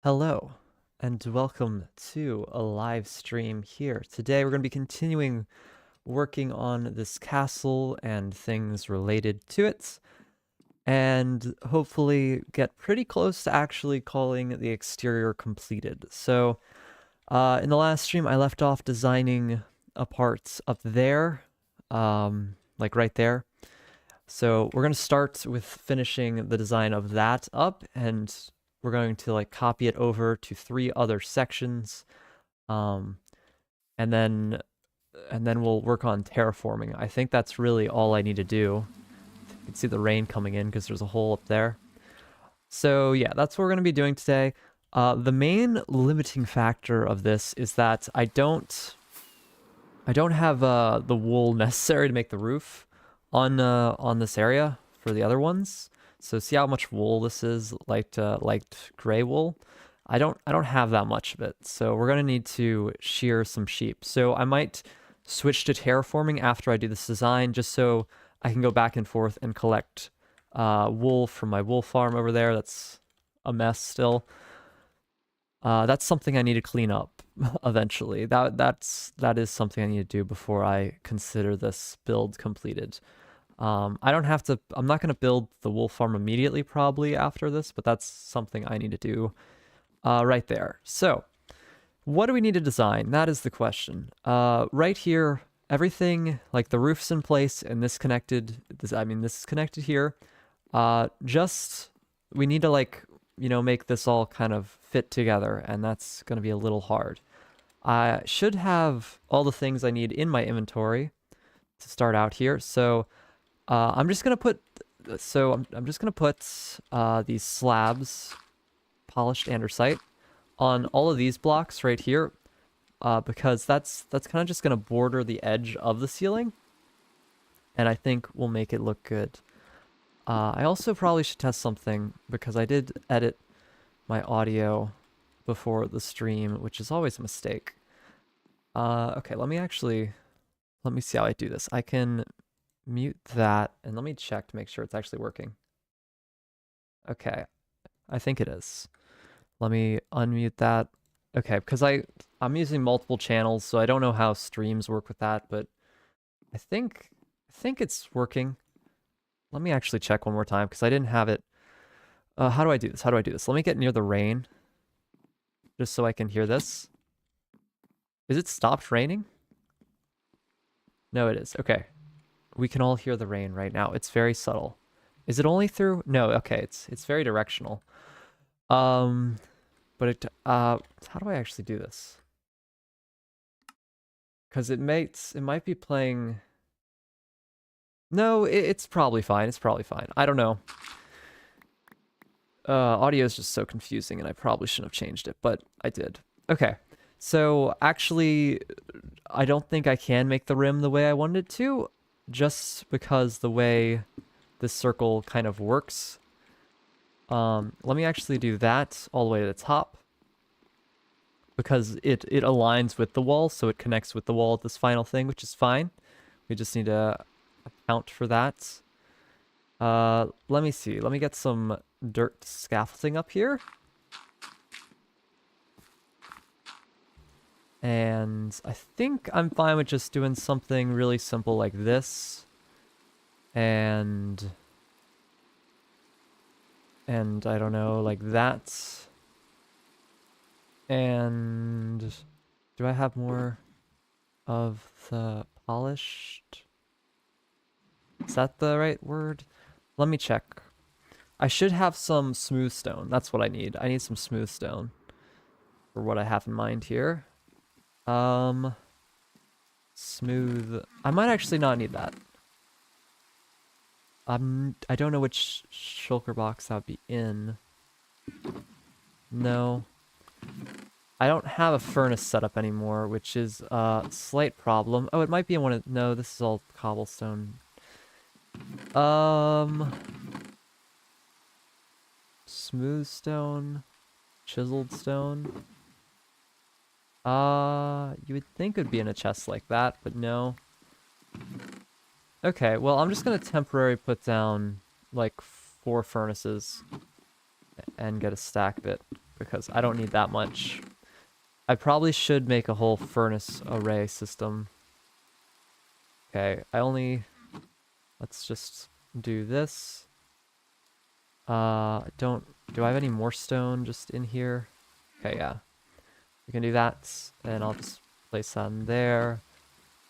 Hello, and welcome to a live stream here. Today we're going to be continuing working on this castle and things related to it, and hopefully get pretty close to actually calling the exterior completed. So, in the last stream, I left off designing a part up there, like right there. So we're going to start with finishing the design of that up, and we're going to like copy it over to 3 other sections, um, and then we'll work on terraforming. I think that's really all I need to do. You can see the rain coming in because there's a hole up there. So yeah, that's what we're going to be doing today. The main limiting factor of this is that I don't have the wool necessary to make the roof on this area for the other ones. So see how much wool this is, light gray wool. I don't have that much of it, so we're gonna need to shear some sheep. So I might switch to terraforming after I do this design, just so I can go back and forth and collect wool from my wool farm over there. That's a mess still. That's something I need to clean up eventually. That is something I need to do before I consider this build completed. I don't have to, I'm not going to build the wool farm immediately probably after this, but that's something I need to do right there. So, what do we need to design? That is the question. Right here, everything, like the roof's in place and this connected, this is connected here. Just, we need to make this all kind of fit together, and that's going to be a little hard. I should have all the things I need in my inventory to start out here. So I'm just gonna put these slabs, polished andesite, on all of these blocks right here, because that's kind of just gonna border the edge of the ceiling, and I think will make it look good. I also probably should test something because I did edit my audio before the stream, which is always a mistake. Okay, let me see how I do this. I can mute that, and let me check to make sure it's actually working. Okay, I think it is. Let me unmute that. Okay, because I'm using multiple channels, so I don't know how streams work with that, but I think it's working. Let me actually check one more time because I didn't have it. How do I do this? Let me get near the rain just so I can hear this. Is it stopped raining? No, it is. Okay. We can all hear the rain right now. It's very subtle. Is it only through? No, okay, it's very directional. But how do I actually do this? Because it might be playing. No, it's probably fine. It's probably fine. I don't know. Audio is just so confusing, and I probably shouldn't have changed it, but I did. Okay, so actually, I don't think I can make the rim the way I wanted it to, just because the way this circle kind of works. Let me actually do that all the way to the top, because it aligns with the wall, so it connects with the wall at this final thing, which is fine. We just need to account for that. Let me see. Let me get some dirt scaffolding up here. And I think I'm fine with just doing something really simple like this. And I don't know, like that. And do I have more of the polished? Is that the right word? Let me check. I should have some smooth stone. That's what I need. I need some smooth stone for what I have in mind here. Smooth. I might actually not need that. I don't know which shulker box that would be in. No. I don't have a furnace set up anymore, which is a slight problem. Oh, it might be in one of... No, this is all cobblestone. Smooth stone. Chiseled stone. You would think it would be in a chest like that, but no. Okay, well, I'm just gonna temporarily put down, like, 4 furnaces and get a stack of it. because I don't need that much. I probably should make a whole furnace array system. Okay, let's just do this. Do I have any more stone just in here? Okay, yeah. We can do that, and I'll just place that in there.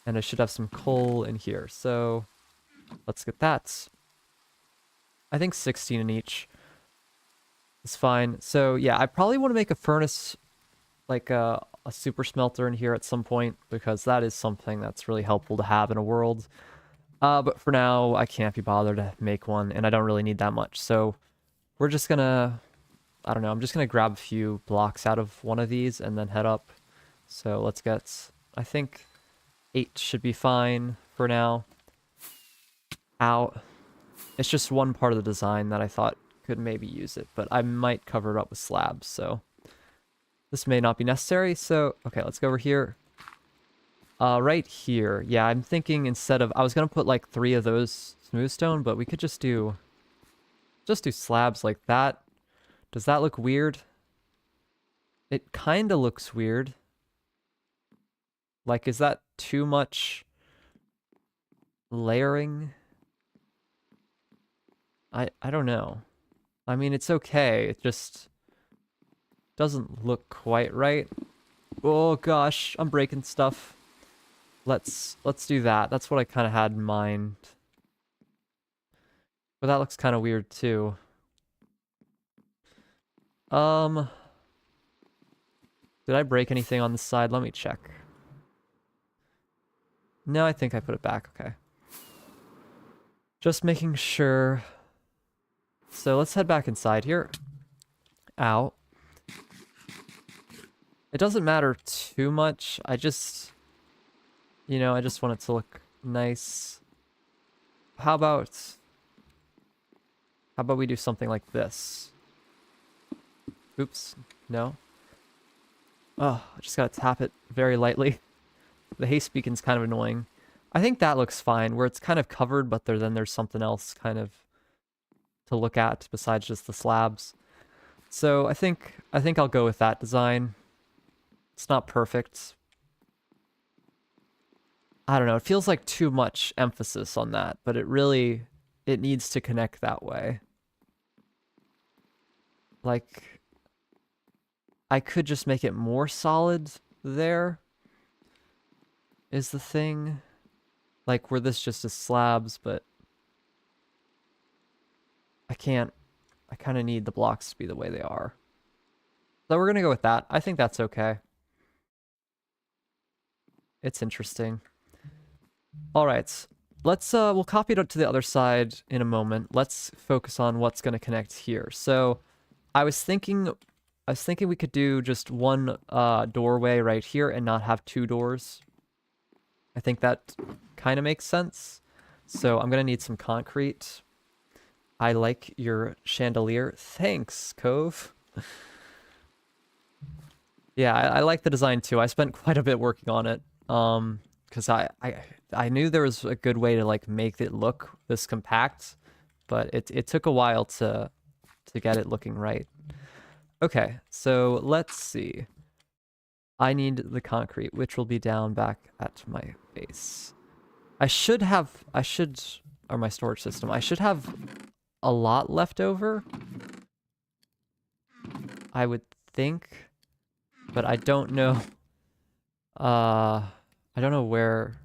And I should have some coal in here, so let's get that. I think 16 in each is fine. So yeah, I probably want to make a furnace, like a super smelter in here at some point, because that is something that's really helpful to have in a world. But for now, I can't be bothered to make one, and I don't really need that much. So we're just gonna, I don't know, I'm just gonna grab a few blocks out of one of these and then head up. So let's get, I think 8 should be fine for now. Out. It's just one part of the design that I thought could maybe use it, but I might cover it up with slabs, so this may not be necessary. So, okay, let's go over here. Right here. Yeah, I'm thinking instead of, I was gonna put like 3 of those smooth stone, but we could just do slabs like that. Does that look weird? It kind of looks weird. Like, is that too much layering? I don't know. I mean, it's okay. It just doesn't look quite right. Oh gosh, I'm breaking stuff. Let's do that. That's what I kind of had in mind. But that looks kind of weird too. Did I break anything on the side? Let me check. No, I think I put it back. Okay. Just making sure. So let's head back inside here. Ow. It doesn't matter too much. I just, I just want it to look nice. How about we do something like this? Oops. No. Oh, I just gotta tap it very lightly. The haste beacon's kind of annoying. I think that looks fine, where it's kind of covered, but then there's something else kind of to look at besides just the slabs. So I think I'll go with that design. It's not perfect. I don't know, it feels like too much emphasis on that, but it needs to connect that way. Like, I could just make it more solid there, is the thing. Like, where this just is slabs, but I kind of need the blocks to be the way they are. So we're gonna go with that. I think that's okay. It's interesting. All right, we'll copy it up to the other side in a moment. Let's focus on what's gonna connect here. So I was thinking we could do just one doorway right here and not have 2 doors. I think that kind of makes sense. So I'm gonna need some concrete. I like your chandelier. Thanks, Cove. Yeah, I like the design too. I spent quite a bit working on it. Because I knew there was a good way to like make it look this compact, but it took a while to get it looking right. Okay, so let's see. I need the concrete, which will be down back at my base. Or my storage system, I should have a lot left over, I would think, but I don't know. I don't know where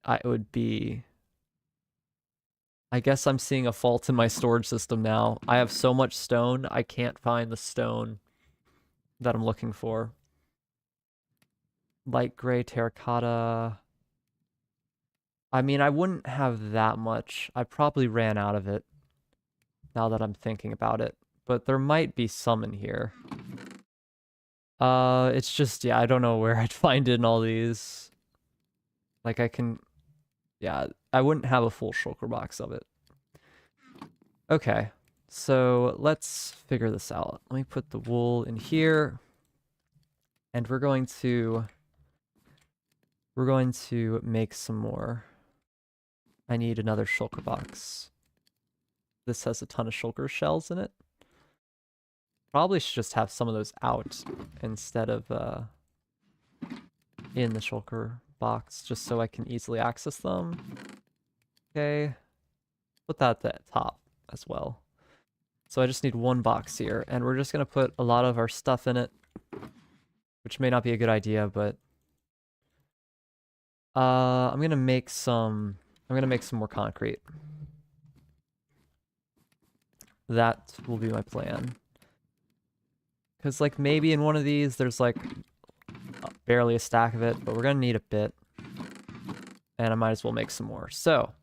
I would be. I guess I'm seeing a fault in my storage system now. I have so much stone, I can't find the stone that I'm looking for. Light gray terracotta. I mean, I wouldn't have that much. I probably ran out of it now that I'm thinking about it. But there might be some in here. It's just, yeah, I don't know where I'd find it in all these. Like, yeah, I wouldn't have a full shulker box of it. Okay, so let's figure this out. Let me put the wool in here. And we're going to make some more. I need another shulker box. This has a ton of shulker shells in it. Probably should just have some of those out instead of in the shulker box, just so I can easily access them. Okay. Put that at the top as well. So I just need one box here, and we're just gonna put a lot of our stuff in it, which may not be a good idea, but I'm gonna make some more concrete. That will be my plan. Because, like, maybe in one of these there's, like, barely a stack of it, but we're gonna need a bit. And I might as well make some more. So,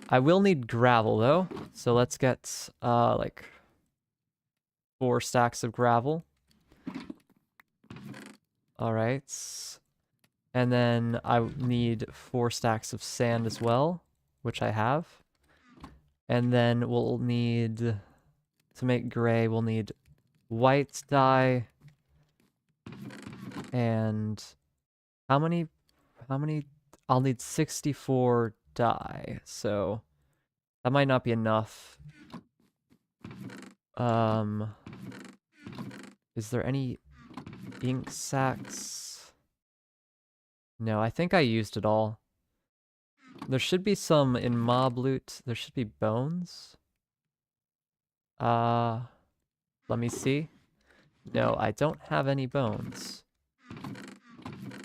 I will need gravel, though. So let's get, like, 4 stacks of gravel. Alright. And then I need 4 stacks of sand as well, which I have. And then we'll need, to make gray, we'll need white dye. And how many, I'll need 64 dye, so that might not be enough. Is there any ink sacks? No, I think I used it all. There should be some in mob loot. There should be bones. Let me see. No, I don't have any bones.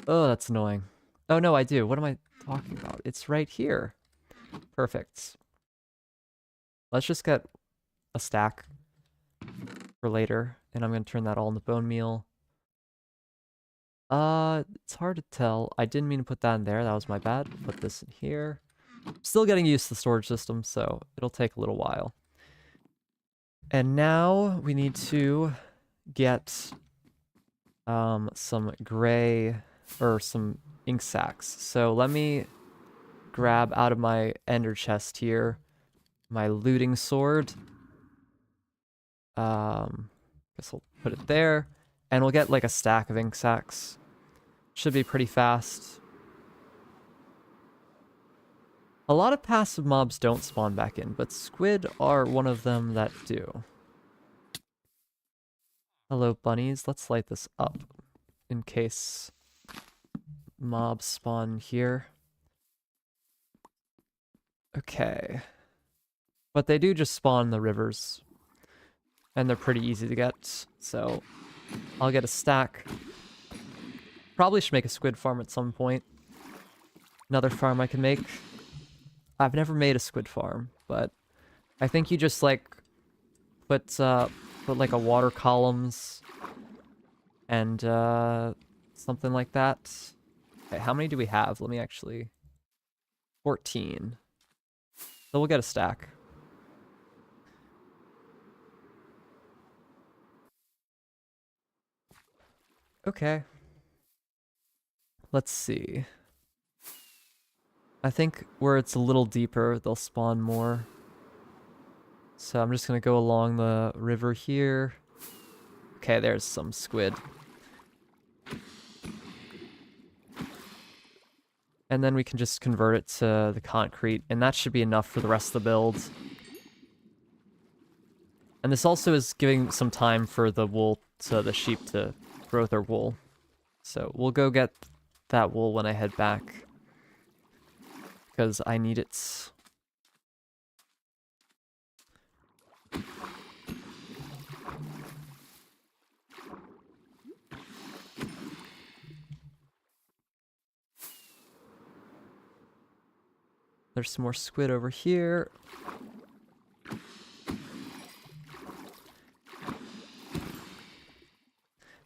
Oh, that's annoying. Oh no, I do. What am I talking about? It's right here. Perfect. Let's just get a stack for later, and I'm gonna turn that all into bone meal. It's hard to tell. I didn't mean to put that in there. That was my bad. Put this in here. Still getting used to the storage system, so it'll take a little while. And now we need to get some gray, or some ink sacks. So let me grab out of my ender chest here my looting sword. Guess I'll put it there. And we'll get like a stack of ink sacks. Should be pretty fast. A lot of passive mobs don't spawn back in, but squid are one of them that do. Hello, bunnies. Let's light this up in case mobs spawn here. Okay. But they do just spawn in the rivers. And they're pretty easy to get, so I'll get a stack. Probably should make a squid farm at some point. Another farm I can make. I've never made a squid farm, but I think you just like put like a water columns and something like that. Okay, how many do we have? Let me actually 14. So we'll get a stack. Okay. Let's see. I think where it's a little deeper, they'll spawn more. So I'm just gonna go along the river here. Okay, there's some squid. And then we can just convert it to the concrete, and that should be enough for the rest of the build. And this also is giving some time for the wool to the sheep to grow their wool. So we'll go get that wool when I head back, because I need it. There's some more squid over here.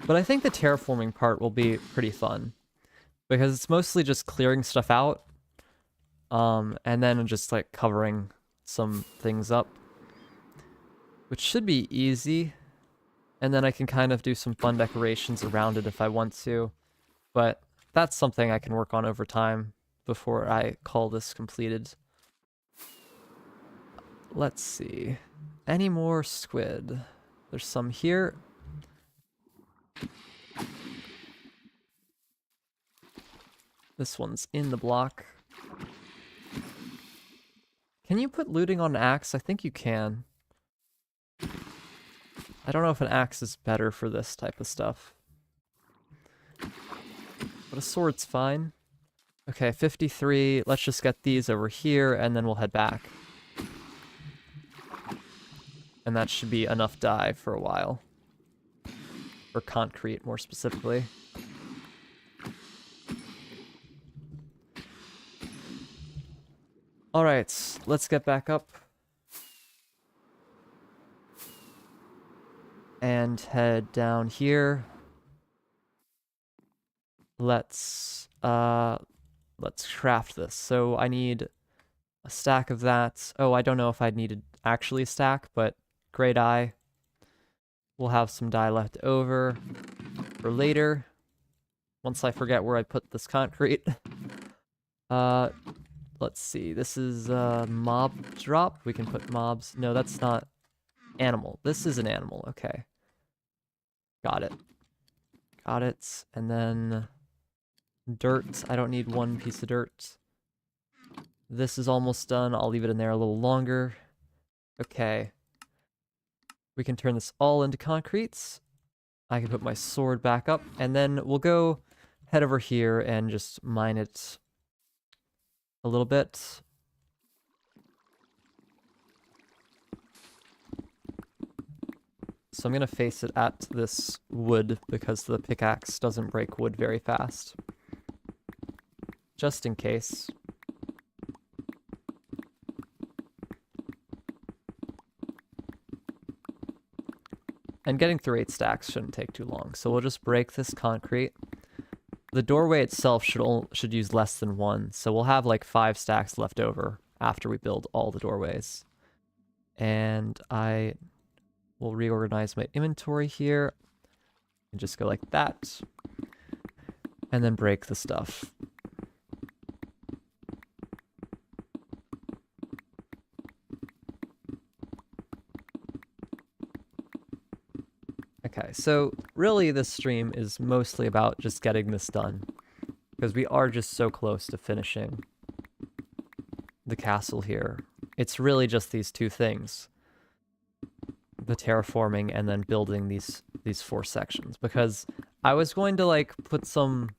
But I think the terraforming part will be pretty fun, because it's mostly just clearing stuff out, and then just like covering some things up, which should be easy. And then I can kind of do some fun decorations around it if I want to, but that's something I can work on over time before I call this completed. Let's see. Any more squid? There's some here. This one's in the block. Can you put looting on an axe? I think you can. I don't know if an axe is better for this type of stuff. But a sword's fine. Okay, 53. Let's just get these over here, and then we'll head back. And that should be enough dye for a while. Or concrete, more specifically. Alright, let's get back up. And head down here. Let's craft this. So I need a stack of that. Oh, I don't know if I'd need actually a stack, but gray dye. We'll have some dye left over for later. Once I forget where I put this concrete. Let's see. This is mob drop. We can put mobs. No, that's not animal. This is an animal. Okay. Got it. Got it. And then dirt. I don't need one piece of dirt. This is almost done. I'll leave it in there a little longer. Okay. We can turn this all into concrete. I can put my sword back up, and then we'll go head over here and just mine it a little bit. So I'm going to face it at this wood because the pickaxe doesn't break wood very fast. Just in case. And getting through 8 stacks shouldn't take too long, so we'll just break this concrete. The doorway itself should use less than 1, so we'll have like 5 stacks left over after we build all the doorways. And I will reorganize my inventory here and just go like that. And then break the stuff. Okay, so really this stream is mostly about just getting this done, because we are just so close to finishing the castle here. It's really just these 2 things. The terraforming and then building these 4 sections, because I was going to like put some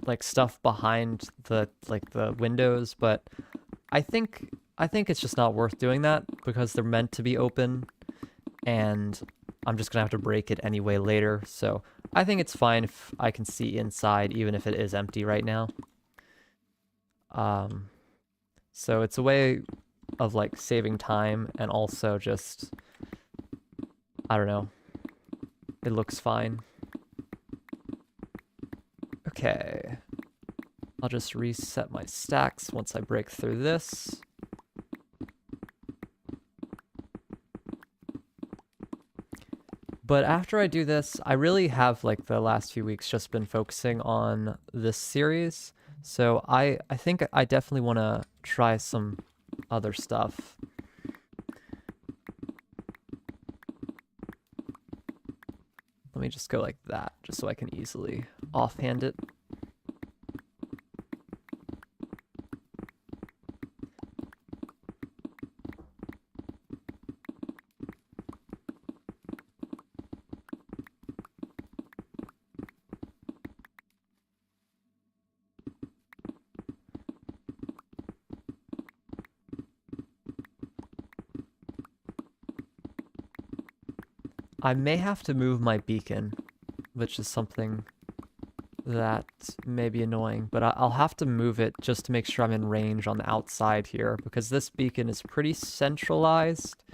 like stuff behind the windows, but I think it's just not worth doing that because they're meant to be open and I'm just gonna have to break it anyway later, so I think it's fine if I can see inside even if it is empty right now. So it's a way of like saving time and also just, I don't know, it looks fine. Okay, I'll just reset my stacks once I break through this. But after I do this, I really have, like, the last few weeks just been focusing on this series. So I think I definitely want to try some other stuff. Let me just go like that, just so I can easily offhand it. I may have to move my beacon, which is something that may be annoying, but I'll have to move it just to make sure I'm in range on the outside here, because this beacon is pretty centralized,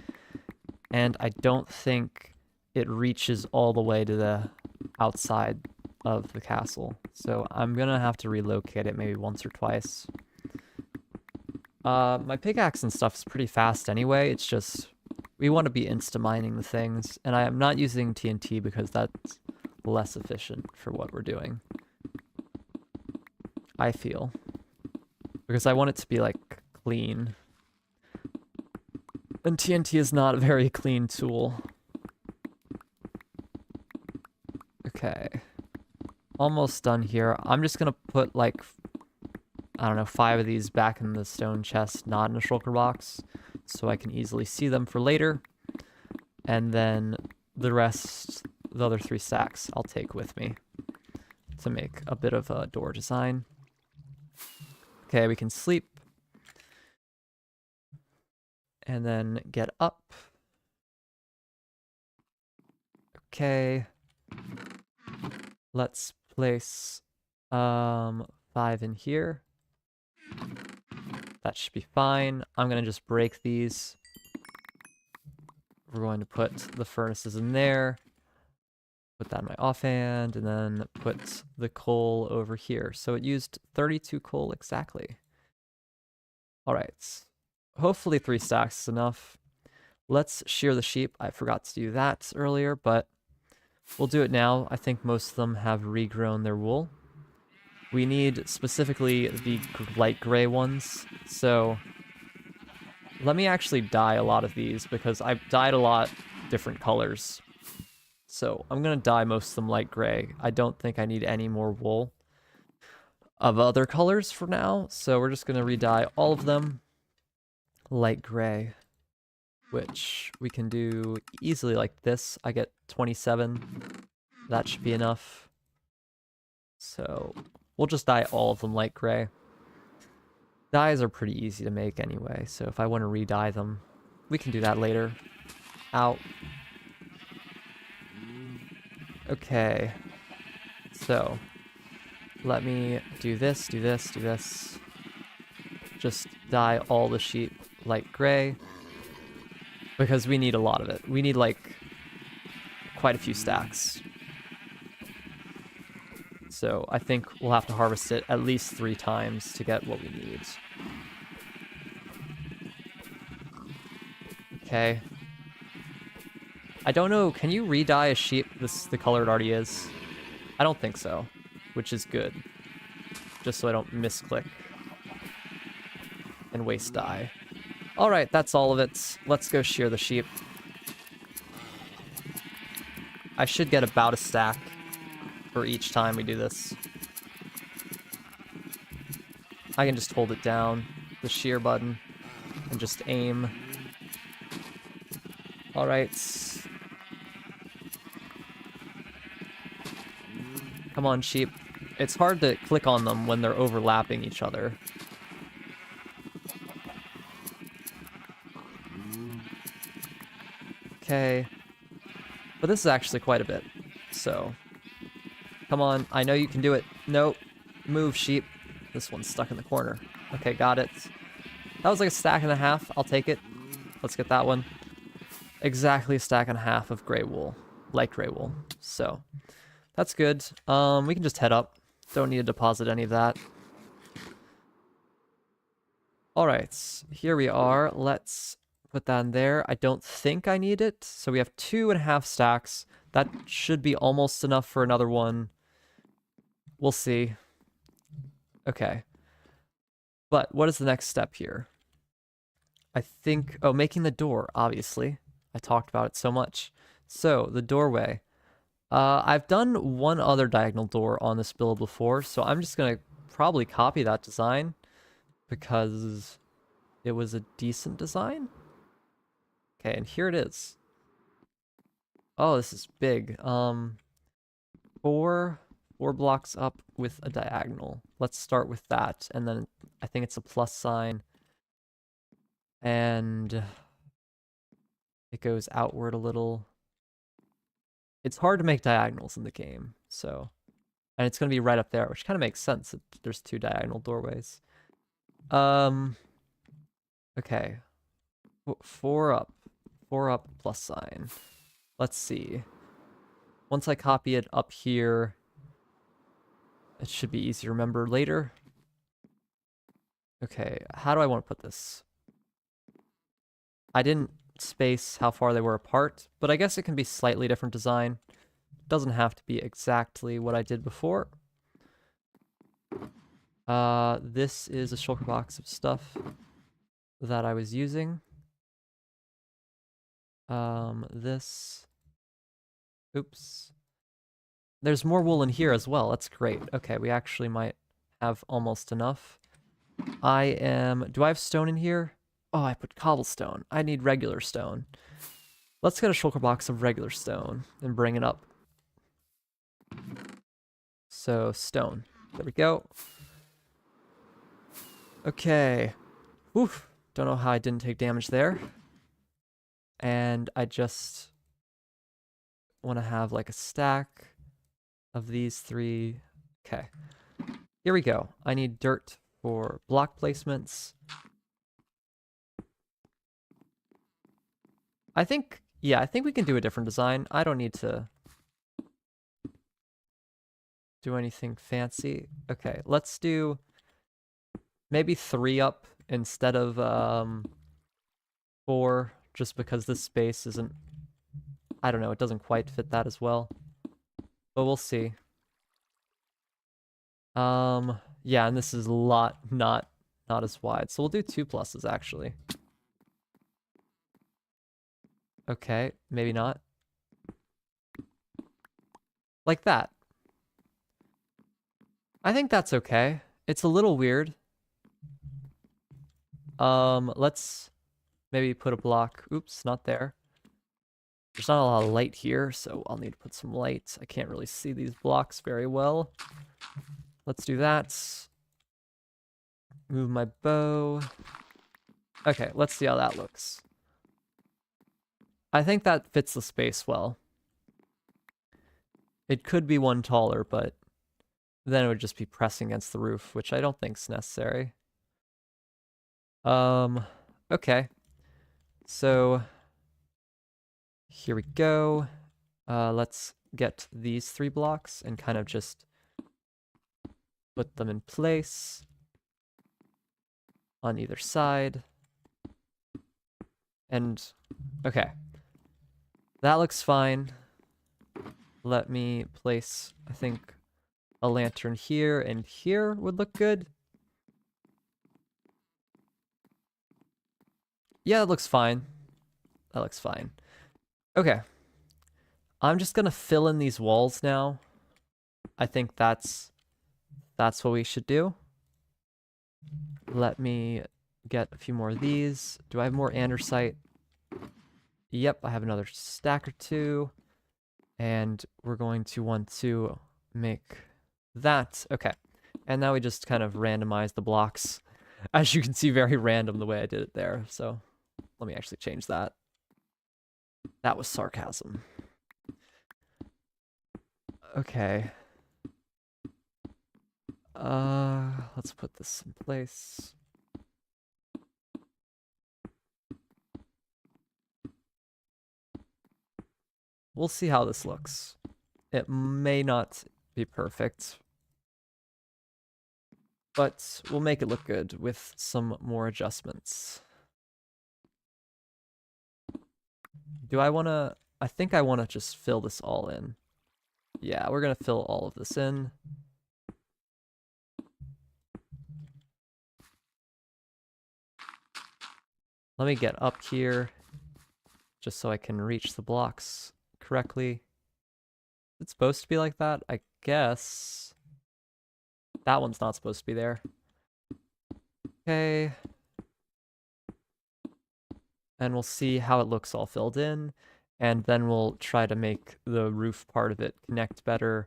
and I don't think it reaches all the way to the outside of the castle. So I'm gonna have to relocate it maybe once or twice. My pickaxe and stuff is pretty fast anyway, it's just we want to be insta-mining the things, and I am not using TNT because that's less efficient for what we're doing. I feel. Because I want it to be, like, clean. And TNT is not a very clean tool. Okay. Almost done here. I'm just gonna put, like, I don't know, 5 of these back in the stone chest, not in a shulker box, so I can easily see them for later. And then the rest, the other 3 stacks, I'll take with me to make a bit of a door design. Okay, we can sleep. And then get up. Okay. Let's place 5 in here. That should be fine. I'm gonna just break these. We're going to put the furnaces in there. Put that in my offhand, and then put the coal over here. So it used 32 coal exactly. All right. Hopefully 3 stacks is enough. Let's shear the sheep. I forgot to do that earlier, but we'll do it now. I think most of them have regrown their wool. We need specifically the light gray ones. So let me actually dye a lot of these because I've dyed a lot different colors. So I'm going to dye most of them light gray. I don't think I need any more wool of other colors for now. So we're just going to re-dye all of them light gray, which we can do easily like this. I get 27. That should be enough. So we'll just dye all of them light gray. Dyes are pretty easy to make anyway, so if I want to re-dye them, we can do that later. Ow. Okay. So, let me do this, do this, do this. Just dye all the sheep light gray. Because we need a lot of it. We need, like, quite a few stacks. So I think we'll have to harvest it at least 3 times to get what we need. Okay. I don't know, can you re-dye a sheep the color it already is? I don't think so, which is good. Just so I don't misclick and waste dye. Alright, that's all of it. Let's go shear the sheep. I should get about a stack for each time we do this. I can just hold it down, the shear button, and just aim. Alright. Come on, sheep. It's hard to click on them when they're overlapping each other. Okay. But this is actually quite a bit, so... Come on, I know you can do it. No, move, sheep. This one's stuck in the corner. Okay, got it. That was like a stack and a half. I'll take it. Let's get that one. Exactly a stack and a half of gray wool. Light gray wool. So, that's good. We can just head up. Don't need to deposit any of that. Alright, here we are. Let's put that in there. I don't think I need it. So we have 2.5 stacks. That should be almost enough for another one. We'll see. Okay. But what is the next step here? I think... Oh, making the door, obviously. I talked about it so much. So, the doorway. I've done one other diagonal door on this build before, so I'm just going to probably copy that design because it was a decent design. Okay, and here it is. Oh, this is big. 4 blocks up with a diagonal. Let's start with that, and then I think it's a plus sign. And it goes outward a little. It's hard to make diagonals in the game, so... And it's going to be right up there, which kind of makes sense. There's 2 diagonal doorways. Okay. 4 up. 4 up plus sign. Let's see. Once I copy it up here, it should be easy to remember later. Okay, how do I want to put this? I didn't space how far they were apart, but I guess it can be slightly different design. It doesn't have to be exactly what I did before. This is a shulker box of stuff that I was using. This... Oops. There's more wool in here as well. That's great. Okay, we actually might have almost enough. Do I have stone in here? Oh, I put cobblestone. I need regular stone. Let's get a shulker box of regular stone and bring it up. So stone. There we go. Okay. Oof. Don't know how I didn't take damage there. And I just want to have like a stack of these 3. Okay. Here we go. I need dirt for block placements. I think we can do a different design. I don't need to do anything fancy. Okay, let's do maybe 3 up instead of 4, just because this space isn't, I don't know, it doesn't quite fit that as well. But we'll see. Yeah, and this is a lot not as wide. So we'll do 2 pluses actually. Okay, maybe not. Like that. I think that's okay. It's a little weird. Let's maybe put a block. Oops, not there. There's not a lot of light here, so I'll need to put some light. I can't really see these blocks very well. Let's do that. Move my bow. Okay, let's see how that looks. I think that fits the space well. It could be one taller, but then it would just be pressing against the roof, which I don't think is necessary. Okay. So here we go. Let's get these 3 blocks and kind of just put them in place on either side. And okay. That looks fine. Let me place, I think, a lantern here and here would look good. Yeah, that looks fine. That looks fine. Okay. I'm just gonna fill in these walls now. I think that's what we should do. Let me get a few more of these. Do I have more andesite? Yep, I have another stack or 2. And we're going to want to make that. Okay. And now we just kind of randomize the blocks. As you can see, very random the way I did it there. So let me actually change that. That was sarcasm. Okay. Let's put this in place. We'll see how this looks. It may not be perfect, but we'll make it look good with some more adjustments. Do I want to... I think I want to just fill this all in. Yeah, we're going to fill all of this in. Let me get up here just so I can reach the blocks correctly. It's supposed to be like that, I guess. That one's not supposed to be there. Okay. And we'll see how it looks all filled in. And then we'll try to make the roof part of it connect better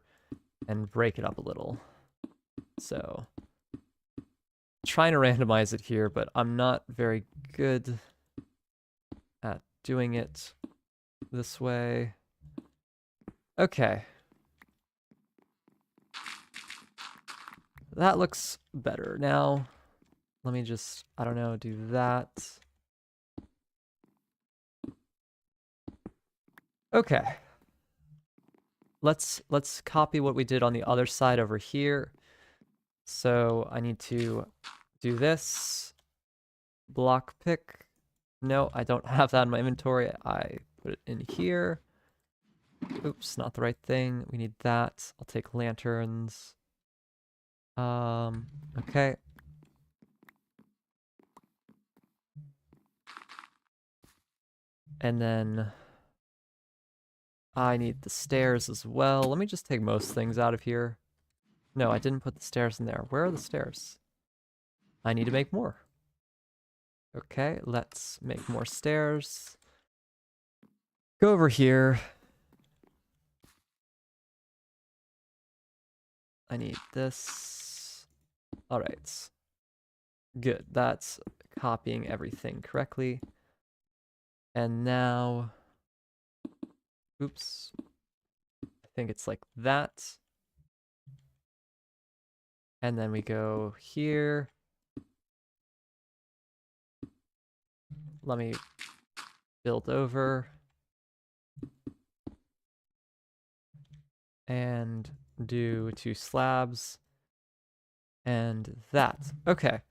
and break it up a little. So, trying to randomize it here, but I'm not very good at doing it this way. Okay. That looks better. Now, let me just, I don't know, do that. Okay. Let's copy what we did on the other side over here. So I need to do this. Block pick. No, I don't have that in my inventory. I put it in here. Oops, not the right thing. We need that. I'll take lanterns. Okay. And then I need the stairs as well. Let me just take most things out of here. No, I didn't put the stairs in there. Where are the stairs? I need to make more. Okay, let's make more stairs. Go over here. I need this. All right. Good. That's copying everything correctly. And now, oops. I think it's like that. And then we go here. Let me build over. And do 2 slabs. And that. Okay.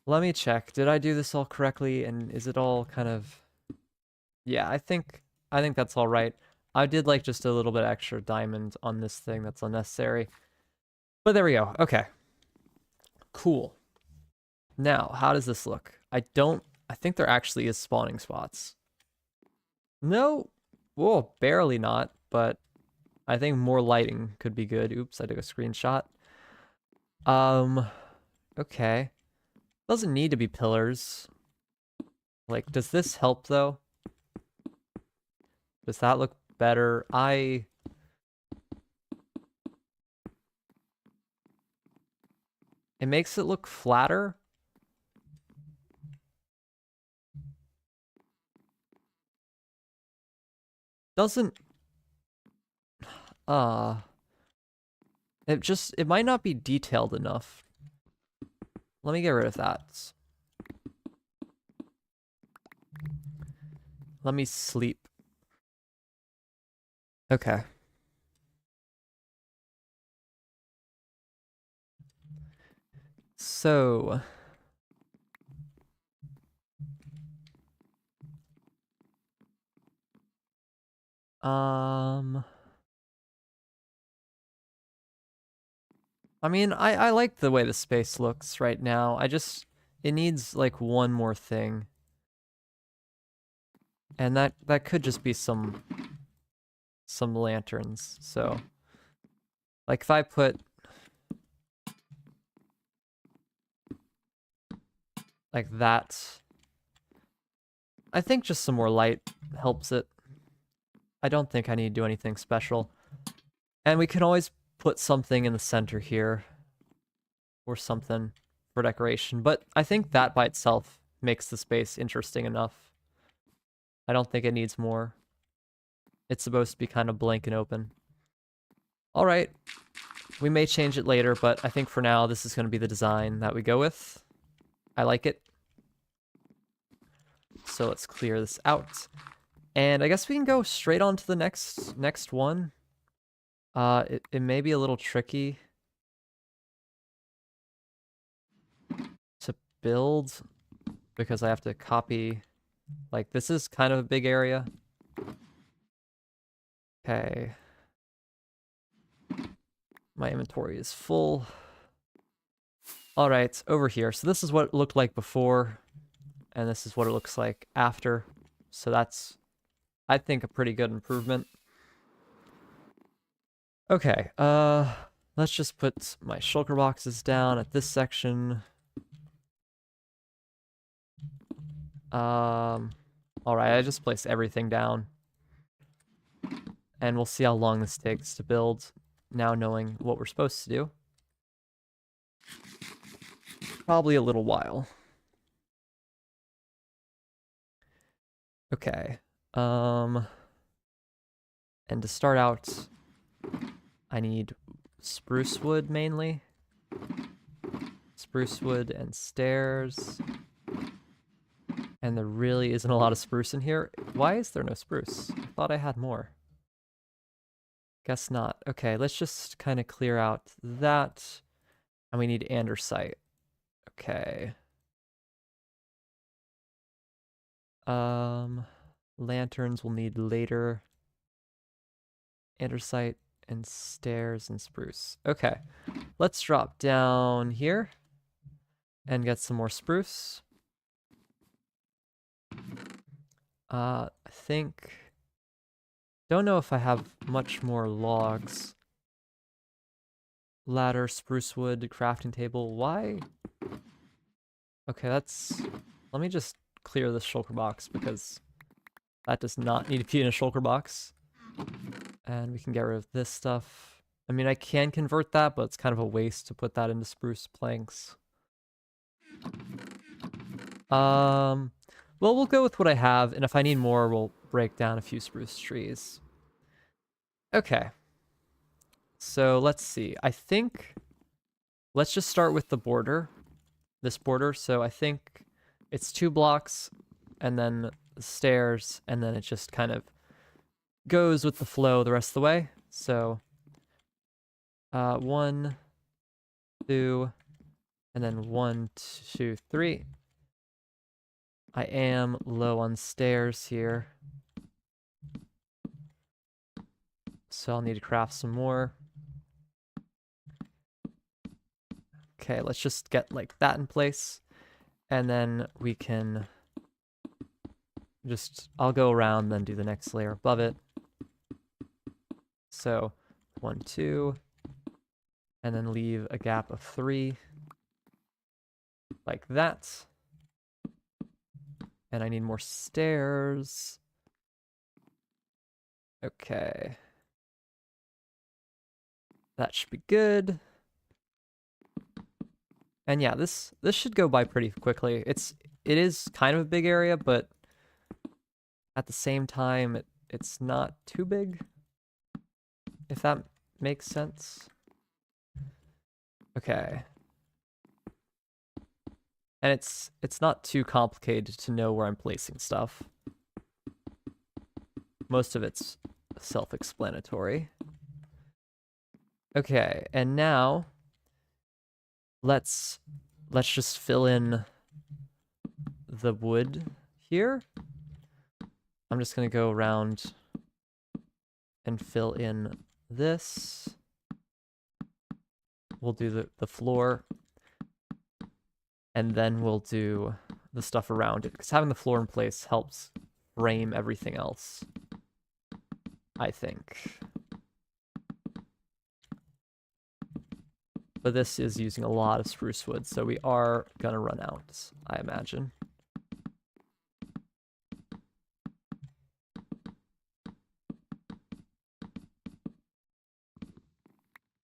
Let me check. Did I do this all correctly? And is it all kind of... Yeah, I think that's all right. I did like just a little bit extra diamond on this thing that's unnecessary. But there we go. Okay. Cool. Now, how does this look? I think there actually is spawning spots. No. Whoa, barely not, but I think more lighting could be good. Oops, I took a screenshot. Okay. Doesn't need to be pillars. Like, does this help though? Does that look better? It makes it look flatter. Doesn't... It might not be detailed enough. Let me get rid of that. Let me sleep. Okay. So... I mean, I like the way the space looks right now. It needs like one more thing. And that could just be some lanterns. So like if I put like that, I think just some more light helps it. I don't think I need to do anything special. And we can always put something in the center here or something for decoration, but I think that by itself makes the space interesting enough. I don't think it needs more. It's supposed to be kind of blank and open. All right, we may change it later, but I think for now this is going to be the design that we go with. I like it. So let's clear this out. And I guess we can go straight on to the next one. It may be a little tricky to build because I have to copy, like this is kind of a big area. Okay. My inventory is full. All right, over here. So this is what it looked like before, and this is what it looks like after. So that's, I think, a pretty good improvement. Okay, let's just put my shulker boxes down at this section. All right, I just placed everything down. And we'll see how long this takes to build, now knowing what we're supposed to do. Probably a little while. Okay. And to start out, I need spruce wood mainly. Spruce wood and stairs. And there really isn't a lot of spruce in here. Why is there no spruce? I thought I had more. Guess not. Okay, let's just kind of clear out that. And we need andesite. Okay. Lanterns we'll need later. Andesite and stairs and spruce. Okay, let's drop down here and get some more spruce. I think... Don't know if I have much more logs. Ladder, spruce wood, crafting table. Why? Okay, that's... Let me just clear this shulker box because That does not need to be in a shulker box. And we can get rid of this stuff. I mean, I can convert that, but it's kind of a waste to put that into spruce planks. Well, we'll go with what I have, and if I need more, we'll break down a few spruce trees. Okay. So let's see. I think let's just start with the border. This border. So I think it's 2 blocks and then the stairs, and then it just kind of goes with the flow the rest of the way. So 1, 2, and then 1, 2, 3. I am low on stairs here, so I'll need to craft some more. Okay, let's just get like that in place, and then we can I'll go around, then do the next layer above it. So 1, 2, and then leave a gap of 3, like that. And I need more stairs. Okay. That should be good. And yeah, this should go by pretty quickly. It is kind of a big area, but at the same time, it's not too big, if that makes sense. Okay. And it's not too complicated to know where I'm placing stuff. Most of it's self-explanatory. Okay, and now let's just fill in the wood here. I'm just gonna go around and fill in this. We'll do the floor, and then we'll do the stuff around it, because having the floor in place helps frame everything else, I think. But this is using a lot of spruce wood, so we are gonna run out, I imagine.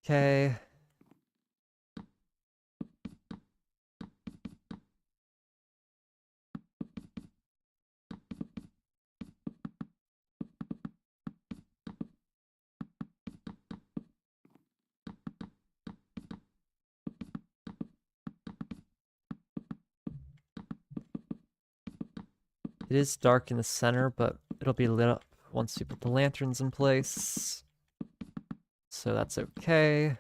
Okay. It is dark in the center, but it'll be lit up once we put the lanterns in place. So that's okay.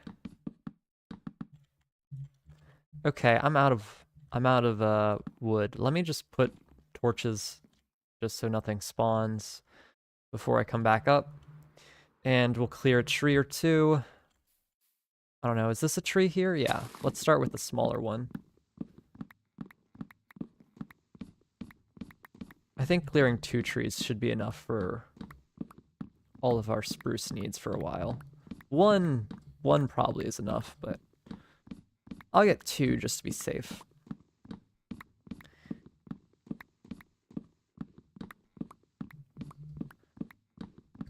Okay, I'm out of wood. Let me just put torches just so nothing spawns before I come back up. And we'll clear a tree or two. I don't know, is this a tree here? Yeah, let's start with the smaller one. I think clearing 2 trees should be enough for all of our spruce needs for a while. One probably is enough, but I'll get 2 just to be safe.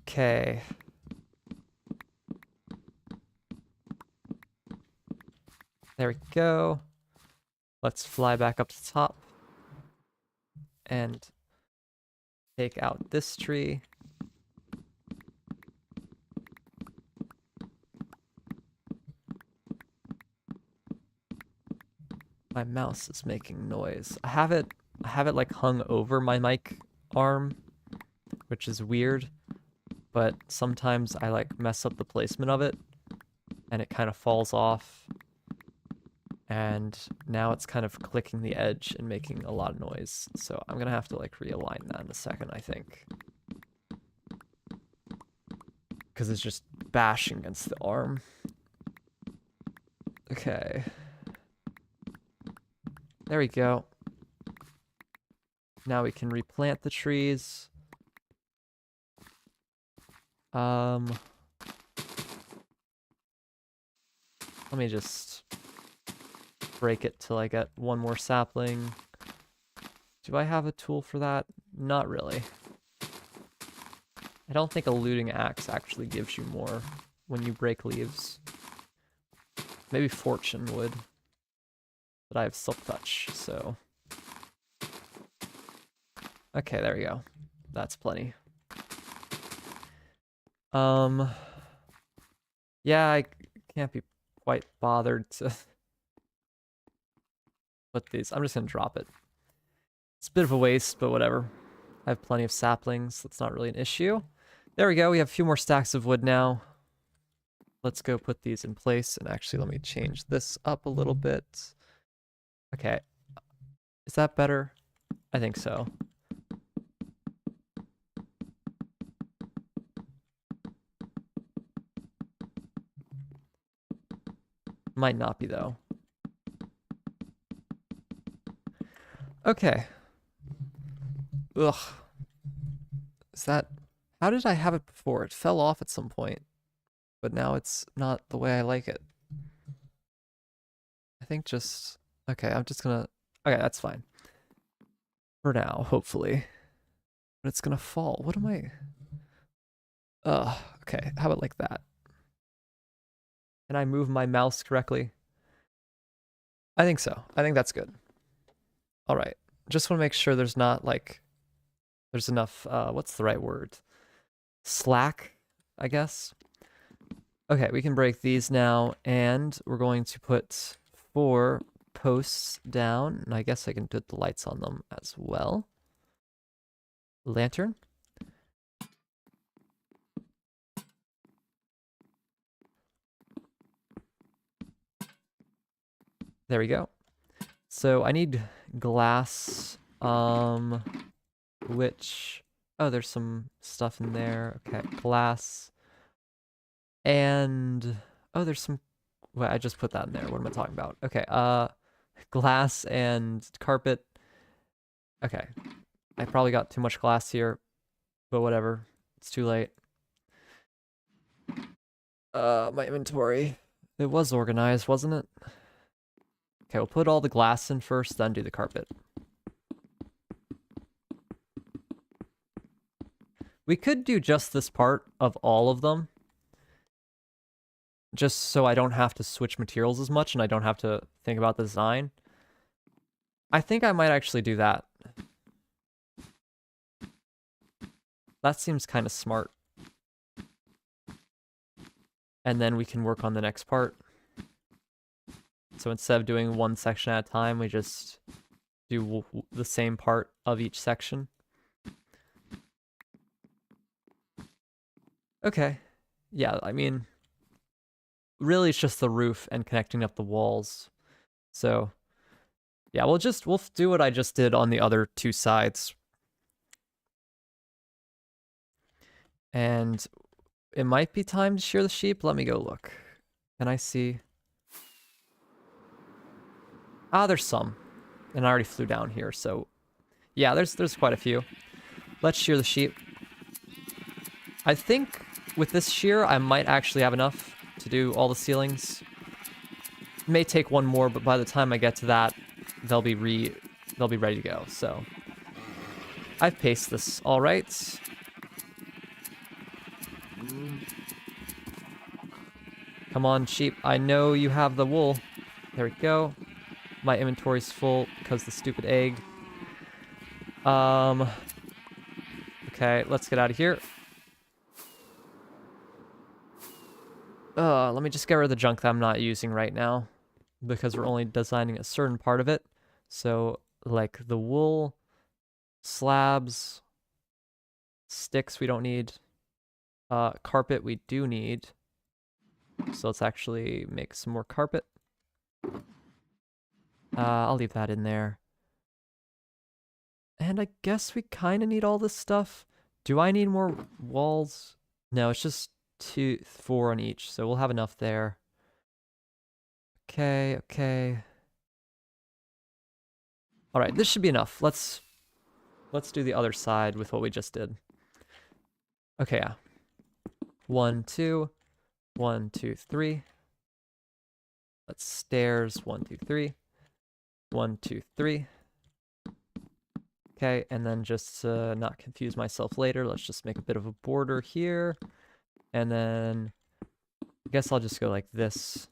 Okay. There we go. Let's fly back up to the top and take out this tree. My mouse is making noise. I have it like hung over my mic arm, which is weird, but sometimes I like mess up the placement of it and it kind of falls off. And now it's kind of clicking the edge and making a lot of noise. So I'm gonna have to like realign that in a second, I think. Because it's just bashing against the arm. Okay. There we go. Now we can replant the trees. Let me just break it till I get 1 more sapling. Do I have a tool for that? Not really. I don't think a looting axe actually gives you more when you break leaves. Maybe fortune would. But I have silk touch, so... Okay, there we go. That's plenty. Yeah, I can't be quite bothered to put these. I'm just gonna drop it. It's a bit of a waste, but whatever. I have plenty of saplings. That's not really an issue. There we go. We have a few more stacks of wood now. Let's go put these in place. And actually, let me change this up a little bit. Okay. Is that better? I think so. Might not be, though. Okay. Ugh. Is that... How did I have it before? It fell off at some point. But now it's not the way I like it. I think just... Okay, I'm just gonna... Okay, that's fine. For now, hopefully. But it's gonna fall. What am I... okay, how about like that? Can I move my mouse correctly? I think so. I think that's good. All right. Just want to make sure there's not like... There's enough... what's the right word? Slack, I guess. Okay, we can break these now, and we're going to put 4 posts down, and I guess I can put the lights on them as well. Lantern. There we go. So I need glass, which... Oh, there's some stuff in there. Okay, glass. And... Oh, there's some... Well, I just put that in there. What am I talking about? Okay, glass and carpet. Okay. I probably got too much glass here, but whatever. It's too late. My inventory. It was organized, wasn't it? Okay, we'll put all the glass in first, then do the carpet. We could do just this part of all of them. Just so I don't have to switch materials as much and I don't have to think about the design. I think I might actually do that. That seems kind of smart. And then we can work on the next part. So instead of doing one section at a time, we just do the same part of each section. Okay. Yeah, I mean, really it's just the roof and connecting up the walls. So, yeah, we'll do what I just did on the other 2 sides. And it might be time to shear the sheep. Let me go look. Can I see? Ah, there's some. And I already flew down here, so... Yeah, there's quite a few. Let's shear the sheep. I think with this shear, I might actually have enough to do all the ceilings. It may take one more, but by the time I get to that, they'll be ready to go, so... I've paced this all right. Come on, sheep. I know you have the wool. There we go. My inventory's full because the stupid egg. Okay, let's get out of here. Let me just get rid of the junk that I'm not using right now because we're only designing a certain part of it. So, like the wool, slabs, sticks we don't need. Carpet we do need. So let's actually make some more carpet. I'll leave that in there. And I guess we kind of need all this stuff. Do I need more walls? No, it's just 4 on each, so we'll have enough there. Okay, okay. All right, this should be enough. Let's do the other side with what we just did. Okay, yeah. 1, 2, 1, 2, 3. Let's stairs. 1, 2, 3. 1, 2, 3. Okay, and then just to not confuse myself later, let's just make a bit of a border here. And then I guess I'll just go like this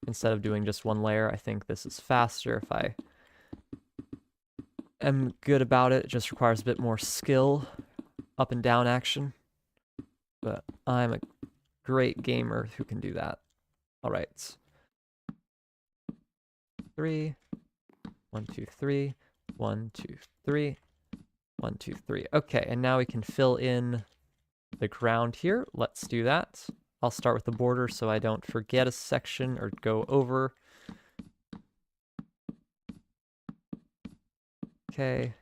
instead of doing just one layer. I think this is faster if I am good about it. It just requires a bit more skill, up and down action. But I'm a great gamer who can do that. All right. 3, 1, 2, 3, 1, 2, 3, 1, 2, 3. Okay, and now we can fill in the ground here. Let's do that. I'll start with the border so I don't forget a section or go over. Okay.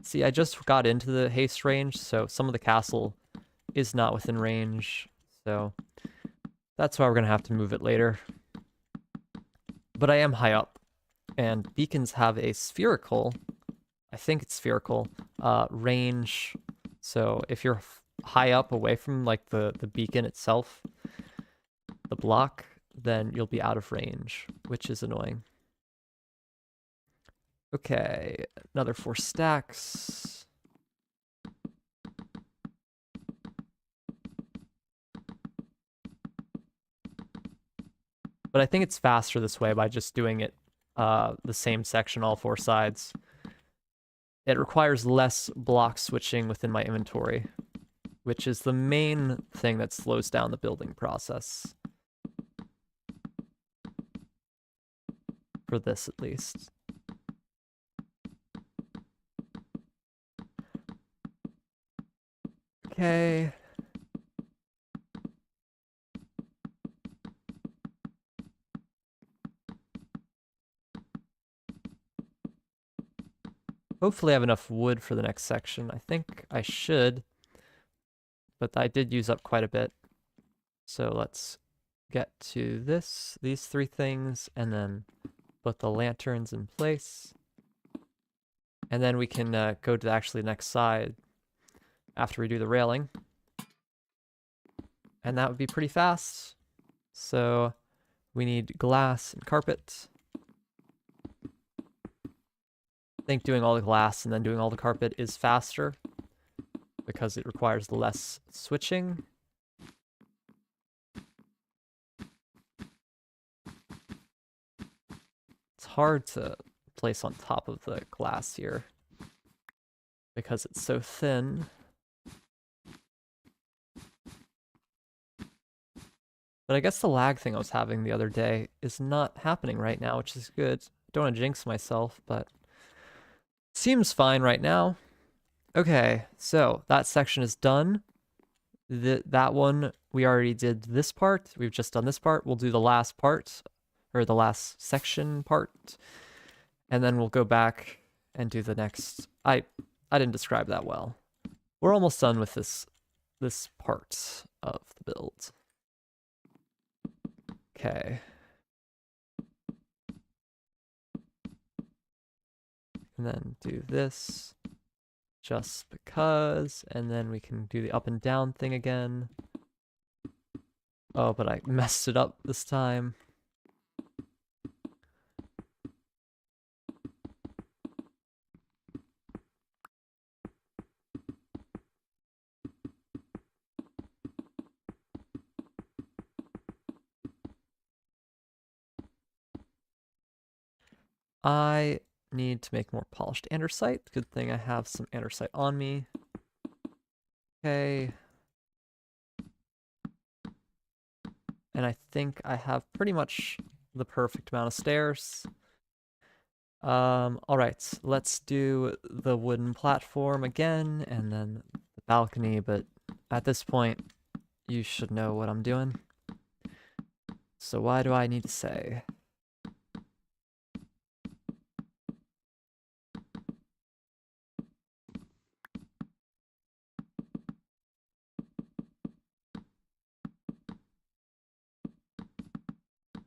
See, I just got into the haste range, so some of the castle is not within range. So that's why we're going to have to move it later. But I am high up, and beacons have a spherical, I think it's spherical, range. So if you're high up away from like the beacon itself, the block, then you'll be out of range, which is annoying. Okay, another 4 stacks. But I think it's faster this way by just doing it the same section, all 4 sides. It requires less block switching within my inventory, which is the main thing that slows down the building process. For this, at least. Okay. Hopefully I have enough wood for the next section. I think I should, but I did use up quite a bit. So let's get to these 3 things, and then put the lanterns in place. And then we can go to the actually next side after we do the railing. And that would be pretty fast. So we need glass and carpet. I think doing all the glass and then doing all the carpet is faster because it requires less switching. It's hard to place on top of the glass here because it's so thin. But I guess the lag thing I was having the other day is not happening right now, which is good. Don't want to jinx myself, but seems fine right now. Okay, so that section is done. That one, we already did this part. We've just done this part. We'll do the last part, or the last section part, and then we'll go back and do the next. I didn't describe that well. We're almost done with this part of the build. Okay. And then do this just because, and then we can do the up and down thing again. Oh, but I messed it up this time. I need to make more polished andesite. Good thing I have some andesite on me. Okay. And I think I have pretty much the perfect amount of stairs. All right, let's do the wooden platform again, and then the balcony, but at this point, you should know what I'm doing. So why do I need to say?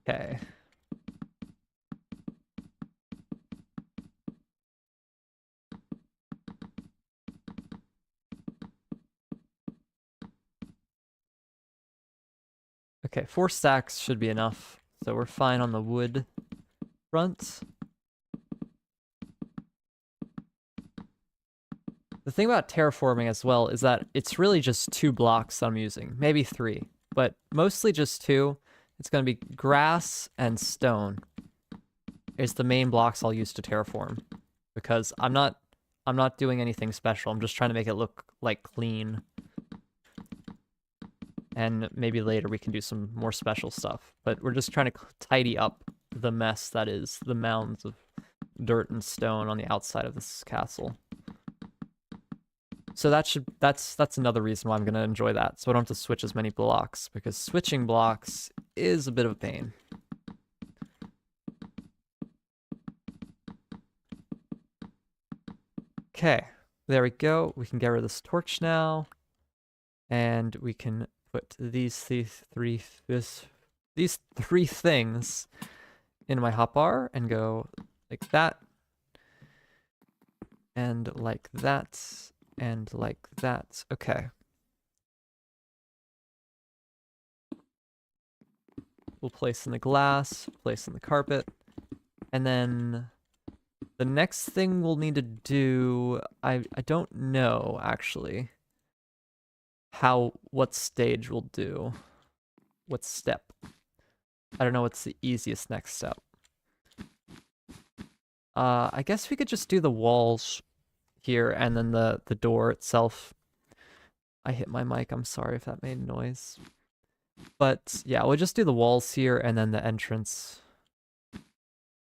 Okay. Okay, 4 stacks should be enough. So we're fine on the wood front. The thing about terraforming as well is that it's really just 2 blocks that I'm using, maybe 3, but mostly just 2. It's going to be grass and stone is the main blocks I'll use to terraform, because I'm not doing anything special. I'm just trying to make it look like clean. And maybe later we can do some more special stuff, but we're just trying to tidy up the mess that is the mounds of dirt and stone on the outside of this castle. So that's another reason why I'm going to enjoy that. So I don't have to switch as many blocks, because switching blocks is a bit of a pain. Okay, there we go. We can get rid of this torch now. And we can put these three things in my hotbar and go like that. And like that. And like that. Okay. We'll place in the glass, place in the carpet. And then the next thing we'll need to do, I don't know actually what stage we'll do. What step? I don't know what's the easiest next step. I guess we could just do the walls here and then the door itself. I hit my mic, I'm sorry if that made noise. But yeah, we'll just do the walls here and then the entrance.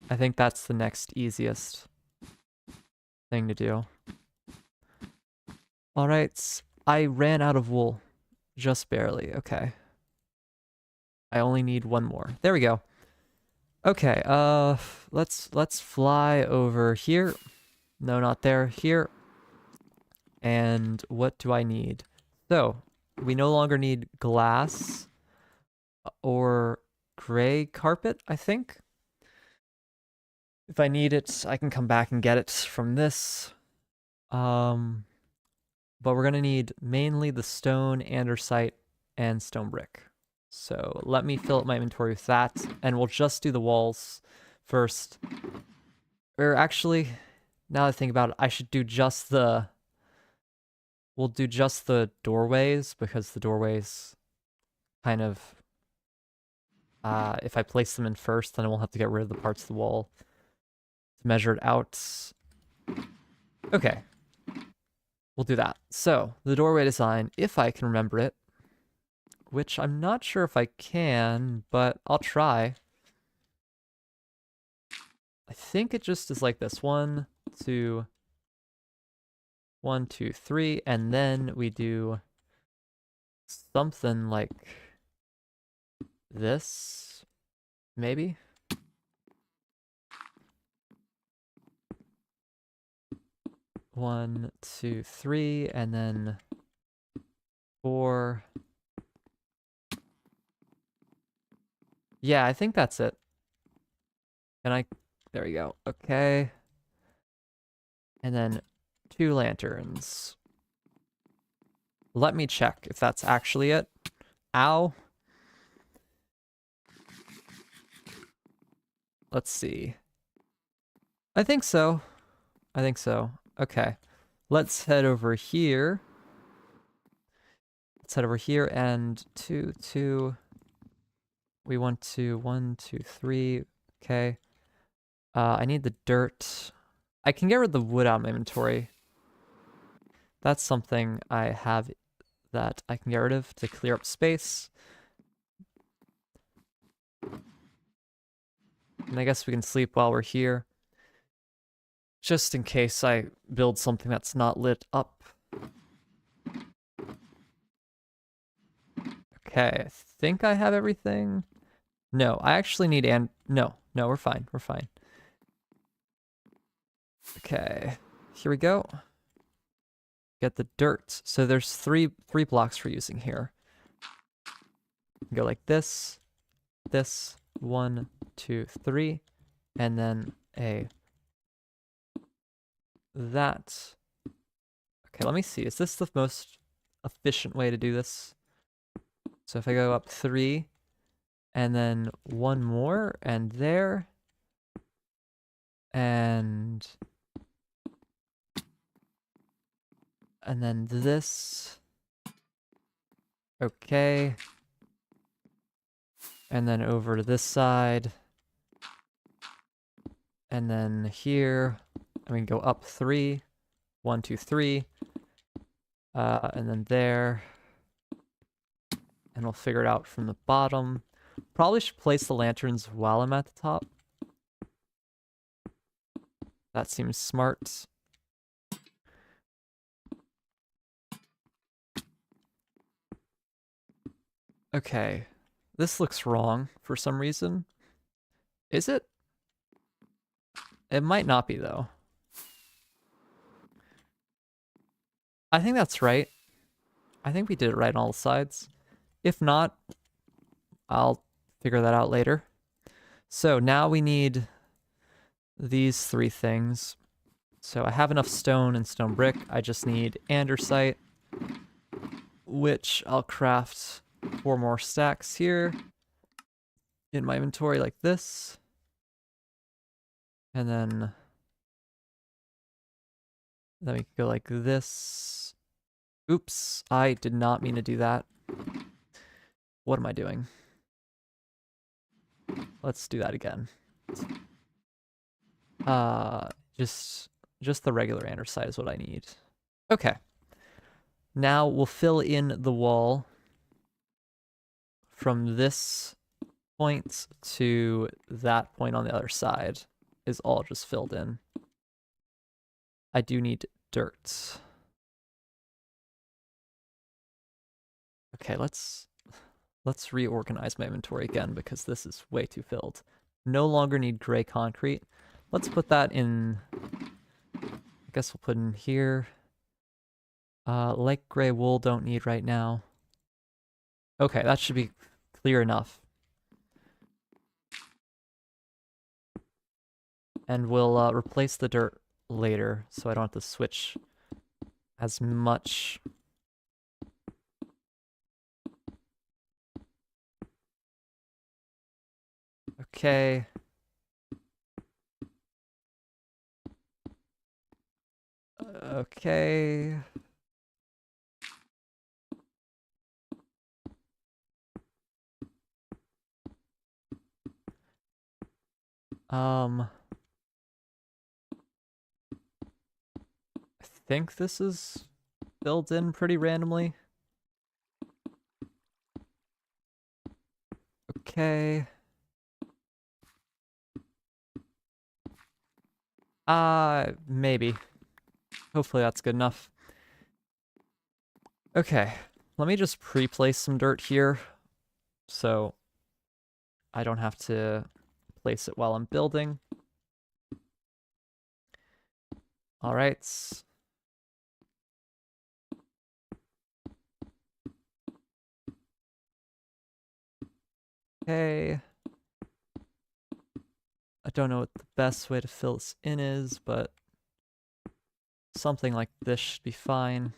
I think that's the next easiest thing to do. Alright, I ran out of wool. Just barely, okay. I only need one more. There we go. Okay, let's fly over here. No, not there, here. And what do I need? So, we no longer need glass or gray carpet, I think. If I need it, I can come back and get it from this. But we're gonna need mainly the stone, andesite, and stone brick. So let me fill up my inventory with that, and we'll just do the walls first. Or actually, now that I think about it, I should do just the... We'll do just the doorways, because the doorways kind of... if I place them in first, then I won't have to get rid of the parts of the wall to measure it out. Okay. We'll do that. So, the doorway design, if I can remember it, which I'm not sure if I can, but I'll try. I think it just is like this. 1, 2, 1, 2, 3, and then we do something like this, maybe? One, two, three, and then 4. Yeah, I think that's it. There we go. Okay. And then 2 lanterns. Let me check if that's actually it. Ow. Let's see. I think so. I think so. Okay. Let's head over here. Let's head over here and 2, 2. We want to 1, 2, 3. Okay. I need the dirt. I can get rid of the wood out of my inventory. That's something I have that I can get rid of to clear up space. And I guess we can sleep while we're here. Just in case I build something that's not lit up. Okay, I think I have everything. No, I actually need no, we're fine, we're fine. Okay, here we go. Get the dirt. So there's three blocks we're using here. Go like this, 1, 2, 3, and then that. Okay, let me see. Is this the most efficient way to do this? So if I go up 3, and then 1 more, and there, and And then this. Okay. And then over to this side. And then here. And we can go up 3. 1, 2, 3. And then there. And we'll figure it out from the bottom. Probably should place the lanterns while I'm at the top. That seems smart. Okay. This looks wrong for some reason. Is it? It might not be, though. I think that's right. I think we did it right on all sides. If not, I'll figure that out later. So now we need these 3 things. So I have enough stone and stone brick. I just need andesite, which I'll craft 4 more stacks here in my inventory like this. And then we can go like this. Oops, I did not mean to do that. What am I doing? Let's do that again. Just the regular andesite is what I need. Okay. Now we'll fill in the wall from this point to that point on the other side is all just filled in. I do need dirt. Okay, let's reorganize my inventory again because this is way too filled. No longer need gray concrete. Let's put that in, I guess we'll put in here. Light gray wool don't need right now. Okay, that should be clear enough. And we'll replace the dirt later so I don't have to switch as much. Okay. Okay. I think this is filled in pretty randomly. Okay. Maybe. Hopefully that's good enough. Okay, let me just pre-place some dirt here so I don't have to place it while I'm building. All right. Okay. I don't know what the best way to fill this in is, but something like this should be fine.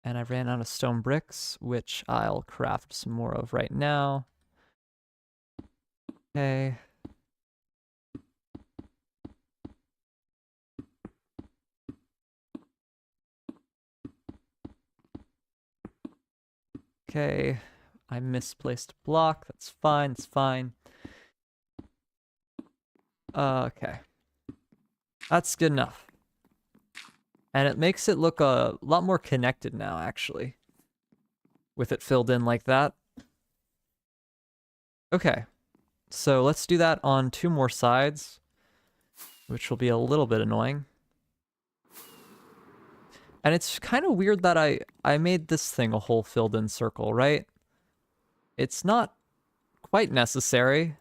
And I ran out of stone bricks, which I'll craft some more of right now. Okay. Okay. I misplaced a block. That's fine. It's fine. Okay. That's good enough. And it makes it look a lot more connected now, actually. With it filled in like that. Okay. So let's do that on 2 more sides, which will be a little bit annoying. And it's kind of weird that I made this thing a whole filled in circle, right? It's not quite necessary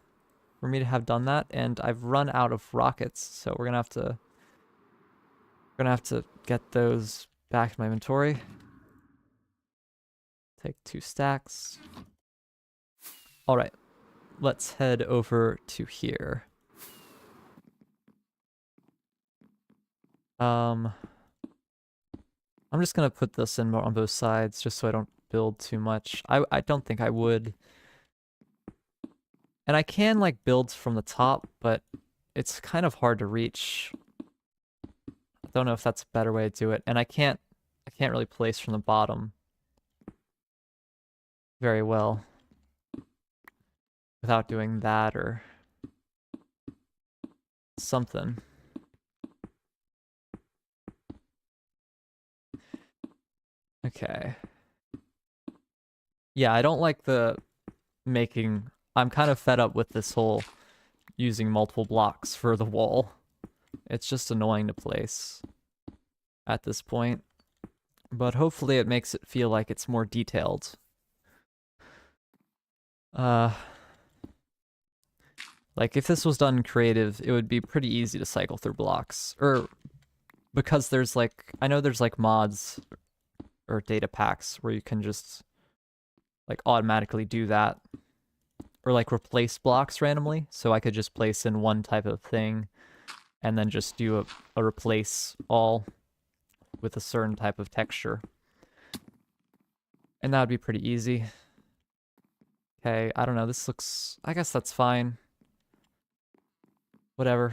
for me to have done that, and I've run out of rockets, so we're gonna have to get those back in my inventory. Take 2 stacks. All right, let's head over to here. I'm just gonna put this in on both sides just so I don't build too much. I don't think I would. And I can like build from the top, but it's kind of hard to reach Don't know if that's a better way to do it. And I can't really place from the bottom very well without doing that or something. Okay. Yeah, I don't like the making... I'm kind of fed up with this whole using multiple blocks for the wall. It's just annoying to place at this point. But hopefully it makes it feel like it's more detailed. Like if this was done creative, it would be pretty easy to cycle through blocks. Or because there's like, I know there's like mods or data packs where you can just like automatically do that. Or like replace blocks randomly. So I could just place in one type of thing and then just do a replace all with a certain type of texture. And that would be pretty easy. Okay, I don't know, this looks... I guess that's fine. Whatever.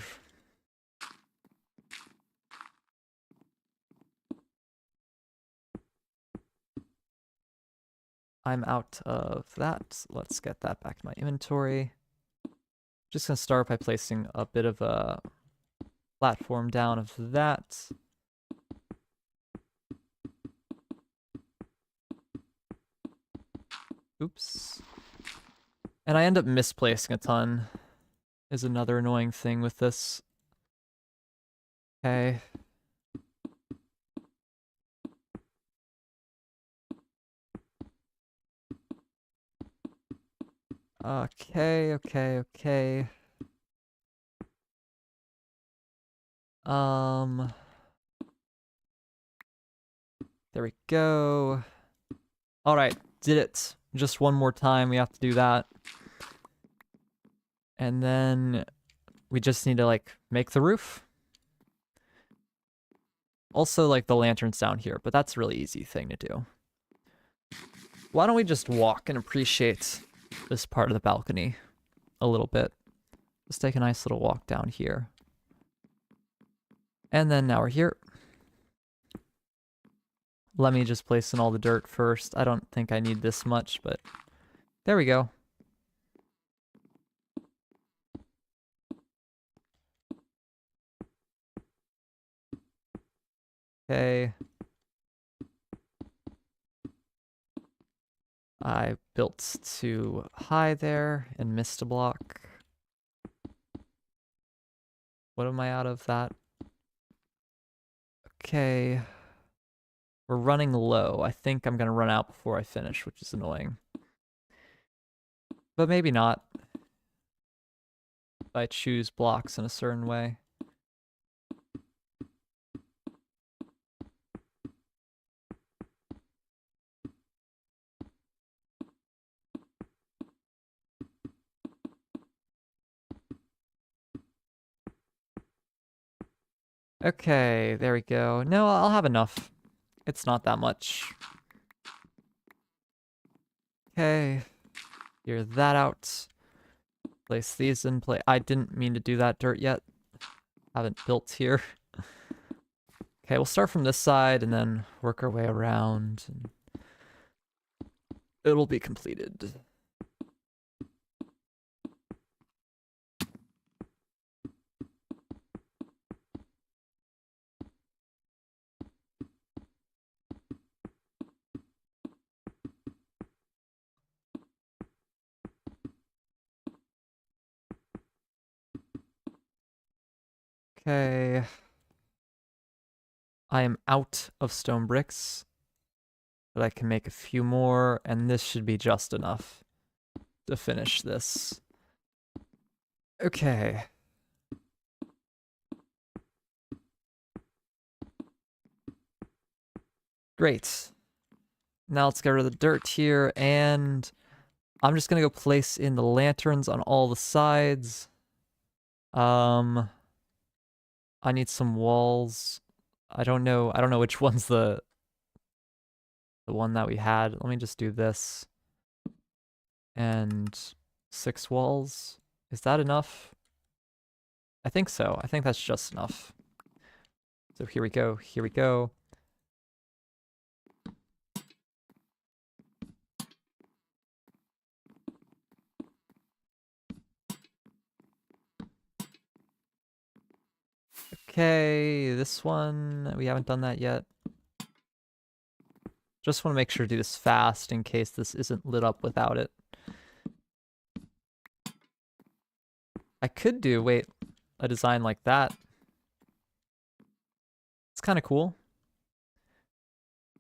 I'm out of that. Let's get that back in my inventory. Just gonna start by placing a bit of a platform down of that. Oops. And I end up misplacing a ton, is another annoying thing with this. Okay. Okay. There we go. All right, did it. Just one more time, we have to do that. And then we just need to like make the roof. Also like the lanterns down here, but that's a really easy thing to do. Why don't we just walk and appreciate this part of the balcony a little bit. Let's take a nice little walk down here. And then now we're here. Let me just place in all the dirt first. I don't think I need this much, but there we go. Okay. I built too high there and missed a block. What am I out of that? Okay. We're running low. I think I'm gonna run out before I finish, which is annoying. But maybe not. If I choose blocks in a certain way. Okay, there we go. No, I'll have enough. It's not that much. Okay. Clear that out. Place these in place. I didn't mean to do that dirt yet. Haven't built here. Okay, we'll start from this side and then work our way around. And it'll be completed. Okay. I am out of stone bricks, but I can make a few more, and this should be just enough to finish this. Okay. Great. Now let's get rid of the dirt here, and I'm just gonna go place in the lanterns on all the sides. I need some walls. I don't know which one's the one that we had. Let me just do this. And 6 walls. Is that enough? I think so. I think that's just enough. So here we go, here we go. Okay, this one, we haven't done that yet. Just want to make sure to do this fast in case this isn't lit up without it. I could do, wait, a design like that. It's kind of cool.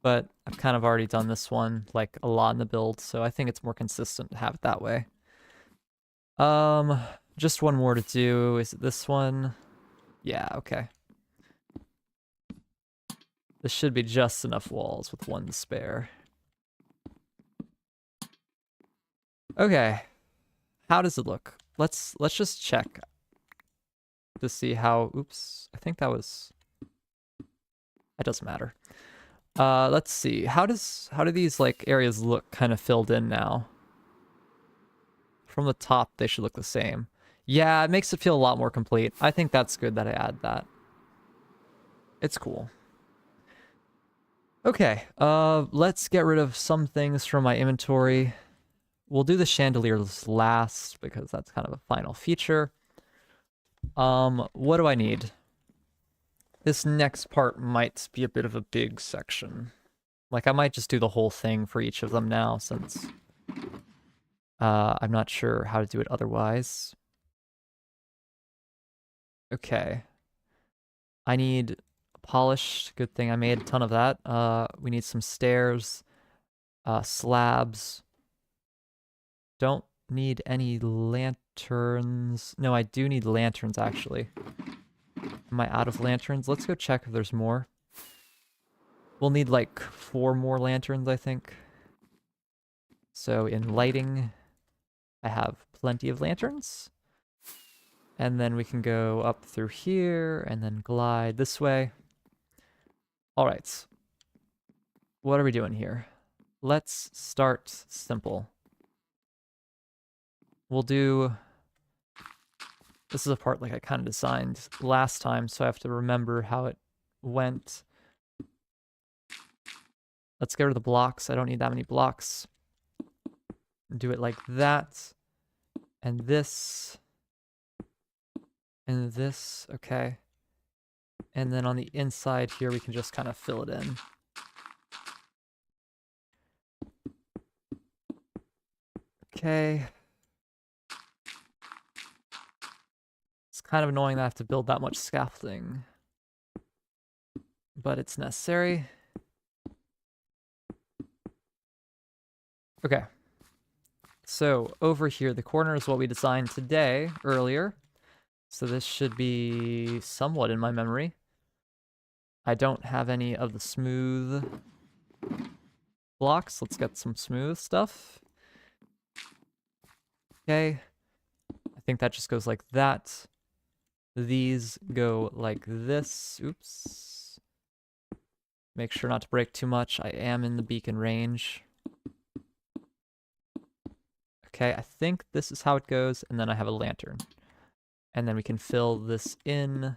But I've kind of already done this one like a lot in the build, so I think it's more consistent to have it that way. Just one more to do. Is it this one? Yeah, okay. This should be just enough walls with one to spare. Okay. How does it look? Let's just check to see how, oops, I think that was, it doesn't matter. Let's see. How do these like areas look kind of filled in now? From the top, they should look the same. Yeah, it makes it feel a lot more complete. I think that's good that I add that. It's cool. Okay, let's get rid of some things from my inventory. We'll do the chandeliers last because that's kind of a final feature. What do I need? This next part might be a bit of a big section. Like, I might just do the whole thing for each of them now since I'm not sure how to do it otherwise. Okay. I need polished. Good thing I made a ton of that. We need some stairs, slabs. Don't need any lanterns. No, I do need lanterns, actually. Am I out of lanterns? Let's go check if there's more. We'll need like 4 more lanterns, I think. So in lighting, I have plenty of lanterns. And then we can go up through here and then glide this way. All right. What are we doing here? Let's start simple. We'll do... This is a part like I kind of designed last time, so I have to remember how it went. Let's get rid of the blocks. I don't need that many blocks. Do it like that. And this. And this. Okay. And then on the inside here, we can just kind of fill it in. Okay. It's kind of annoying that I have to build that much scaffolding, but it's necessary. Okay. So over here, the corner is what we designed today, earlier. So this should be somewhat in my memory. I don't have any of the smooth blocks. Let's get some smooth stuff. Okay. I think that just goes like that. These go like this. Oops. Make sure not to break too much. I am in the beacon range. Okay, I think this is how it goes, and then I have a lantern. And then we can fill this in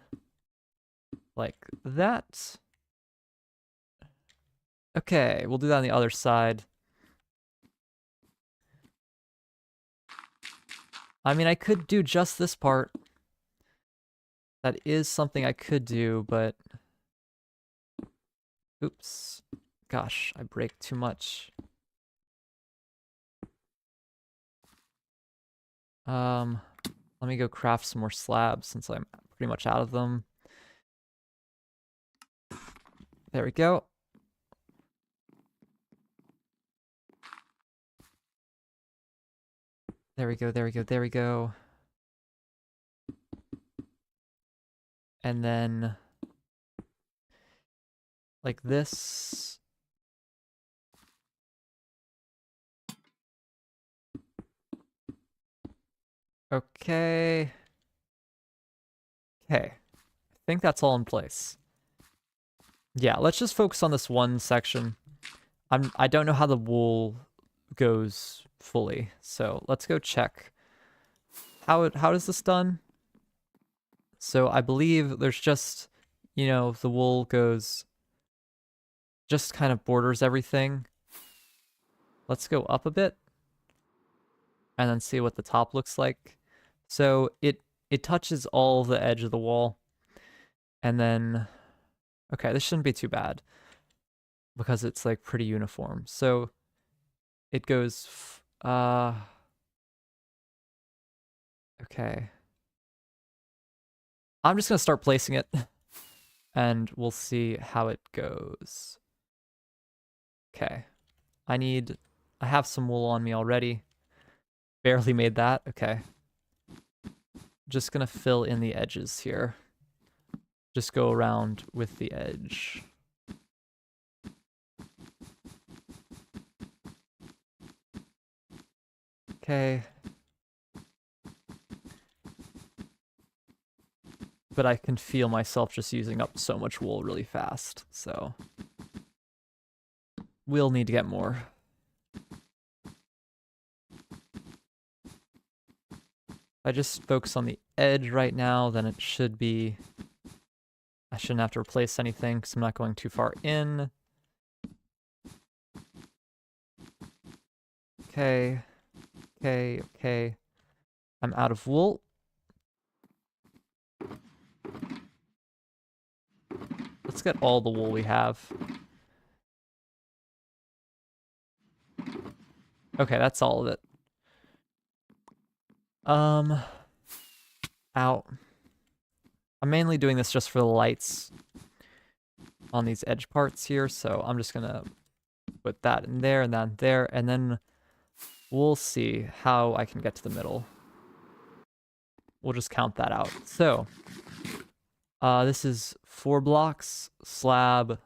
like that. Okay, we'll do that on the other side. I mean, I could do just this part. That is something I could do, but... Oops. Gosh, I break too much. Let me go craft some more slabs since I'm pretty much out of them. There we go. There we go, there we go, there we go. And then... like this. Okay. Okay. I think that's all in place. Yeah, let's just focus on this one section. I don't know how the wool goes fully, so let's go check. How is this done? So I believe there's just you know, the wool goes, just kind of borders everything. Let's go up a bit and then see what the top looks like. So it touches all the edge of the wall. And then, okay, this shouldn't be too bad because it's like pretty uniform. So it goes, okay. I'm just gonna start placing it and we'll see how it goes. Okay, I have some wool on me already. Barely made that, okay. Just gonna fill in the edges here. Just go around with the edge. Okay. But I can feel myself just using up so much wool really fast, so we'll need to get more. If I just focus on the edge right now, then it should be... I shouldn't have to replace anything because I'm not going too far in. Okay. Okay, okay. I'm out of wool. Let's get all the wool we have. Okay, that's all of it. Out. I'm mainly doing this just for the lights on these edge parts here, so I'm just gonna put that in there and that in there, and then we'll see how I can get to the middle. We'll just count that out. So, this is 4 blocks, slab,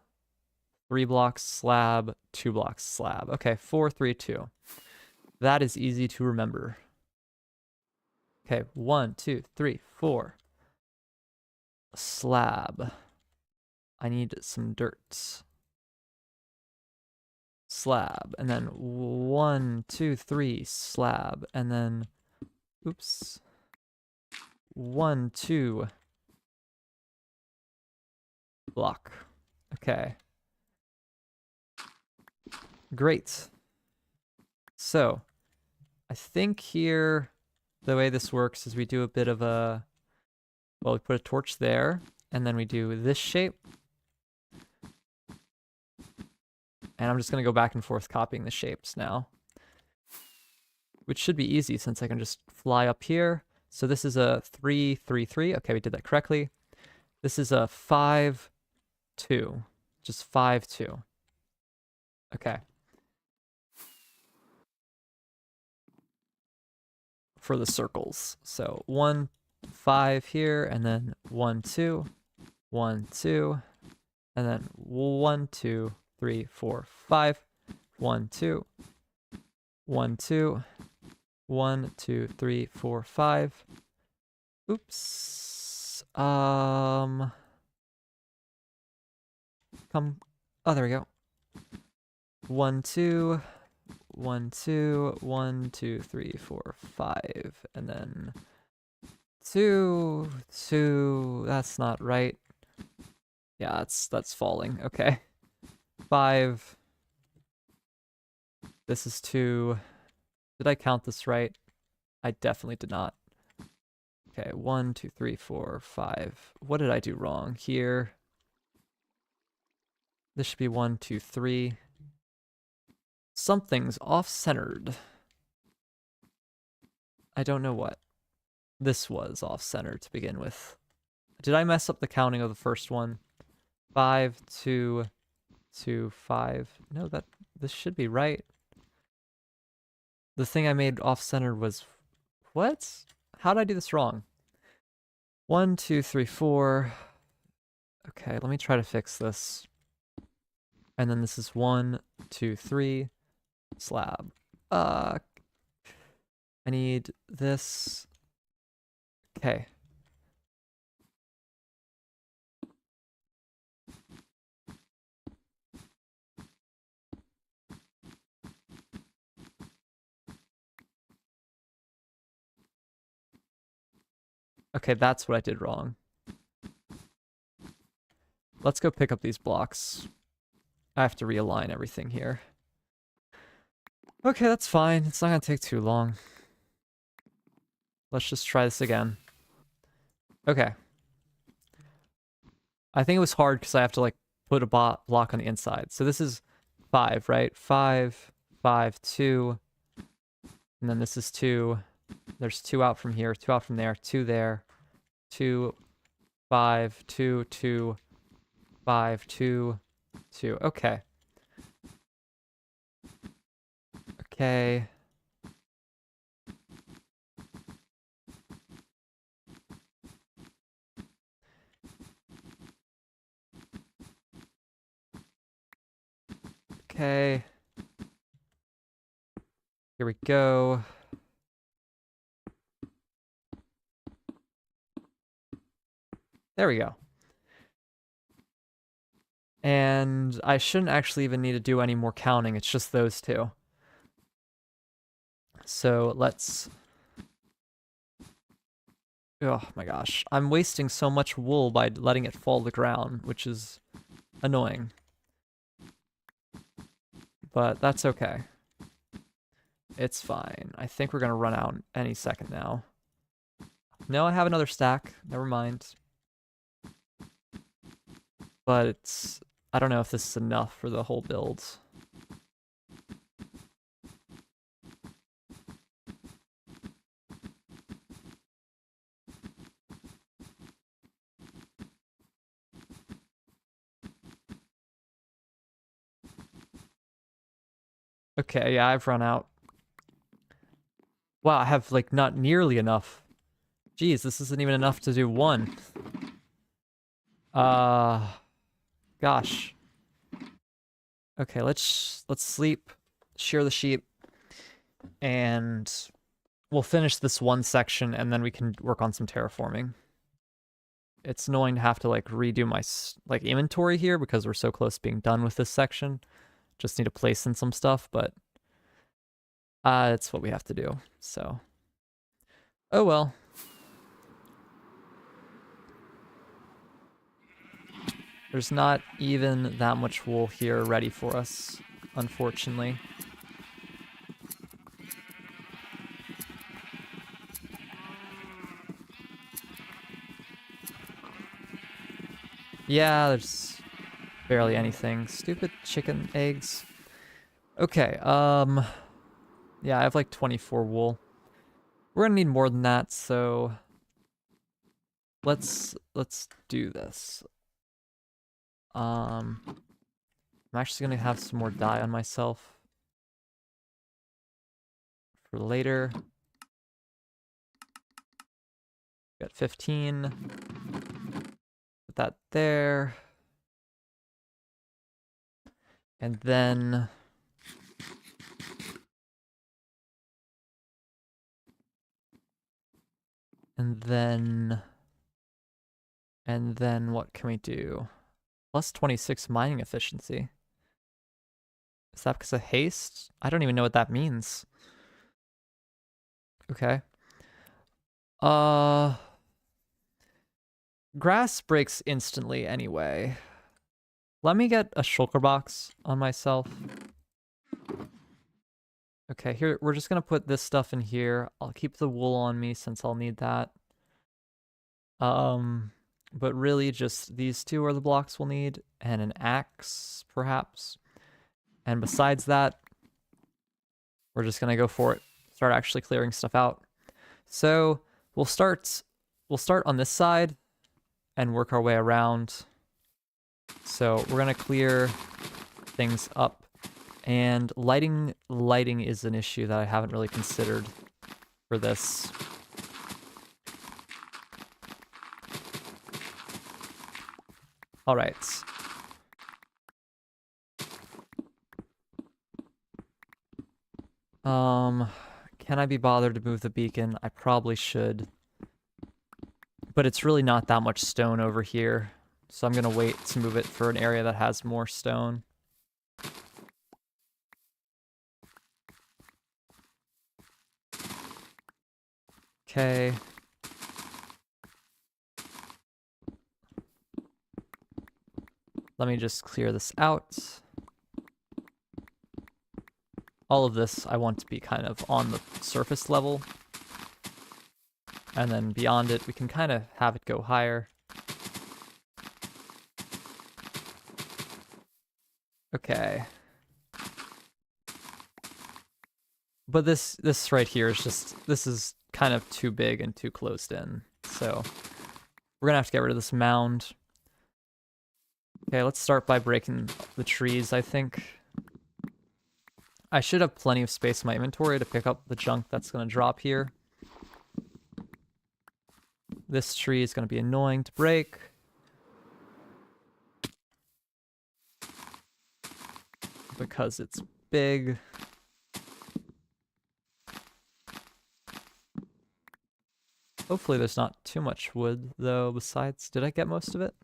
3 blocks, slab, 2 blocks, slab. Okay, 4, 3, 2. That is easy to remember. Okay, 1, 2, 3, 4. Slab. I need some dirt. Slab, and then 1, 2, 3, slab, and then, oops, 1, 2, block. Okay. Great. So, I think here, the way this works is we do a bit of a, well, we put a torch there, and then we do this shape. And I'm just going to go back and forth copying the shapes now, which should be easy since I can just fly up here. So this is a 3, 3, 3. Okay, we did that correctly. This is a 5, 2. Just 5, 2. Okay. For the circles. So 1, 5 here, and then 1, 2, 1, 2, and then 1, 2, 3, 4, 5, 1, 2, 1, 2, 1, 2, 3, 4, 5. Oops. Come. Oh, there we go. 1, 2, 1, 2, 1, 2, 3, 4, 5, and then 2, 2. That's not right. Yeah, that's falling. Okay. 5. This is 2. Did I count this right? I definitely did not. Okay, 1, 2, 3, 4, 5. What did I do wrong here? This should be 1, 2, 3. Something's off-centered. I don't know what. This was off-centered to begin with. Did I mess up the counting of the first one? 5, 2, 2, 5. No, this should be right. The thing I made off-centered was... What? How did I do this wrong? 1, 2, 3, 4. Okay, let me try to fix this. And then this is 1, 2, 3. Slab. I need this. Okay. Okay, that's what I did wrong. let's go pick up these blocks. I have to realign everything here. Okay, that's fine. It's not gonna take too long. Let's just try this again. Okay. I think it was hard because I have to like put a block on the inside. So this is 5, right? 5, 5, 2. And then this is 2. There's 2 out from here, 2 out from there, 2 there, 2, 5, 2, 2, 5, 2, 2. Okay. Okay. Okay. Here we go. There we go. And I shouldn't actually even need to do any more counting. It's just those 2. So let's... Oh my gosh. I'm wasting so much wool by letting it fall to the ground, which is annoying. But that's okay. It's fine. I think we're going to run out any second now. No, I have another stack. Never mind. But it's... I don't know if this is enough for the whole build. Okay, yeah, I've run out. Wow, I have, like, not nearly enough. Jeez, this isn't even enough to do 1. Gosh. Okay, let's sleep, shear the sheep, and we'll finish this one section, and then we can work on some terraforming. It's annoying to have to, like, redo my, like, inventory here because we're so close to being done with this section. Just need to place in some stuff, but it's what we have to do, so. Oh well. There's not even that much wool here ready for us, unfortunately. Yeah, there's barely anything. Stupid chicken eggs. Okay, yeah, I have like 24 wool. We're gonna need more than that, so let's do this. I'm actually gonna have some more dye on myself for later. Got 15. Put that there. And then what can we do? Plus 26 mining efficiency. Is that because of haste? I don't even know what that means. Okay. Grass breaks instantly anyway. Let me get a shulker box on myself. Okay, here, we're just gonna put this stuff in here. I'll keep the wool on me since I'll need that. But really just these 2 are the blocks we'll need, and an axe, perhaps. And besides that, we're just gonna go for it. Start actually clearing stuff out. So we'll start on this side and work our way around. So we're gonna clear things up. And lighting is an issue that I haven't really considered for this. All right. Can I be bothered to move the beacon? I probably should. But it's really not that much stone over here. So I'm gonna wait to move it for an area that has more stone. Okay. Let me just clear this out. All of this I want to be kind of on the surface level. And then beyond it, we can kind of have it go higher. Okay. But this right here is just, this is kind of too big and too closed in. So we're gonna have to get rid of this mound. Okay, let's start by breaking the trees, I think. I should have plenty of space in my inventory to pick up the junk that's gonna drop here. This tree is gonna be annoying to break. Because it's big. Hopefully there's not too much wood, though, besides. Did I get most of it?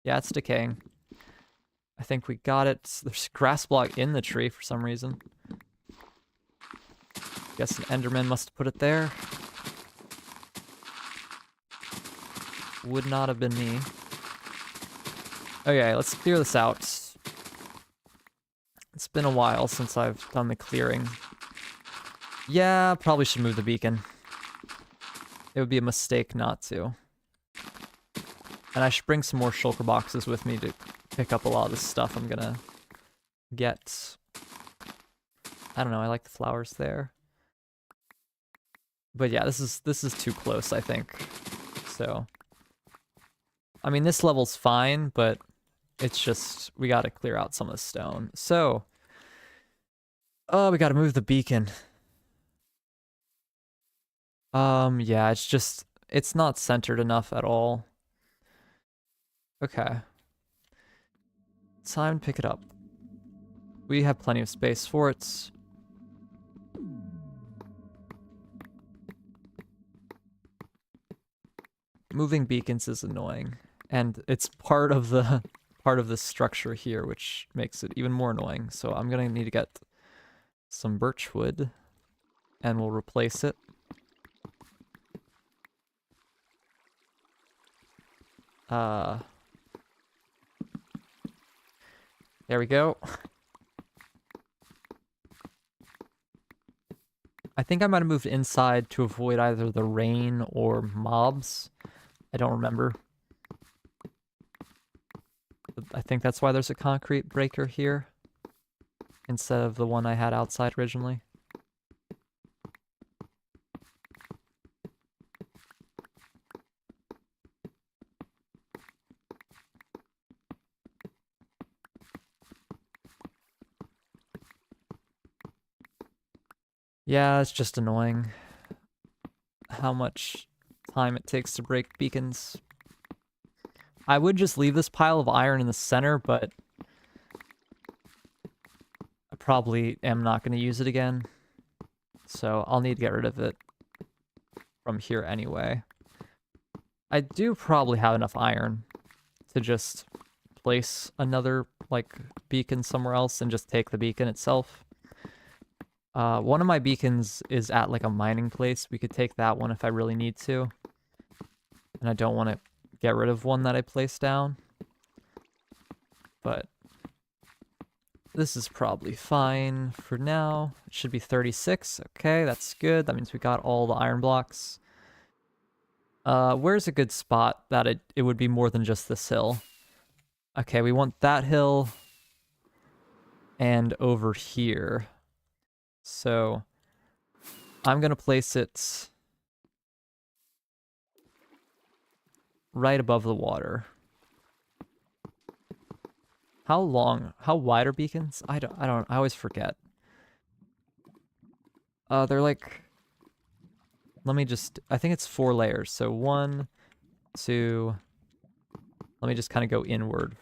Yeah, it's decaying. I think we got it. There's a grass block in the tree for some reason. Guess an Enderman must have put it there. Would not have been me. Okay, let's clear this out. It's been a while since I've done the clearing. Yeah, probably should move the beacon. It would be a mistake not to. And I should bring some more shulker boxes with me to pick up a lot of this stuff I'm gonna get. I don't know, I like the flowers there. But yeah, this is too close, I think. So I mean, this level's fine, but it's just we gotta clear out some of the stone. So we gotta move the beacon. Yeah, it's not centered enough at all. Okay. Time to pick it up. We have plenty of space for it. Moving beacons is annoying, and it's part of the structure here, which makes it even more annoying. So I'm gonna need to get some birch wood, and we'll replace it. There we go. I think I might have moved inside to avoid either the rain or mobs. I don't remember. But I think that's why there's a concrete breaker here instead of the one I had outside originally. Yeah, it's just annoying how much time it takes to break beacons. I would just leave this pile of iron in the center, but I probably am not going to use it again. So I'll need to get rid of it from here anyway. I do probably have enough iron to just place another, like, beacon somewhere else and just take the beacon itself. One of my beacons is at, like, a mining place. We could take that one if I really need to. And I don't want to get rid of one that I placed down. But this is probably fine for now. It should be 36. Okay, that's good. That means we got all the iron blocks. Where's a good spot that it would be more than just this hill? Okay, we want that hill and over here. So I'm going to place it right above the water. How wide are beacons? I always forget. They're like, I think it's 4 layers. So 1, 2, let me just kind of go inward.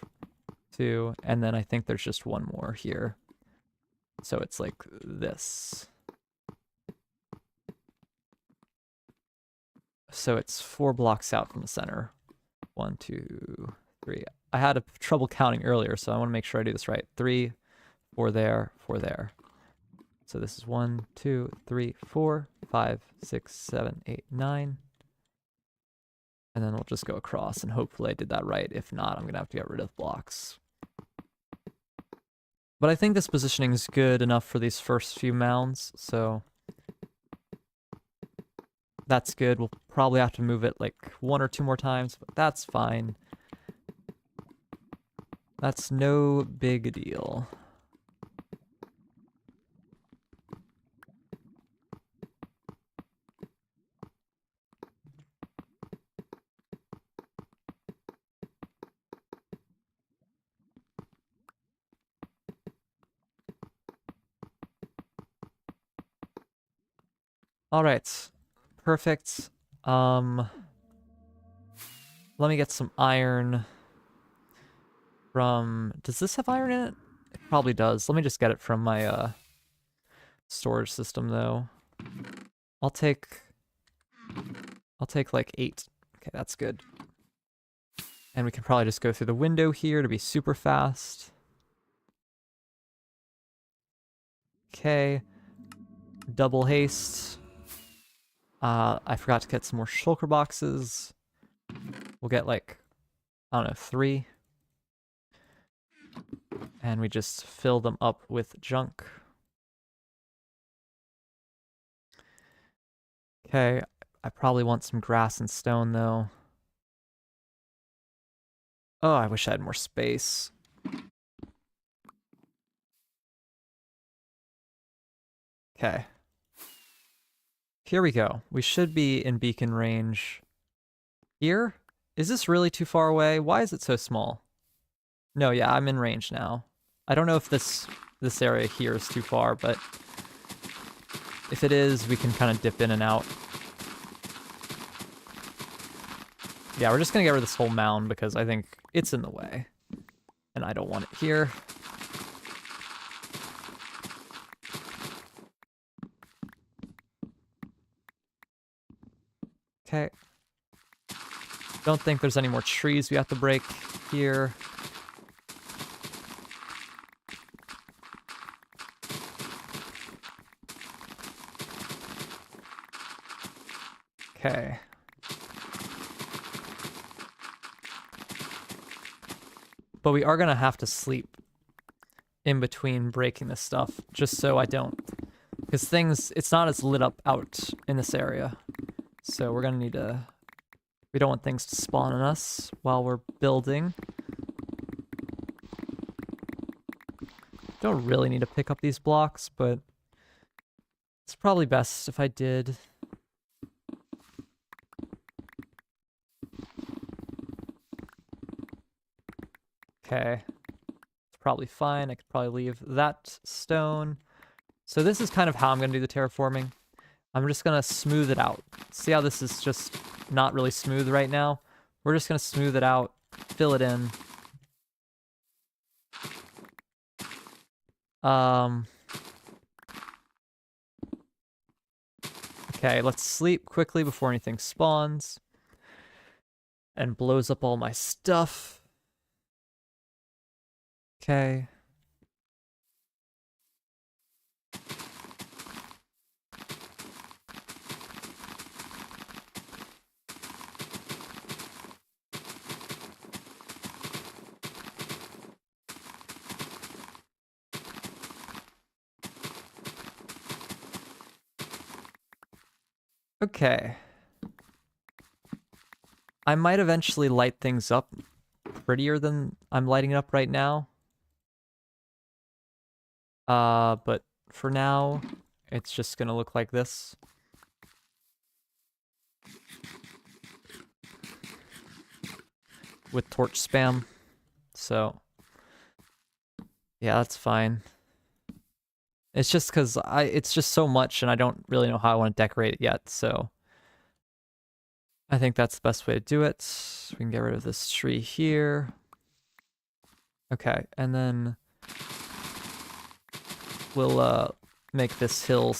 2, and then I think there's just one more here. So it's like this. So it's 4 blocks out from the center. 1, 2, 3. I had trouble counting earlier, so I want to make sure I do this right. 3, 4 there, 4 there. So this is 1, 2, 3, 4, 5, 6, 7, 8, 9. And then we'll just go across, and hopefully I did that right. If not, I'm going to have to get rid of blocks. But I think this positioning is good enough for these first few mounds, so that's good. We'll probably have to move it like 1 or 2 more times, but that's fine. That's no big deal. All right, perfect. Let me get some iron from... Does this have iron in it? It probably does. Let me just get it from my storage system, though. I'll take like 8. Okay, that's good. And we can probably just go through the window here to be super fast. Okay. Double haste. I forgot to get some more shulker boxes. We'll get like, I don't know, 3. And we just fill them up with junk. Okay, I probably want some grass and stone though. Oh, I wish I had more space. Okay. Here we go. We should be in beacon range. Here? Is this really too far away? Why is it so small? No, yeah, I'm in range now. I don't know if this area here is too far, but if it is, we can kind of dip in and out. Yeah, we're just gonna get rid of this whole mound because I think it's in the way. And I don't want it here. Okay. Don't think there's any more trees we have to break here. Okay. But we are gonna have to sleep in between breaking this stuff, just so I don't. Because it's not as lit up out in this area. So we're gonna need to... We don't want things to spawn on us while we're building. Don't really need to pick up these blocks, but it's probably best if I did. Okay. It's probably fine. I could probably leave that stone. So this is kind of how I'm going to do the terraforming. I'm just going to smooth it out. See how this is just not really smooth right now? We're just going to smooth it out, fill it in. Okay, let's sleep quickly before anything spawns and blows up all my stuff. Okay. Okay. I might eventually light things up prettier than I'm lighting it up right now. But for now, it's just gonna look like this. With torch spam. So, yeah, that's fine. It's just because it's just so much and I don't really know how I want to decorate it yet, so I think that's the best way to do it. We can get rid of this tree here. Okay, and then we'll make this hill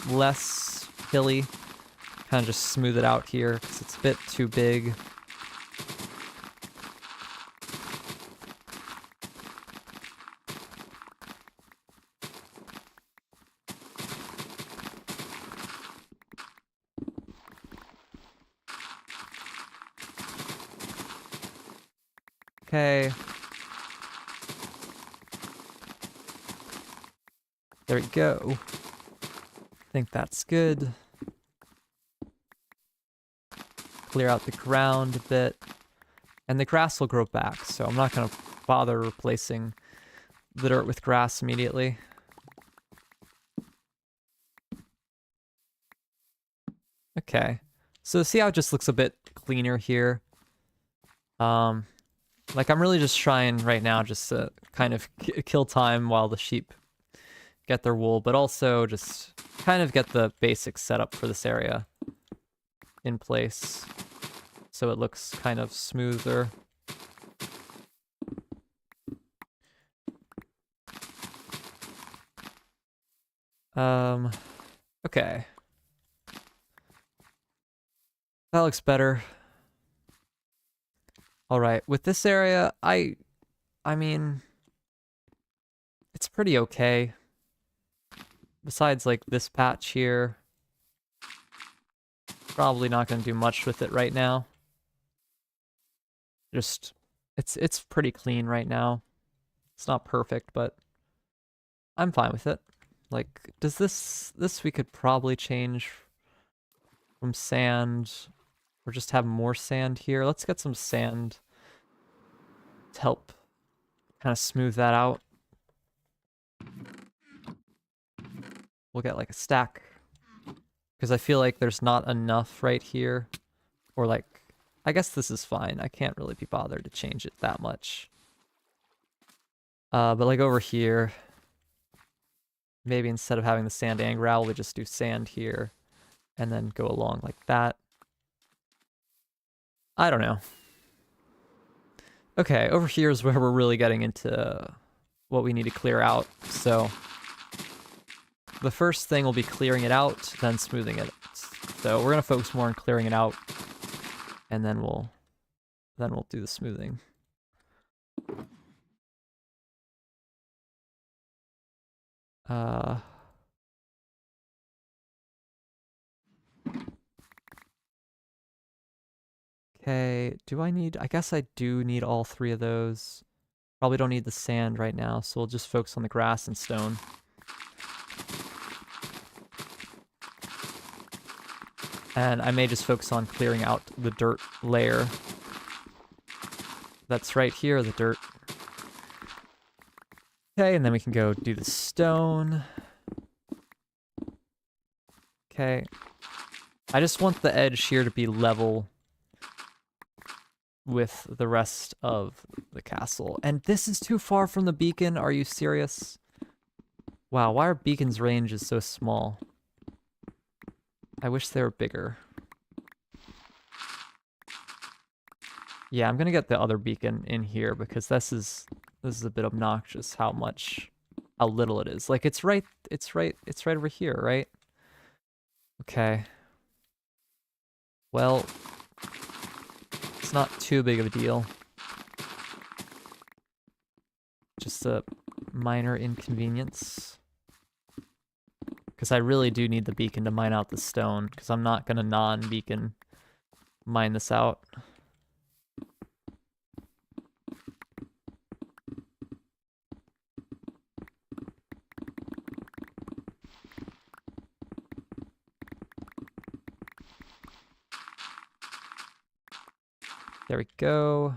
less hilly. Kind of just smooth it out here because it's a bit too big. Okay. There we go. I think that's good. Clear out the ground a bit. And the grass will grow back, so I'm not going to bother replacing the dirt with grass immediately. Okay. So see how it just looks a bit cleaner here? Like I'm really just trying right now just to kind of kill time while the sheep get their wool, but also just kind of get the basic setup for this area in place so it looks kind of smoother. Okay. That looks better. All right, with this area, I mean, it's pretty okay. Besides, like, this patch here. Probably not going to do much with it right now. Just, it's pretty clean right now. It's not perfect, but I'm fine with it. Like, does this we could probably change from sand, or just have more sand here. Let's get some sand to help kind of smooth that out. We'll get like a stack, because I feel like there's not enough right here. Or like, I guess this is fine. I can't really be bothered to change it that much. But like over here, maybe instead of having the sand and gravel, we just do sand here and then go along like that. I don't know. Okay, over here is where we're really getting into what we need to clear out. So the first thing will be clearing it out, then smoothing it. So we're gonna focus more on clearing it out, and then we'll do the smoothing. Okay, do I need, I guess I do need all three of those. Probably don't need the sand right now, so we'll just focus on the grass and stone. And I may just focus on clearing out the dirt layer. That's right here, the dirt. Okay, and then we can go do the stone. Okay. I just want the edge here to be level with the rest of the castle. And this is too far from the beacon. Are you serious? Wow, why are beacons' ranges so small? I wish they were bigger. Yeah, I'm gonna get the other beacon in here because this is a bit obnoxious how little it is. Like it's right over here, right? Okay. Well, it's not too big of a deal. Just a minor inconvenience. Because I really do need the beacon to mine out the stone, because I'm not gonna non-beacon mine this out. There we go.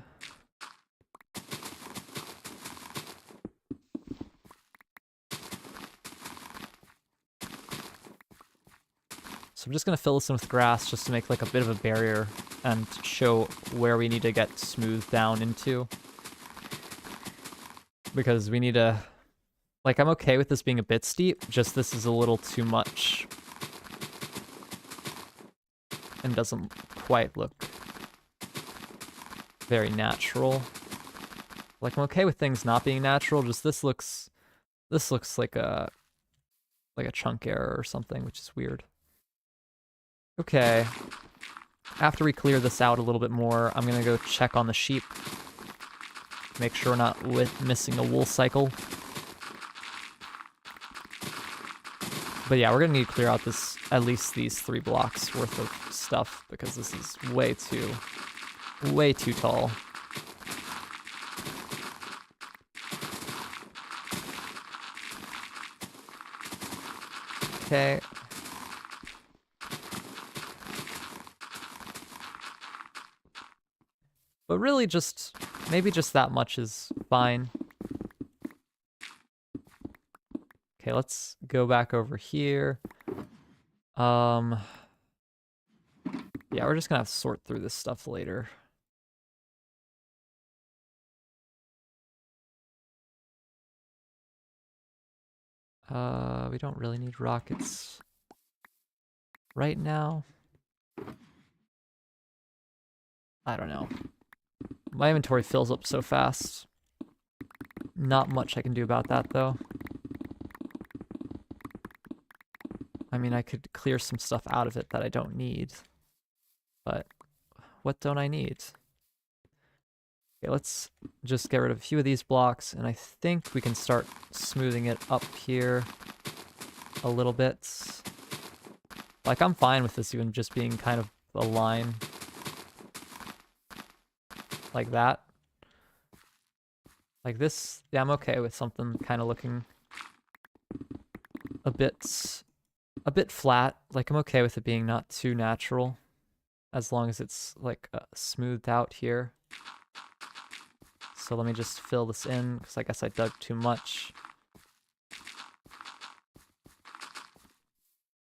So I'm just gonna fill this in with grass just to make like a bit of a barrier and show where we need to get smoothed down into. Because we need to, like, I'm okay with this being a bit steep, just this is a little too much. And doesn't quite look very natural. Like, I'm okay with things not being natural, just this looks like a chunk error or something, which is weird. Okay. After we clear this out a little bit more, I'm gonna go check on the sheep. Make sure we're not missing a wool cycle. But yeah, we're gonna need to clear out at least these 3 blocks worth of stuff because this is way too tall. Okay. But really just, maybe just that much is fine. Okay, let's go back over here. Yeah, we're just gonna have to sort through this stuff later. We don't really need rockets right now. I don't know. My inventory fills up so fast. Not much I can do about that, though. I mean, I could clear some stuff out of it that I don't need. But what don't I need? Okay, let's just get rid of a few of these blocks, and I think we can start smoothing it up here a little bit. Like, I'm fine with this even just being kind of a line like that. Like this, yeah, I'm okay with something kind of looking a bit flat. Like, I'm okay with it being not too natural, as long as it's like smoothed out here. So let me just fill this in, because I guess I dug too much.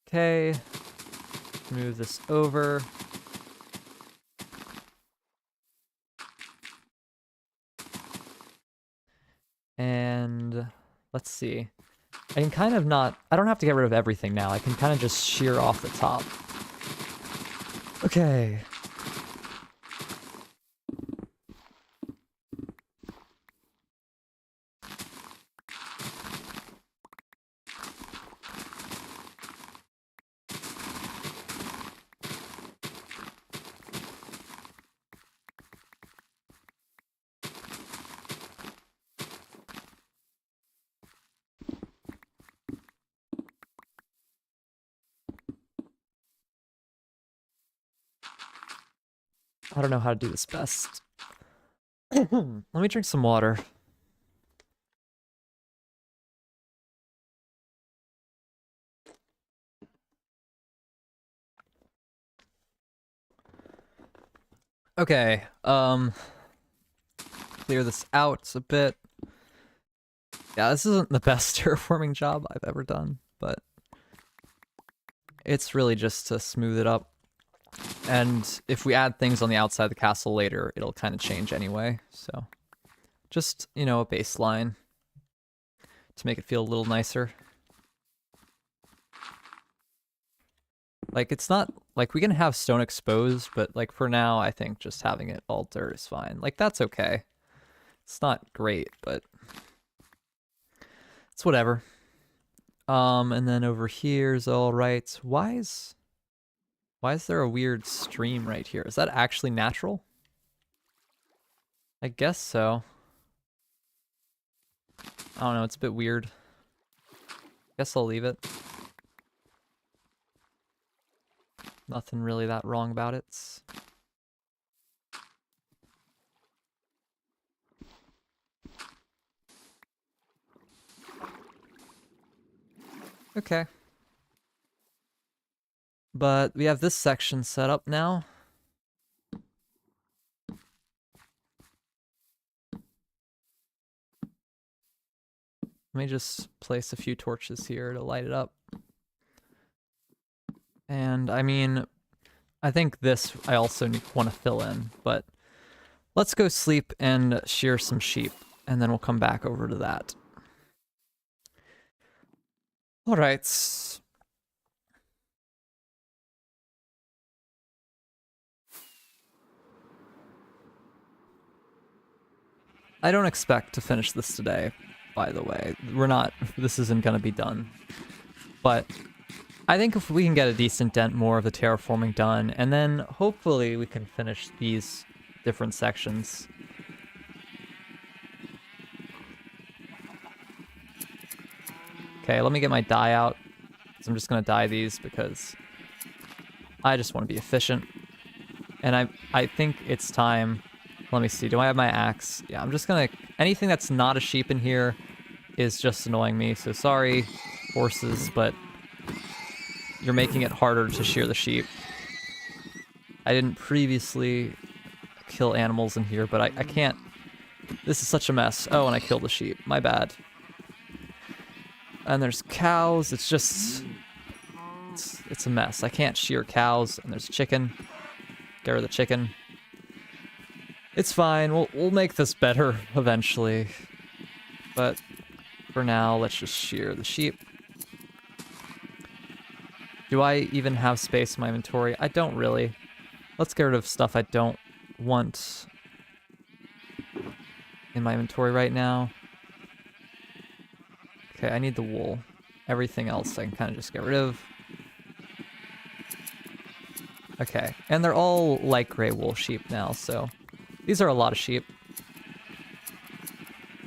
Okay, move this over. And let's see. I can kind of not, I don't have to get rid of everything now. I can kind of just shear off the top. Okay. I don't know how to do this best. Let me drink some water. Okay, clear this out a bit. Yeah, this isn't the best terraforming job I've ever done, but it's really just to smooth it up. And if we add things on the outside of the castle later, it'll kind of change anyway, so just, you know, a baseline to make it feel a little nicer. Like, it's not, like, we can have stone exposed, but, like, for now, I think just having it all dirt is fine. Like, that's okay. It's not great, but it's whatever. And then over here's all right. Why is there a weird stream right here? Is that actually natural? I guess so. I don't know, it's a bit weird. Guess I'll leave it. Nothing really that wrong about it. Okay. But we have this section set up now. Let me just place a few torches here to light it up. And I mean, I think this I also want to fill in, but let's go sleep and shear some sheep, and then we'll come back over to that. All right. I don't expect to finish this today, by the way. This isn't going to be done. But I think if we can get a decent dent more of the terraforming done, and then hopefully we can finish these different sections. Okay, let me get my dye out. So I'm just going to dye these because I just want to be efficient. And I think it's time. Let me see. Do I have my axe? Yeah, I'm just going to... Anything that's not a sheep in here is just annoying me. So sorry, horses, but you're making it harder to shear the sheep. I didn't previously kill animals in here, but I can't. This is such a mess. Oh, and I killed the sheep. My bad. And there's cows. It's just... It's a mess. I can't shear cows. And there's chicken. Get rid of the chicken. It's fine. We'll make this better eventually. But for now, let's just shear the sheep. Do I even have space in my inventory? I don't really. Let's get rid of stuff I don't want in my inventory right now. Okay, I need the wool. Everything else I can kind of just get rid of. Okay, and they're all light gray wool sheep now, so these are a lot of sheep.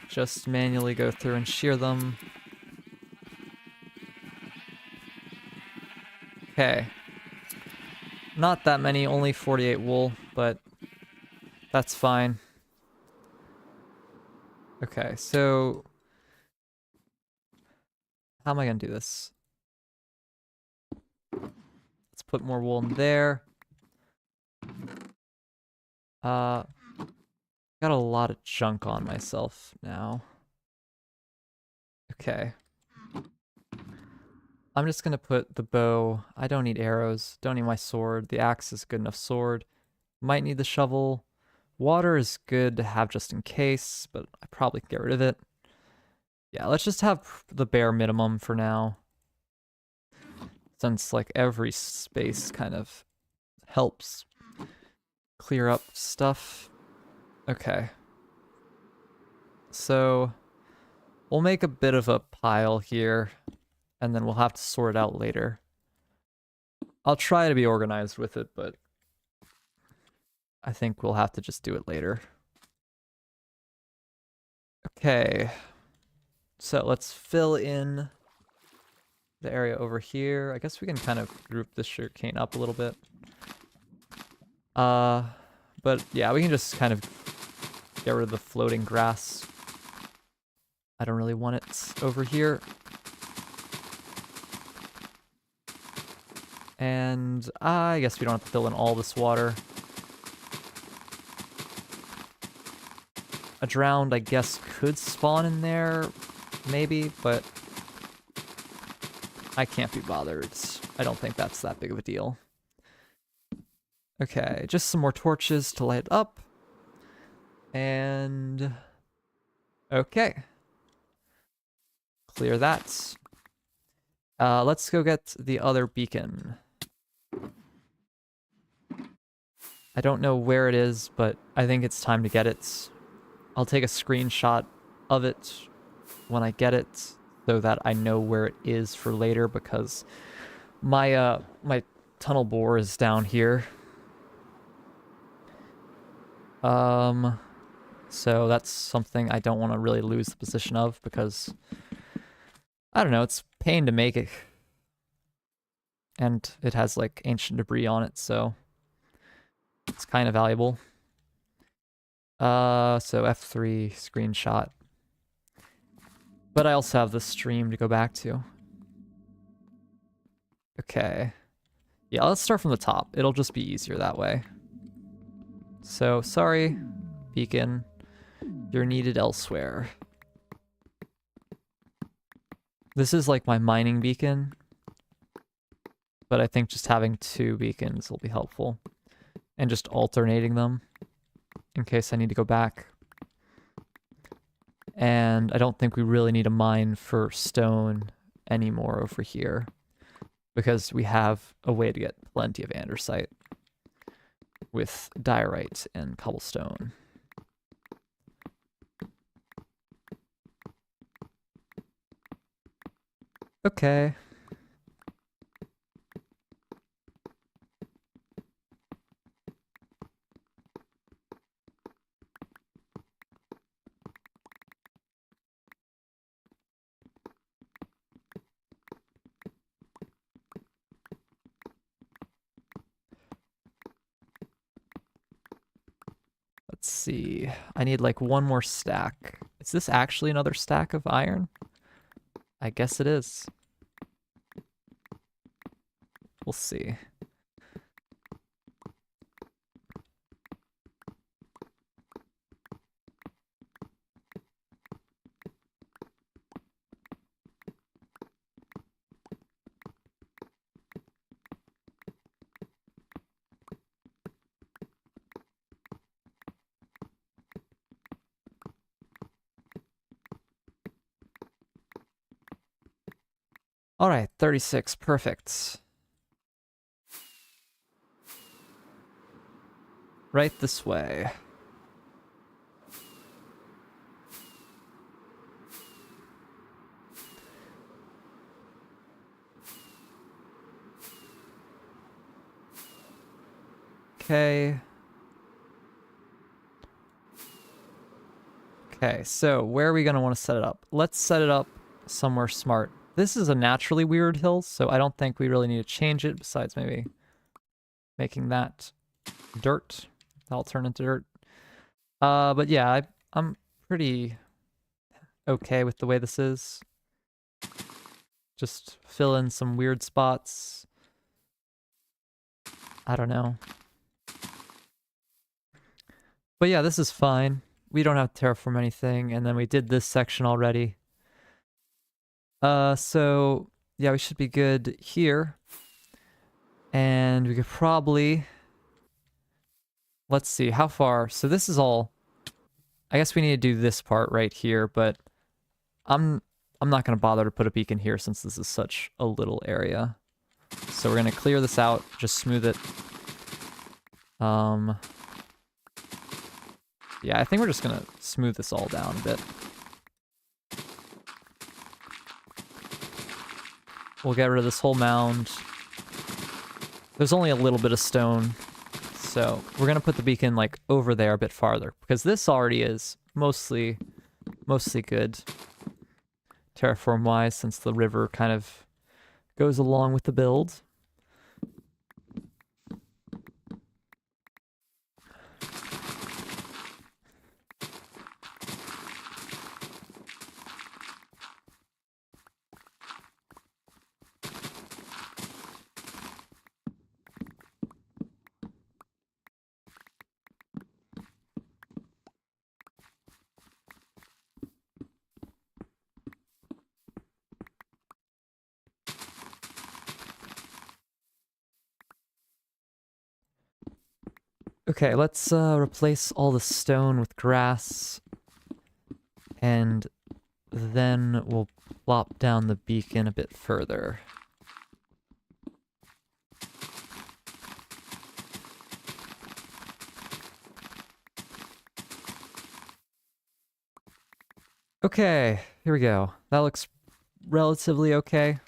Just manually go through and shear them. Okay. Not that many, only 48 wool, but that's fine. Okay, so how am I gonna do this? Let's put more wool in there. Got a lot of junk on myself now. Okay. I'm just gonna put the bow. I don't need arrows. Don't need my sword. The axe is a good enough sword. Might need the shovel. Water is good to have just in case, but I probably can get rid of it. Yeah, let's just have the bare minimum for now. Since, like, every space kind of helps clear up stuff. Okay. So, we'll make a bit of a pile here, and then we'll have to sort it out later. I'll try to be organized with it, but I think we'll have to just do it later. Okay. So let's fill in the area over here. I guess we can kind of group this sugarcane up a little bit. But yeah, we can just kind of get rid of the floating grass. I don't really want it over here. And I guess we don't have to fill in all this water. A drowned, I guess, could spawn in there, maybe, but I can't be bothered. I don't think that's that big of a deal. Okay, just some more torches to light up. And... okay. Clear that. Let's go get the other beacon. I don't know where it is, but I think it's time to get it. I'll take a screenshot of it when I get it so that I know where it is for later, because my my tunnel bore is down here. So that's something I don't want to really lose the position of, because I don't know, it's a pain to make it. And it has like ancient debris on it, so it's kind of valuable. So F3 screenshot. But I also have the stream to go back to. Okay. Yeah, let's start from the top. It'll just be easier that way. So, sorry, beacon. You're needed elsewhere. This is like my mining beacon. But I think just having two beacons will be helpful. And just alternating them in case I need to go back. And I don't think we really need a mine for stone anymore over here, because we have a way to get plenty of andesite with diorite and cobblestone. Okay. Let's see. I need like one more stack. Is this actually another stack of iron? I guess it is. We'll see. All right, 36, perfect. Right this way. Okay. Okay, so where are we going to want to set it up? Let's set it up somewhere smart. This is a naturally weird hill, so I don't think we really need to change it, besides maybe making that dirt. That'll turn into dirt. But yeah, I'm pretty okay with the way this is. Just fill in some weird spots. I don't know. But yeah, this is fine. We don't have to terraform anything, and then we did this section already. So yeah, we should be good here. And we could probably, let's see, how far? So this is all, I guess we need to do this part right here, but I'm not going to bother to put a beacon here since this is such a little area. So we're going to clear this out, just smooth it. Yeah, I think we're just going to smooth this all down a bit. We'll get rid of this whole mound. There's only a little bit of stone, so we're going to put the beacon like over there a bit farther, because this already is mostly good terraform-wise, since the river kind of goes along with the build. Okay, let's replace all the stone with grass, and then we'll plop down the beacon a bit further. Okay, here we go. That looks relatively okay.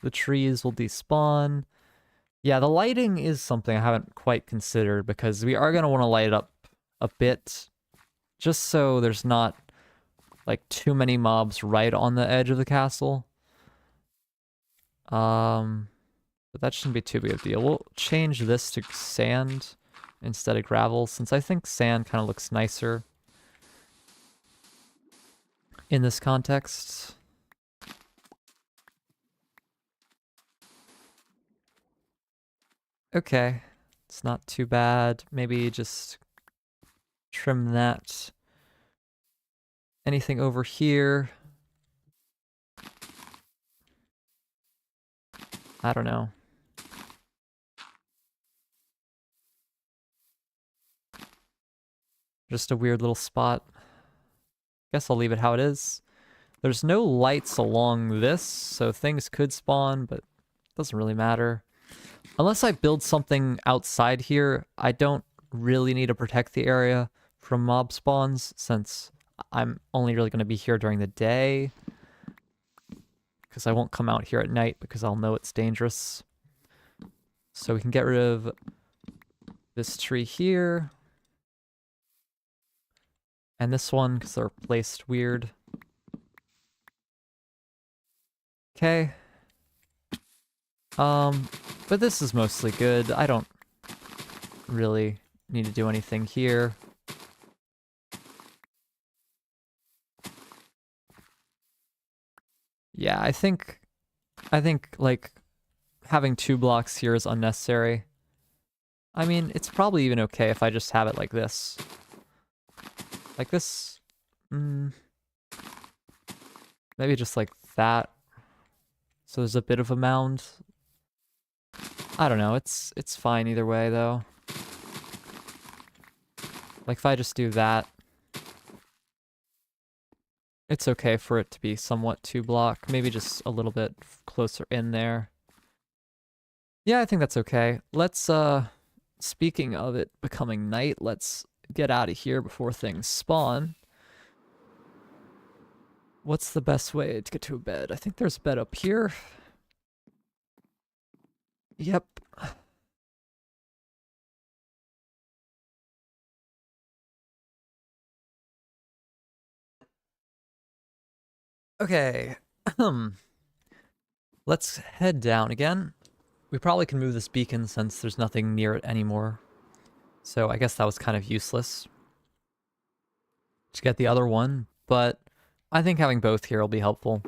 The trees will despawn. Yeah, the lighting is something I haven't quite considered, because we are going to want to light it up a bit, just so there's not like too many mobs right on the edge of the castle. But that shouldn't be too big of a deal. We'll change this to sand instead of gravel, since I think sand kind of looks nicer in this context. Okay, it's not too bad. Maybe just trim that. Anything over here? I don't know. Just a weird little spot. Guess I'll leave it how it is. There's no lights along this, so things could spawn, but it doesn't really matter. Unless I build something outside here, I don't really need to protect the area from mob spawns, since I'm only really going to be here during the day. Because I won't come out here at night, because I'll know it's dangerous. So we can get rid of this tree here. And this one, because they're placed weird. Okay. But this is mostly good. I don't really need to do anything here. Yeah, I think like having 2 blocks here is unnecessary. I mean, it's probably even okay if I just have it like this. Like this. Maybe just like that. So there's a bit of a mound. I don't know. It's fine either way, though. Like if I just do that, it's okay for it to be somewhat 2 block. Maybe just a little bit closer in there. Yeah, I think that's okay. Let's, speaking of it becoming night, let's get out of here before things spawn. What's the best way to get to a bed? I think there's a bed up here. Yep. Okay. Let's head down again. We probably can move this beacon since there's nothing near it anymore. So I guess that was kind of useless to get the other one, but I think having both here will be helpful.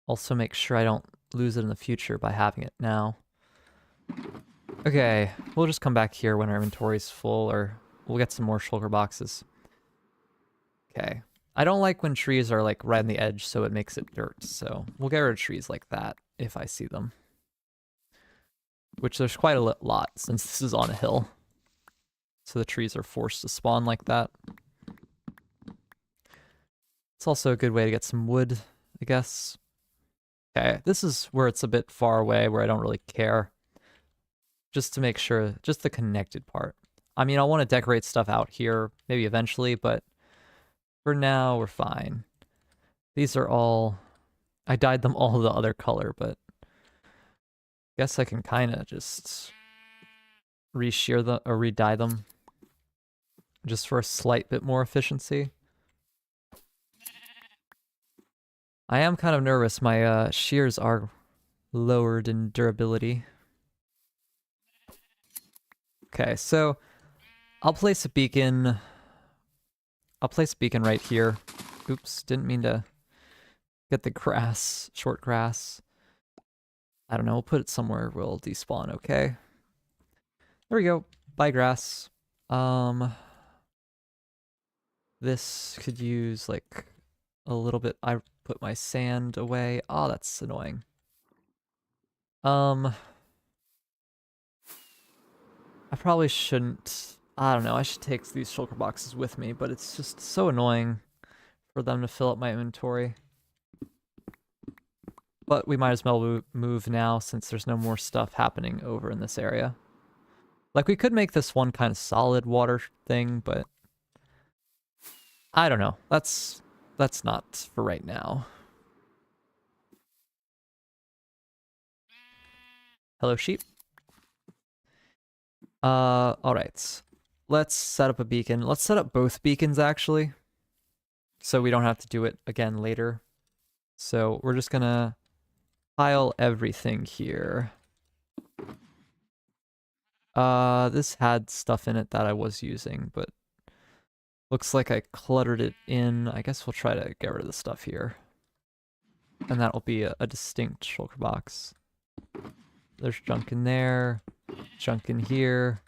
Also make sure I don't lose it in the future by having it now. Okay, we'll just come back here when our inventory's full, or we'll get some more shulker boxes. Okay. I don't like when trees are like right on the edge, so it makes it dirt, so we'll get rid of trees like that if I see them. Which there's quite a lot, since this is on a hill. So the trees are forced to spawn like that. It's also a good way to get some wood, I guess. Okay, this is where it's a bit far away, where I don't really care. Just to make sure, just the connected part. I mean, I'll want to decorate stuff out here, maybe eventually, but for now, we're fine. These are all... I dyed them all the other color, but... guess I can kind of just... re-shear them, or re-dye them. Just for a slight bit more efficiency. I am kind of nervous. My shears are lowered in durability. Okay, so I'll place a beacon. I'll place a beacon right here. Oops, didn't mean to get the grass, short grass. I don't know, we'll put it somewhere where it'll despawn, okay? There we go. Bye, grass. This could use like a little bit. I put my sand away. Oh, that's annoying. I probably shouldn't. I don't know. I should take these shulker boxes with me, but it's just so annoying for them to fill up my inventory. But we might as well move now since there's no more stuff happening over in this area. Like, we could make this one kind of solid water thing, but I don't know. That's not for right now. Hello, sheep. Alright. Let's set up a beacon. Let's set up both beacons, actually. So we don't have to do it again later. So we're just gonna pile everything here. This had stuff in it that I was using, but looks like I cluttered it in. I guess we'll try to get rid of the stuff here. And that will be a distinct shulker box. There's junk in there, junk in here,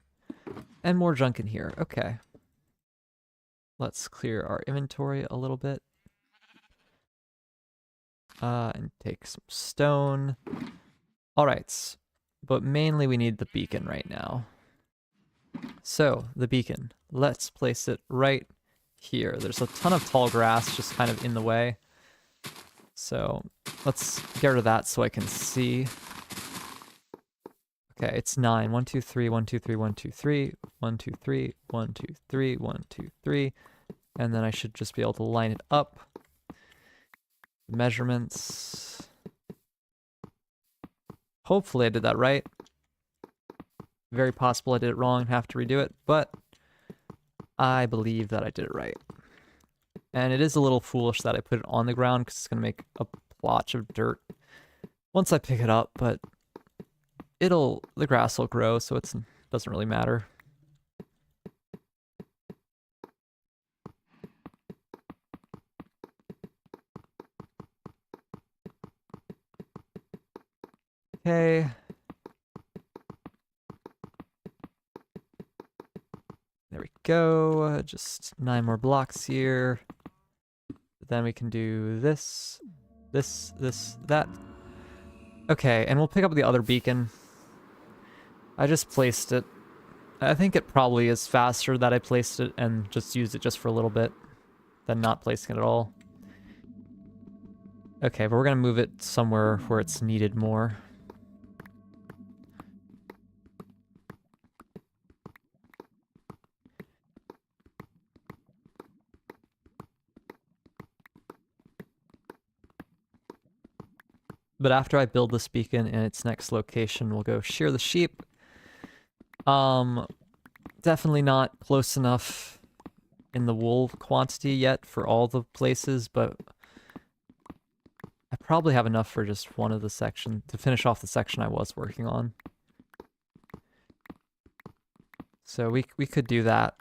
and more junk in here. Okay. Let's clear our inventory a little bit. And take some stone. Alright. But mainly we need the beacon right now. So, the beacon. Let's place it right here. There's a ton of tall grass just kind of in the way. So, let's get rid of that so I can see. Okay, it's 9. 1, 2, 3, 1, 2, 3, 1, 2, 3, 1, 2, 3, 1, 2, 3, 1, 2, 3. And then I should just be able to line it up. Measurements. Hopefully I did that right. Very possible I did it wrong and have to redo it, but I believe that I did it right. And it is a little foolish that I put it on the ground because it's going to make a plotch of dirt once I pick it up, but the grass will grow, so it doesn't really matter. Okay. There we go. Just 9 more blocks here. Then we can do this, that. Okay, and we'll pick up the other beacon. I just placed it. I think it probably is faster that I placed it and just used it just for a little bit than not placing it at all. Okay, but we're gonna move it somewhere where it's needed more. But after I build this beacon in its next location, we'll go shear the sheep. Definitely not close enough in the wool quantity yet for all the places, but I probably have enough for just one of the sections to finish off the section I was working on. So we could do that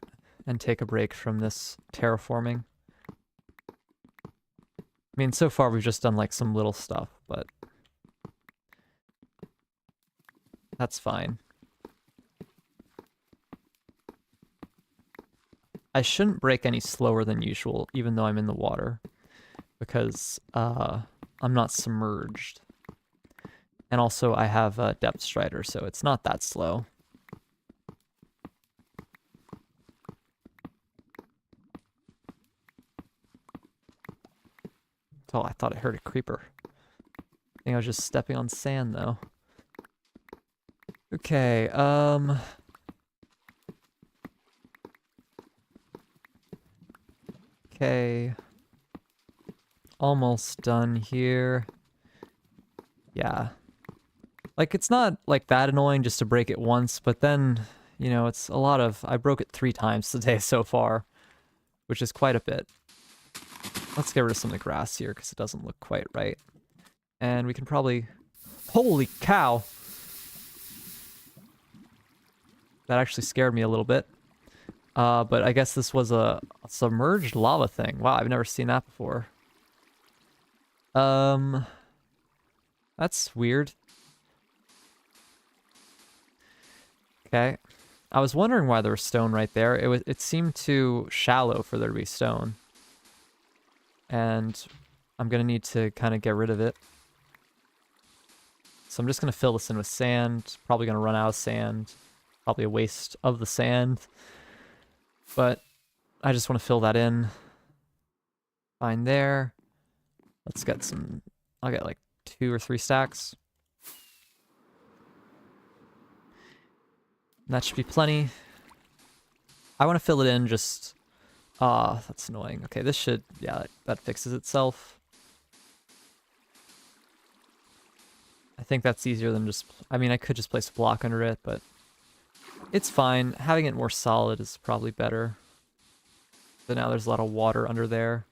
and take a break from this terraforming. I mean, so far we've just done like some little stuff, but that's fine. I shouldn't break any slower than usual, even though I'm in the water, because I'm not submerged. And also I have a depth strider, so it's not that slow. Oh, I thought I heard a creeper. I think I was just stepping on sand, though. Okay, okay. Almost done here. Yeah. Like, it's not, like, that annoying just to break it once, but then, you know, it's a lot of... I broke it 3 times today so far, which is quite a bit. Let's get rid of some of the grass here, because it doesn't look quite right. And we can probably... Holy cow! That actually scared me a little bit. But I guess this was a submerged lava thing. Wow, I've never seen that before. That's weird. Okay. I was wondering why there was stone right there. It seemed too shallow for there to be stone. And I'm gonna need to kind of get rid of it. So I'm just gonna fill this in with sand. Probably gonna run out of sand. Probably a waste of the sand. But I just want to fill that in. Fine there. Let's get some... I'll get like 2 or 3 stacks. That should be plenty. I want to fill it in just... that's annoying. Okay, this should... Yeah, that fixes itself. I think that's easier than just... I mean, I could just place a block under it, but... It's fine. Having it more solid is probably better. But now there's a lot of water under there.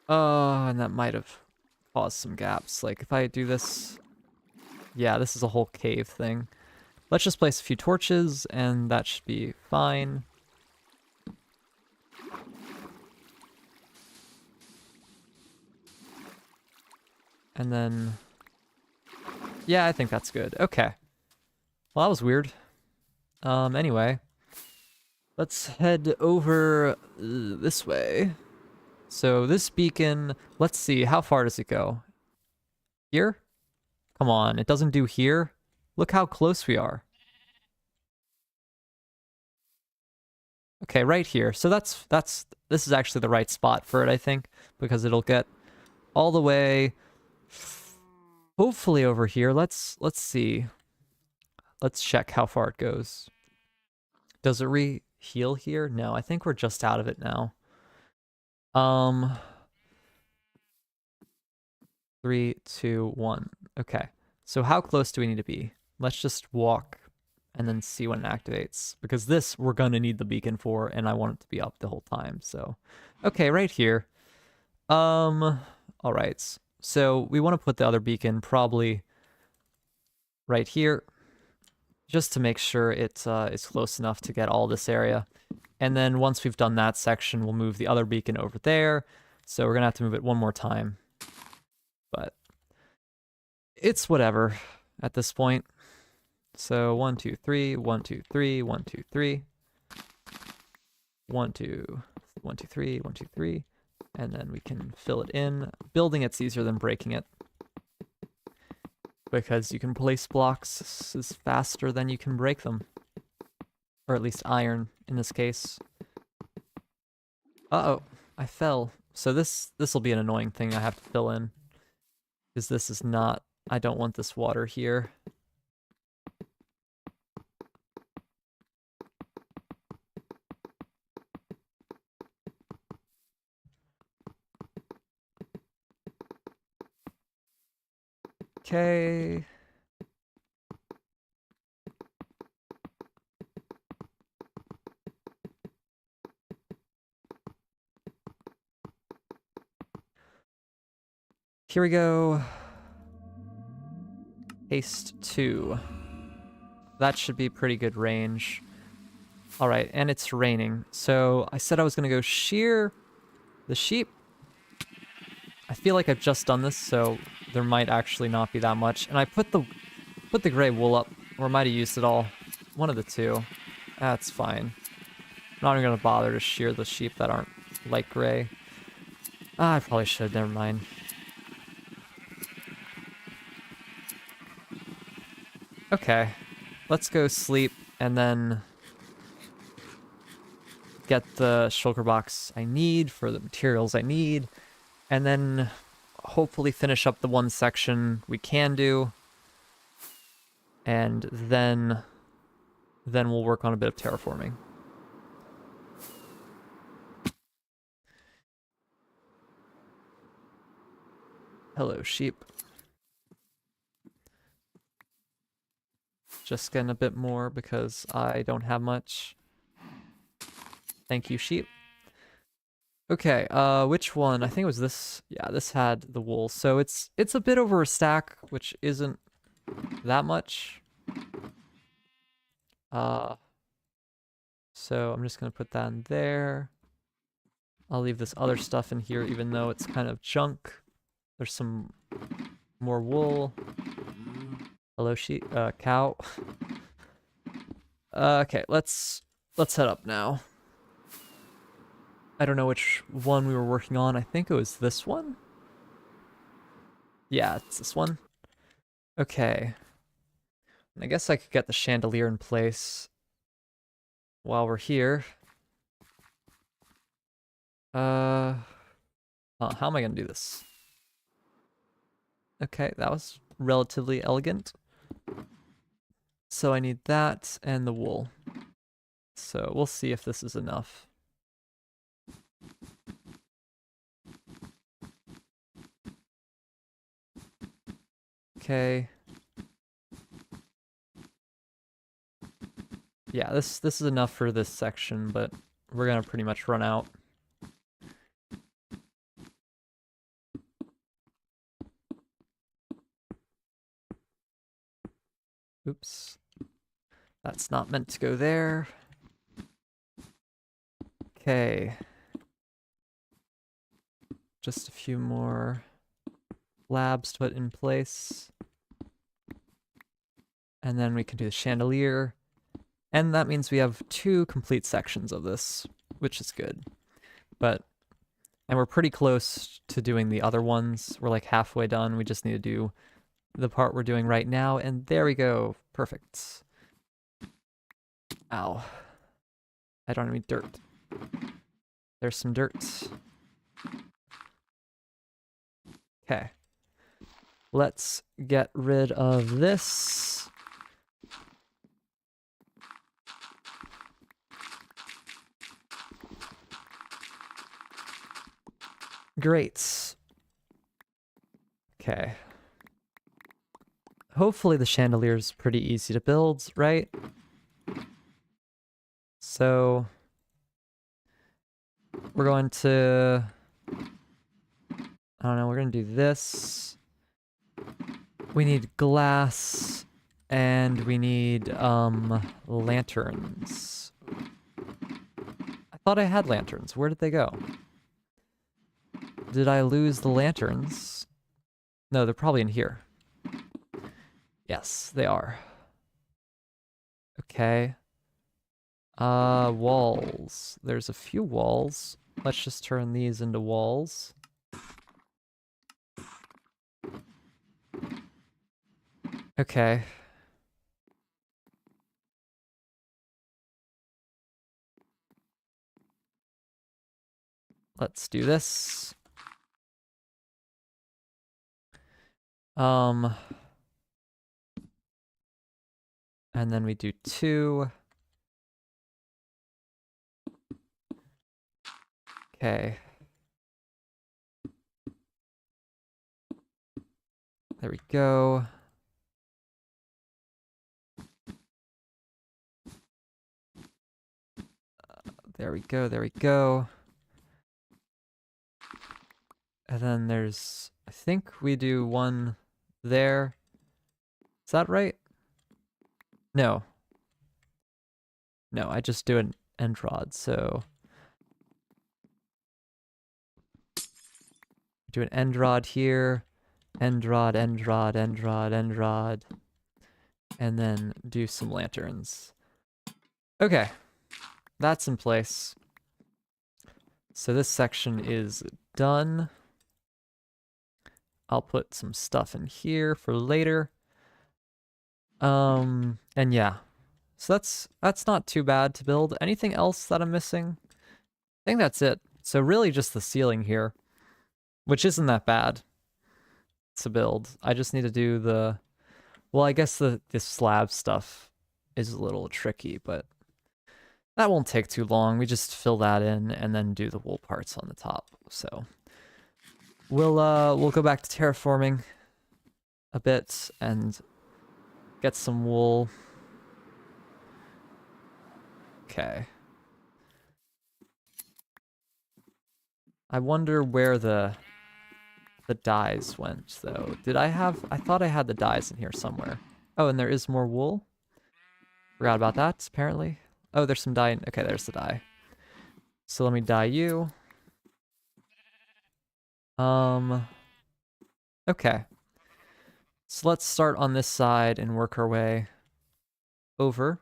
And that might have caused some gaps. Like, if I do this... Yeah, this is a whole cave thing. Let's just place a few torches, and that should be fine. And then... Yeah, I think that's good. Okay. Well, that was weird. Anyway. Let's head over this way. So this beacon, let's see, how far does it go? Here? Come on, it doesn't do here? Look how close we are. Okay, right here. So this is actually the right spot for it, I think, because it'll get all the way, hopefully over here. Let's see. Let's check how far it goes. Does it re-heal here? No, I think we're just out of it now. 3, 2, 1. Okay. So how close do we need to be? Let's just walk and then see when it activates. Because this we're going to need the beacon for, and I want it to be up the whole time. So, okay, right here. All right. So we want to put the other beacon probably right here, just to make sure it is close enough to get all this area. And then once we've done that section, we'll move the other beacon over there. So we're going to have to move it one more time. But it's whatever at this point. So 1, 2, 3, 1, 2, 3, 1, 2, 3. 1, 2, 1, 2, 3, 1, 2, 3. And then we can fill it in. Building it's easier than breaking it, because you can place blocks is faster than you can break them. Or at least iron in this case. Uh-oh, I fell. So this will be an annoying thing I have to fill in. Because this is not, I don't want this water here. Okay. Here we go. Haste 2. That should be pretty good range. All right, and it's raining. So I said I was gonna go shear the sheep. I feel like I've just done this, so there might actually not be that much. And I put the gray wool up, or I might have used it all. One of the two. That's fine. I'm not even gonna bother to shear the sheep that aren't light gray. I probably should, never mind. Okay, let's go sleep and then get the shulker box I need for the materials I need, and then hopefully finish up the one section we can do, and then we'll work on a bit of terraforming. Hello, sheep. Just getting a bit more because I don't have much. Thank you, sheep. Okay, which one? I think it was this. Yeah, this had the wool. So it's a bit over a stack, which isn't that much. So I'm just gonna put that in there. I'll leave this other stuff in here, even though it's kind of junk. There's some more wool. Hello, sheep, cow. Okay, let's head up now. I don't know which one we were working on. I think it was this one. Yeah, it's this one. Okay. I guess I could get the chandelier in place while we're here. How am I gonna do this? Okay, that was relatively elegant. So I need that and the wool. So we'll see if this is enough. Okay. Yeah, this is enough for this section, but we're gonna pretty much run out. Oops. That's not meant to go there. Okay. Just a few more slabs to put in place. And then we can do the chandelier. And that means we have 2 complete sections of this, which is good. And we're pretty close to doing the other ones. We're like halfway done. We just need to do the part we're doing right now, and there we go. Perfect. Ow. I don't have any dirt. There's some dirt. Okay. Let's get rid of this. Great. Okay. Hopefully the chandelier's pretty easy to build, right? So we're going to, I don't know, we're going to do this. We need glass and we need lanterns. I thought I had lanterns. Where did they go? Did I lose the lanterns? No, they're probably in here. Yes, they are. Okay. Walls. There's a few walls. Let's just turn these into walls. Okay. Let's do this. And then we do 2. Okay. There we go. There we go, there we go. And then there's, I think we do 1 there. Is that right? No. No, I just do an end rod, so do an end rod here, end rod, end rod, end rod, end rod, and then do some lanterns. Okay, that's in place. So this section is done. I'll put some stuff in here for later. And yeah. So that's not too bad to build. Anything else that I'm missing? I think that's it. So really just the ceiling here, which isn't that bad to build. I just need to do the, well, I guess the slab stuff is a little tricky, but that won't take too long. We just fill that in and then do the wool parts on the top. So we'll go back to terraforming a bit and get some wool. Okay. I wonder where the dyes went, though. I thought I had the dyes in here somewhere. Oh, and there is more wool? Forgot about that, apparently. Oh, there's some dye. Okay, there's the dye. So let me dye you. Okay. So let's start on this side and work our way over.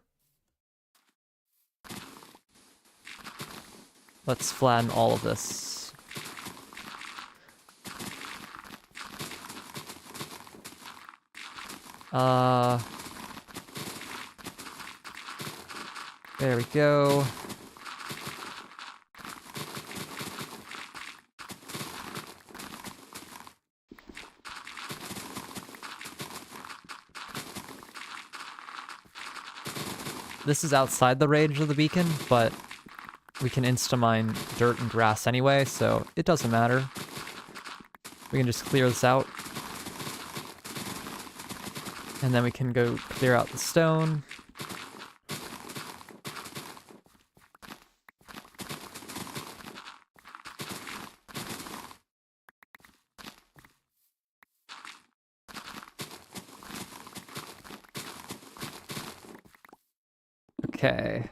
Let's flatten all of this. There we go. This is outside the range of the beacon, but we can insta-mine dirt and grass anyway, so it doesn't matter. We can just clear this out. And then we can go clear out the stone. Okay.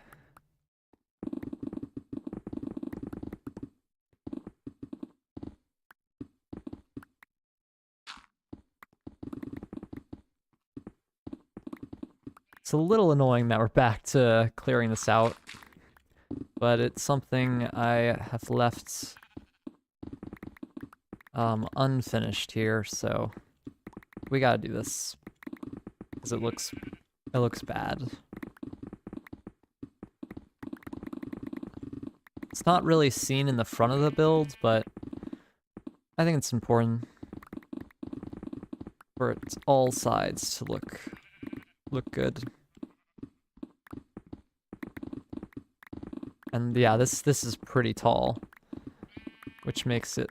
It's a little annoying that we're back to clearing this out, but it's something I have left unfinished here, so we gotta do this because it looks bad. It's not really seen in the front of the build, but I think it's important for all sides to look good. And yeah, this is pretty tall, which makes it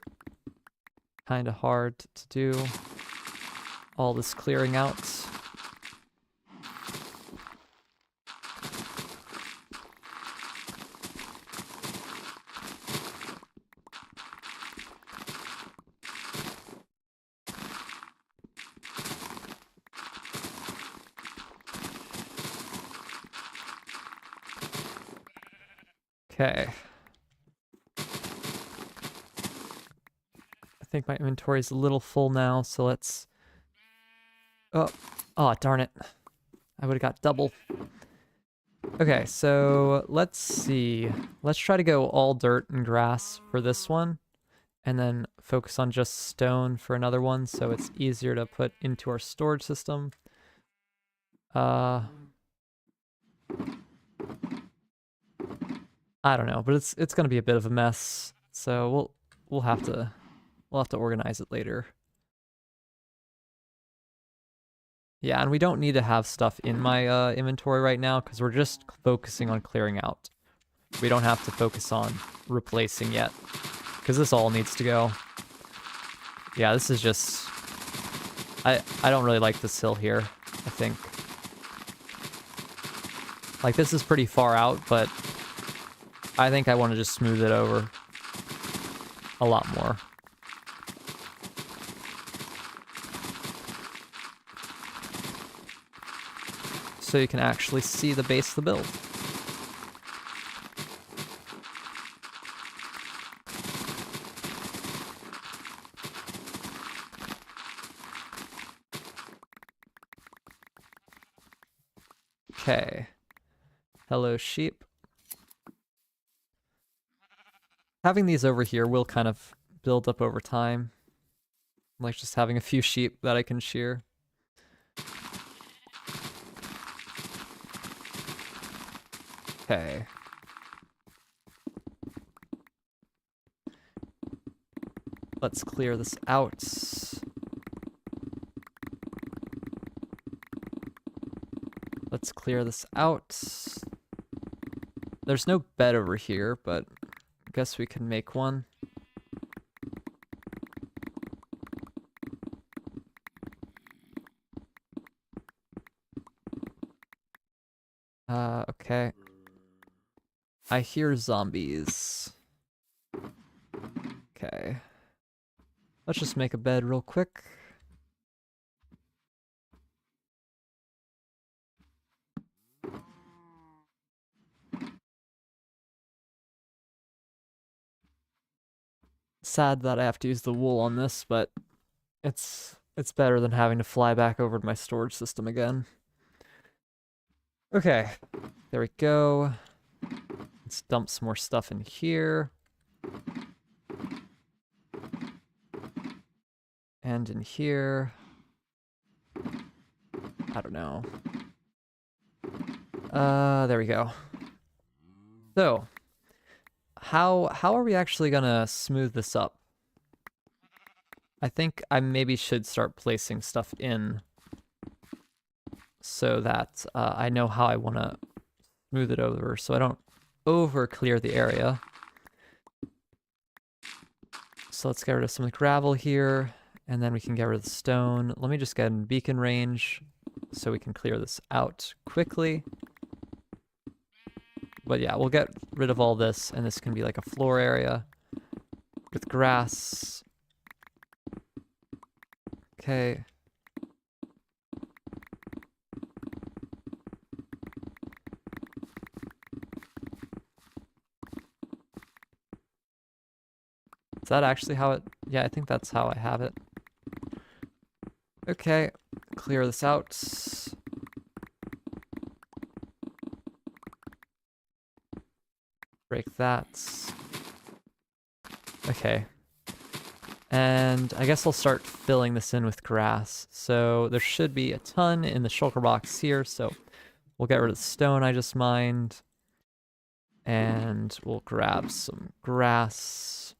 kind of hard to do all this clearing out. Okay. I think my inventory is a little full now, so let's... Oh, Oh, darn it. I would have got double. Okay, so let's see. Let's try to go all dirt and grass for this one, and then focus on just stone for another one, so it's easier to put into our storage system. I don't know, but it's gonna be a bit of a mess, so we'll have to organize it later. Yeah, and we don't need to have stuff in my inventory right now because we're just focusing on clearing out. We don't have to focus on replacing yet because this all needs to go. Yeah, this is just... I don't really like this hill here, I think. Like, this is pretty far out, but I think I want to just smooth it over a lot more. So you can actually see the base of the build. Okay. Hello, sheep. Having these over here will kind of build up over time. Like just having a few sheep that I can shear. Okay. Let's clear this out. Let's clear this out. There's no bed over here, but I guess we can make one. Okay. I hear zombies. Okay. Let's just make a bed real quick. Sad that I have to use the wool on this, but it's better than having to fly back over to my storage system again. Okay, there we go. Let's dump some more stuff in here. And in here. I don't know. There we go. So, how are we actually gonna smooth this up? I think I maybe should start placing stuff in so that I know how I want to smooth it over so I don't over clear the area. So let's get rid of some of the gravel here, and then we can get rid of the stone. Let me just get in beacon range so we can clear this out quickly. But yeah, we'll get rid of all this, and this can be like a floor area with grass. Okay. Is that actually how it... Yeah, I think that's how I have it. Okay, clear this out. Break that. Okay. And I guess I'll start filling this in with grass. So there should be a ton in the shulker box here, so we'll get rid of the stone I just mined. And we'll grab some grass.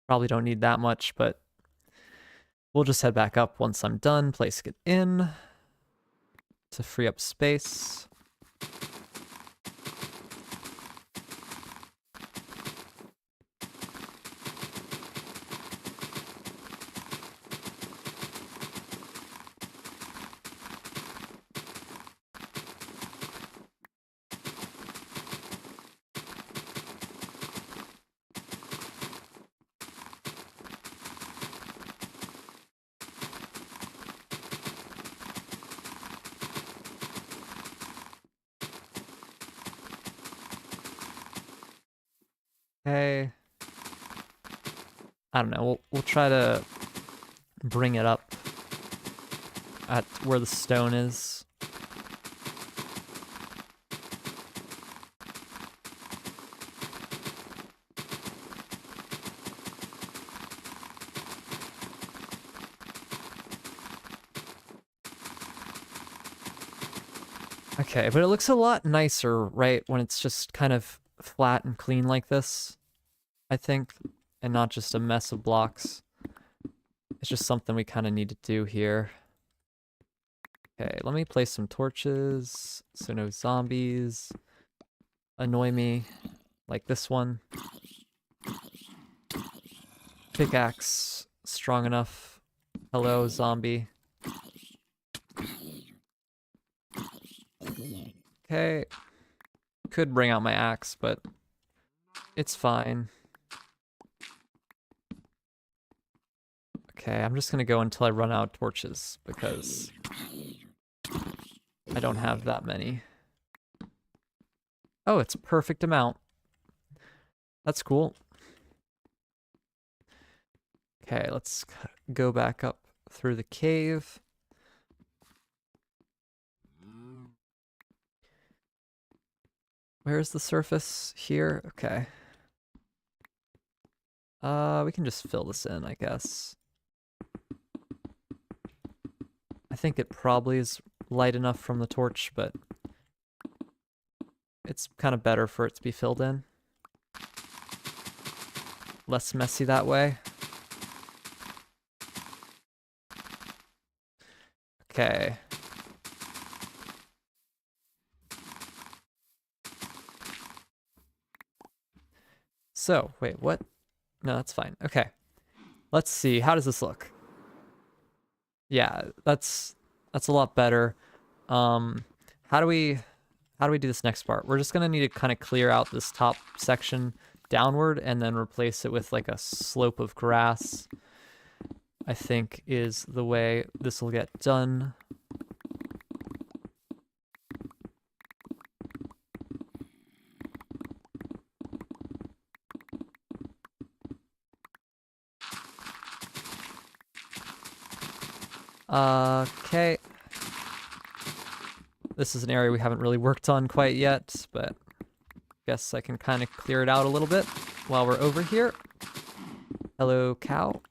Probably don't need that much, but we'll just head back up once I'm done placing it in to free up space. Okay. I don't know. We'll try to bring it up at where the stone is. Okay, but it looks a lot nicer, right, when it's just kind of flat and clean like this, I think, and not just a mess of blocks. It's just something we kind of need to do here. Okay, let me place some torches so no zombies annoy me, like this one. Pickaxe, strong enough. Hello, zombie. Okay, could bring out my axe, but it's fine. Okay, I'm just gonna go until I run out of torches, because I don't have that many. Oh, it's a perfect amount. That's cool. Okay, let's go back up through the cave. Where's the surface? Here? Okay. We can just fill this in, I guess. I think it probably is light enough from the torch, but it's kind of better for it to be filled in. Less messy that way. Okay. So, wait, what? No, that's fine. Okay. Let's see. How does this look? Yeah, that's a lot better. How do we do this next part? We're just gonna need to kind of clear out this top section downward and then replace it with like a slope of grass, I think is the way this will get done. Okay. This is an area we haven't really worked on quite yet, but guess I can kind of clear it out a little bit while we're over here. Hello, cow.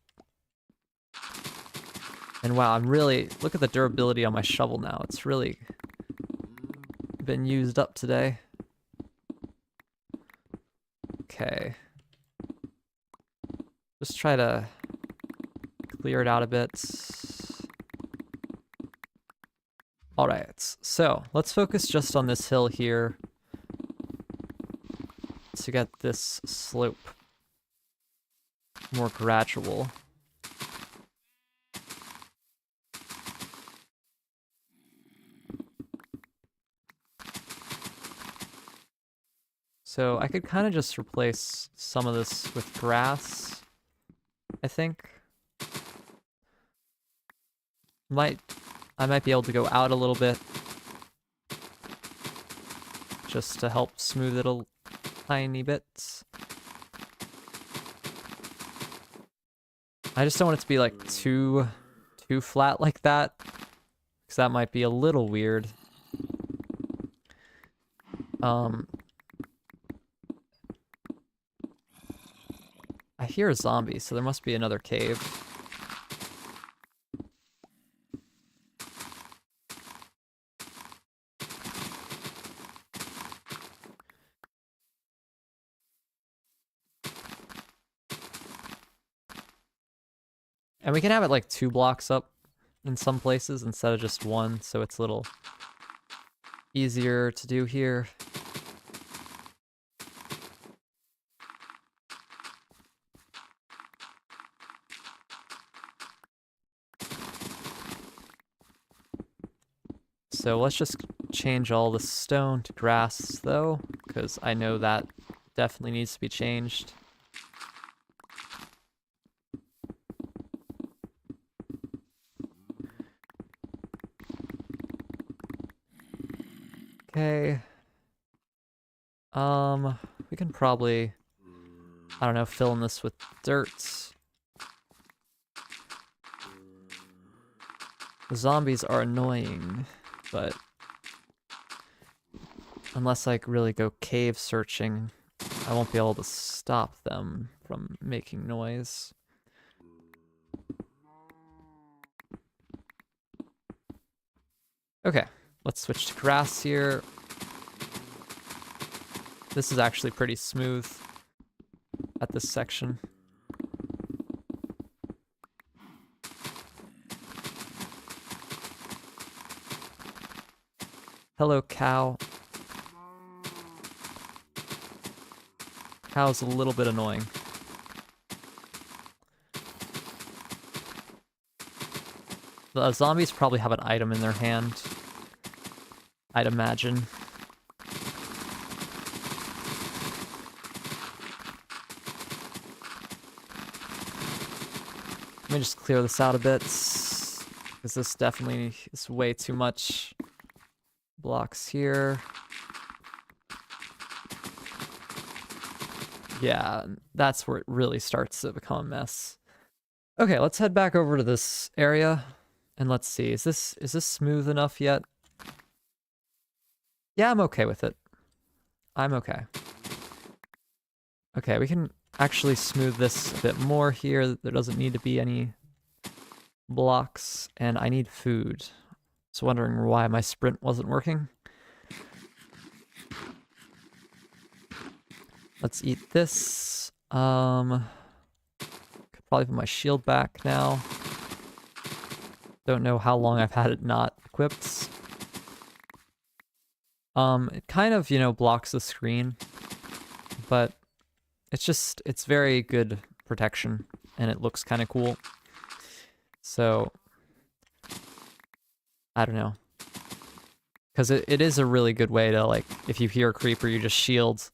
And wow, look at the durability on my shovel now. It's really been used up today. Okay. Just try to clear it out a bit. Alright, so let's focus just on this hill here to get this slope more gradual. So I could kind of just replace some of this with grass, I think. I might be able to go out a little bit just to help smooth it a tiny bit. I just don't want it to be like too flat like that, because that might be a little weird. I hear a zombie, so there must be another cave. And we can have it like 2 blocks up in some places instead of just 1, so it's a little easier to do here. So let's just change all the stone to grass though, because I know that definitely needs to be changed. Okay. We can probably, I don't know, fill in this with dirt. The zombies are annoying, but unless I really go cave searching, I won't be able to stop them from making noise. Okay, let's switch to grass here. This is actually pretty smooth at this section. Hello, cow. Cow's a little bit annoying. The zombies probably have an item in their hand, I'd imagine. Let me just clear this out a bit, because this definitely is way too much. Blocks here. Yeah, that's where it really starts to become a mess. Okay, let's head back over to this area, and let's see. Is this smooth enough yet? Yeah, I'm okay with it. I'm okay. Okay, we can actually smooth this a bit more here. There doesn't need to be any blocks, and I need food. Just wondering why my sprint wasn't working. Let's eat this. Could probably put my shield back now. Don't know how long I've had it not equipped. It kind of, blocks the screen, but it's very good protection, and it looks kind of cool. So, I don't know. Because it is a really good way to, like, if you hear a creeper, you just shield,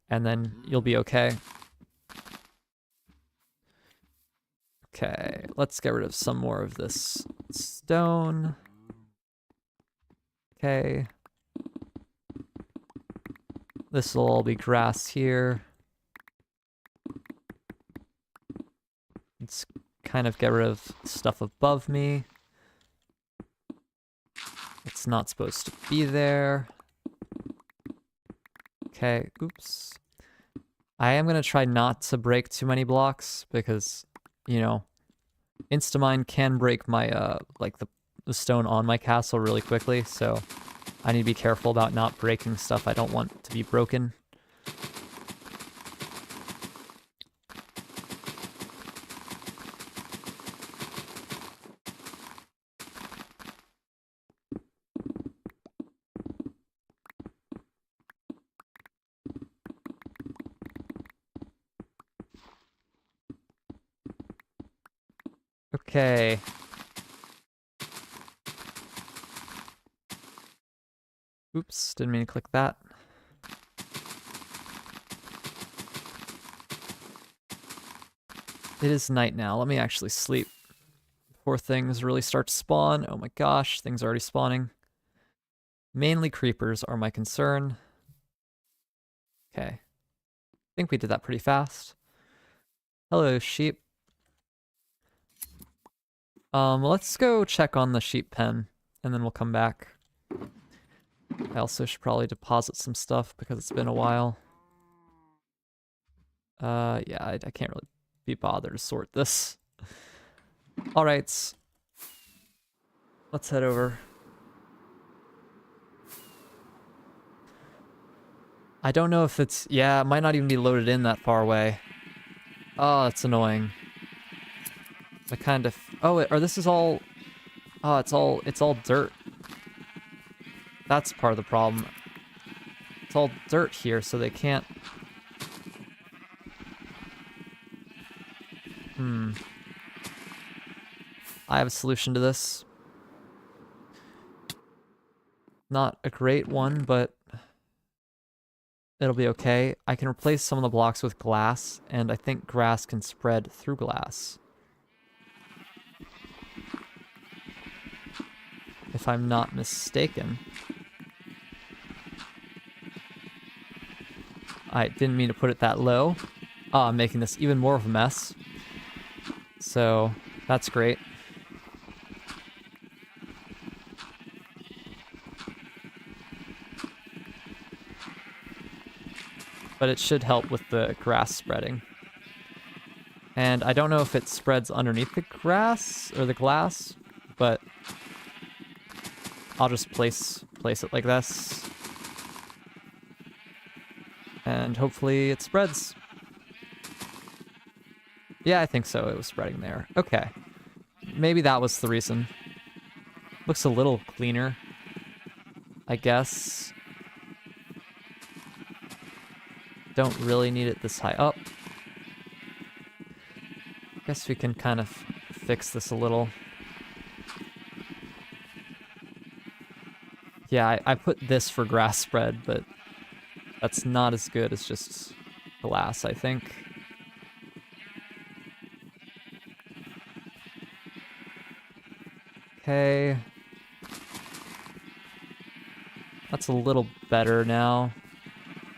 and then you'll be okay. Okay, let's get rid of some more of this stone. Okay. This will all be grass here. Let's kind of get rid of stuff above me. It's not supposed to be there. Okay, oops. I am going to try not to break too many blocks because, Instamine can break my, like the stone on my castle really quickly, so I need to be careful about not breaking stuff I don't want to be broken. Okay. Oops, didn't mean to click that. It is night now. Let me actually sleep before things really start to spawn. Oh my gosh, things are already spawning. Mainly creepers are my concern. Okay. I think we did that pretty fast. Hello, sheep. Let's go check on the sheep pen, and then we'll come back. I also should probably deposit some stuff because it's been a while. Yeah, I can't really be bothered to sort this. Alright. Let's head over. I don't know if it's... Yeah, it might not even be loaded in that far away. Oh, that's annoying. I kind of... Oh, or this is all... Oh, it's all dirt. That's part of the problem. It's all dirt here, so they can't... I have a solution to this. Not a great one, but it'll be okay. I can replace some of the blocks with glass, and I think grass can spread through glass. If I'm not mistaken. I didn't mean to put it that low. Oh, I'm making this even more of a mess. So, that's great. but it should help with the grass spreading. And I don't know if it spreads underneath the grass or the glass, but I'll just place it like this. And hopefully it spreads. Yeah, I think so. It was spreading there. Okay. Maybe that was the reason. Looks a little cleaner, I guess. Don't really need it this high up. Guess we can kind of fix this a little. Yeah, I put this for grass spread, but that's not as good as just glass, I think. Okay. That's a little better now.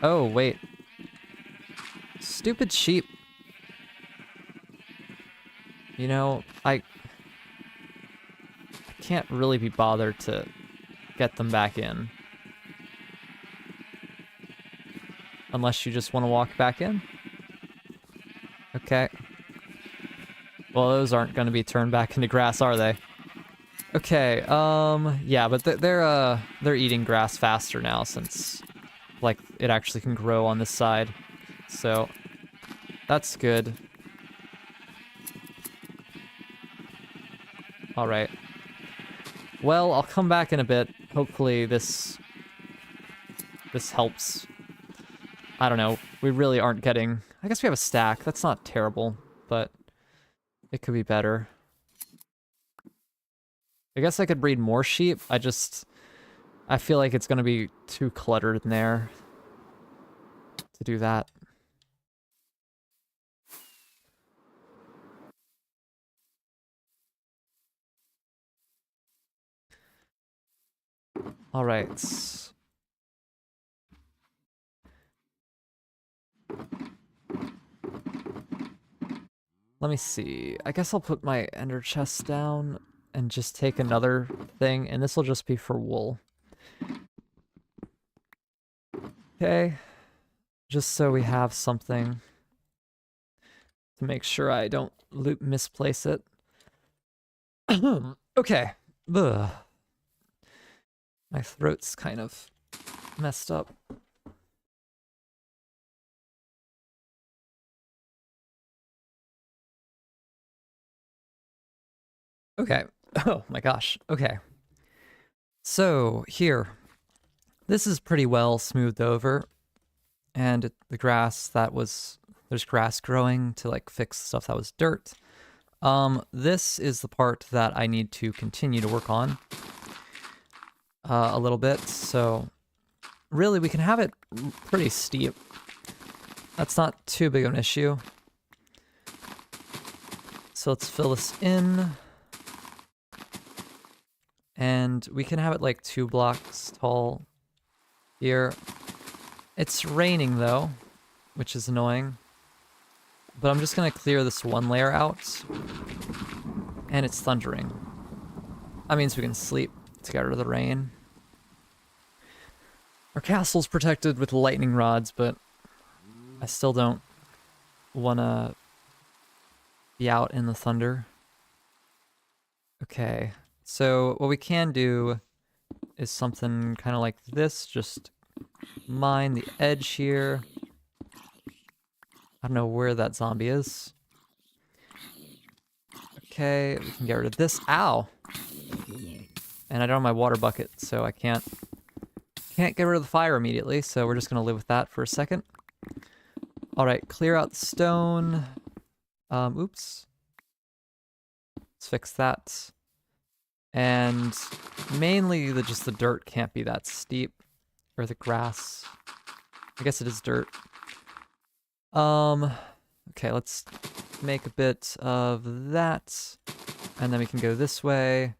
Oh, wait. Stupid sheep. You know, I can't really be bothered to get them back in. Unless you just want to walk back in. Okay. Well, those aren't going to be turned back into grass, are they? Okay, yeah, but they're eating grass faster now since, like, it actually can grow on this side. So, that's good. Alright. Well, I'll come back in a bit. Hopefully this helps. I don't know. We really aren't getting... I guess we have a stack. That's not terrible, but it could be better. I guess I could breed more sheep. I feel like it's going to be too cluttered in there to do that. All right. Let me see. I guess I'll put my ender chest down and just take another thing, and this will just be for wool. Okay. Just so we have something to make sure I don't misplace it. Okay. Ugh. My throat's kind of messed up. Okay. Oh my gosh. Okay. So here, this is pretty well smoothed over, and the grass there's grass growing to like fix stuff that was dirt. This is the part that I need to continue to work on a little bit. So really, we can have it pretty steep. That's not too big of an issue. So let's fill this in. And we can have it like 2 blocks tall here. It's raining though, which is annoying. But I'm just gonna clear this one layer out. And it's thundering. That means we can sleep to get rid of the rain. Our castle's protected with lightning rods, but I still don't wanna be out in the thunder. Okay. So what we can do is something kind of like this, just mine the edge here. I don't know where that zombie is. Okay, we can get rid of this. Ow! And I don't have my water bucket, so I can't get rid of the fire immediately, so we're just gonna live with that for a second. Alright, clear out the stone. Oops. Let's fix that. And mainly just the dirt can't be that steep. Or the grass. I guess it is dirt. Okay, let's make a bit of that. And then we can go this way.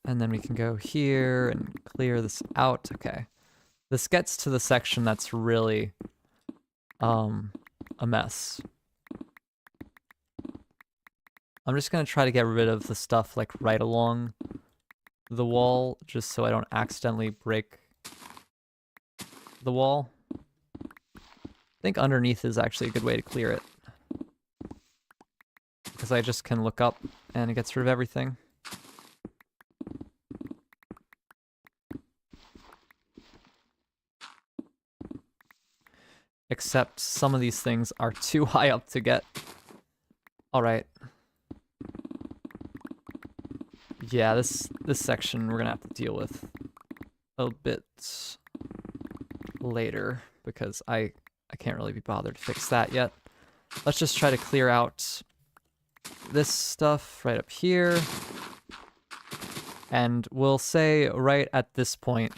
And then we can go here and clear this out. Okay. This gets to the section that's really a mess. I'm just gonna try to get rid of the stuff like right along the wall, just so I don't accidentally break the wall. think underneath is actually a good way to clear it. Because I just can look up and it gets rid of everything. Except some of these things are too high up to get. Alright. Yeah, this section we're gonna have to deal with a bit later because I can't really be bothered to fix that yet. Let's just try to clear out this stuff right up here. And we'll say right at this point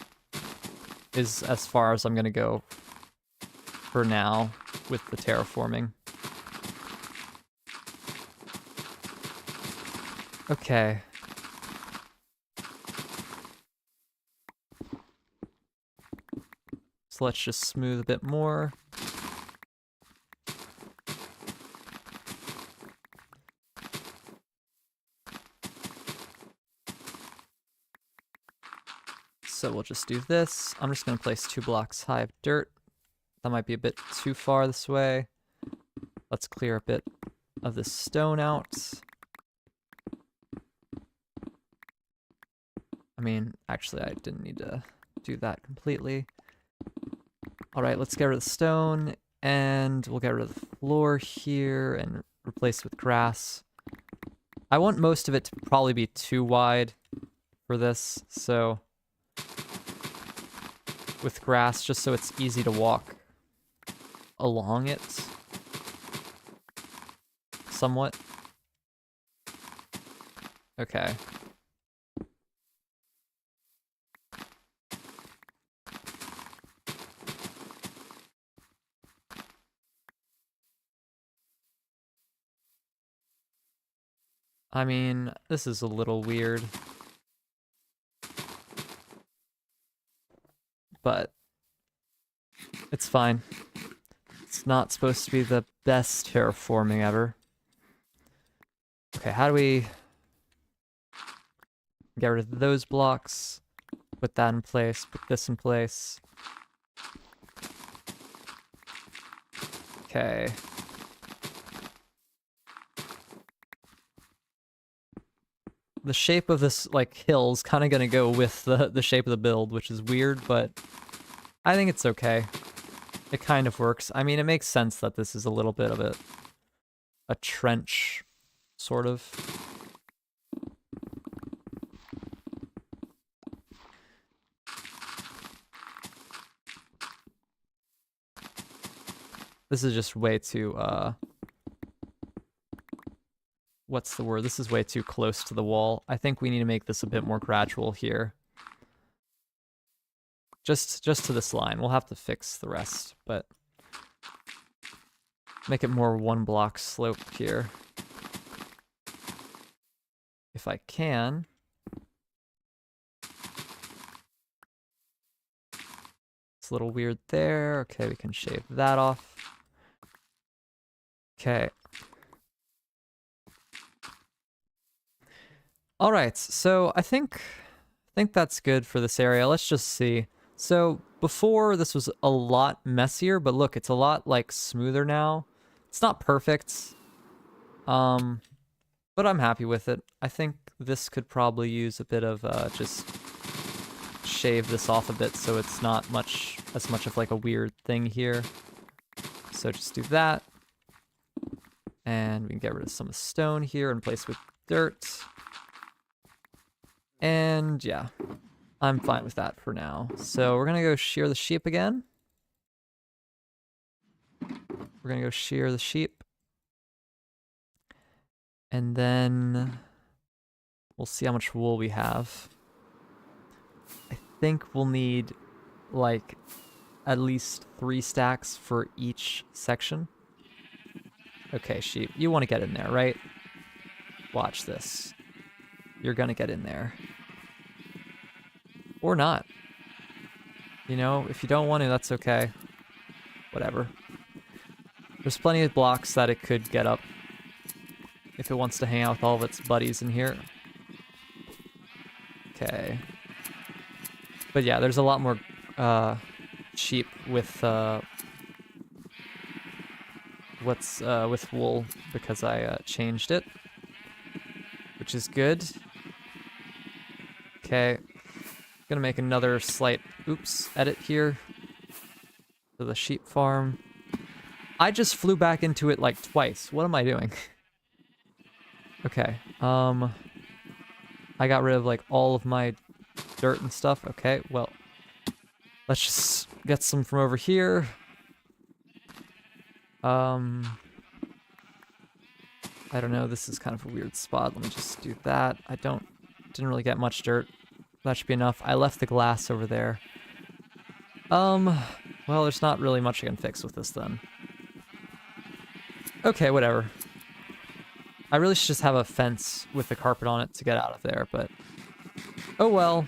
is as far as I'm gonna go for now with the terraforming. Okay. So let's just smooth a bit more. So we'll just do this. I'm just going to place 2 blocks high of dirt. That might be a bit too far this way. Let's clear a bit of this stone out. I mean, actually, I didn't need to do that completely. All right, let's get rid of the stone, and we'll get rid of the floor here and replace with grass. I want most of it to probably be too wide for this, so with grass, just so it's easy to walk along it somewhat. Okay. I mean, this is a little weird. But it's fine. It's not supposed to be the best terraforming ever. Okay, how do we get rid of those blocks? Put that in place, put this in place. Okay. The shape of this, like, hill is kind of going to go with the shape of the build, which is weird, but I think it's okay. It kind of works. I mean, it makes sense that this is a little bit of a trench, sort of. This is just way too, what's the word? This is way too close to the wall. I think we need to make this a bit more gradual here. Just to this line. We'll have to fix the rest, but make it more 1 block slope here. If I can. It's a little weird there. Okay, we can shave that off. Okay. All right, so I think that's good for this area. Let's just see. So before this was a lot messier, but look, it's a lot like smoother now. It's not perfect, but I'm happy with it. I think this could probably use a bit of just shave this off a bit so it's not as much of like a weird thing here. So just do that. And we can get rid of some of the stone here and replace with dirt. And yeah, I'm fine with that for now. So we're gonna go shear the sheep again. We're gonna go shear the sheep. And then we'll see how much wool we have. I think we'll need like at least 3 stacks for each section. Okay, sheep, you want to get in there, right? Watch this. You're gonna get in there. Or not. You know, if you don't want to, that's okay. Whatever. There's plenty of blocks that it could get up if it wants to hang out with all of its buddies in here. Okay. But yeah, there's a lot more sheep with what's with wool because I changed it, which is good. Okay, gonna make another slight edit here to the sheep farm. I just flew back into it like twice. What am I doing? Okay, I got rid of like all of my dirt and stuff. Okay, well, let's just get some from over here. I don't know, this is kind of a weird spot. Let me just do that. Didn't really get much dirt. That should be enough. I left the glass over there. Well, there's not really much I can fix with this then. Okay, whatever. I really should just have a fence with the carpet on it to get out of there, but oh well.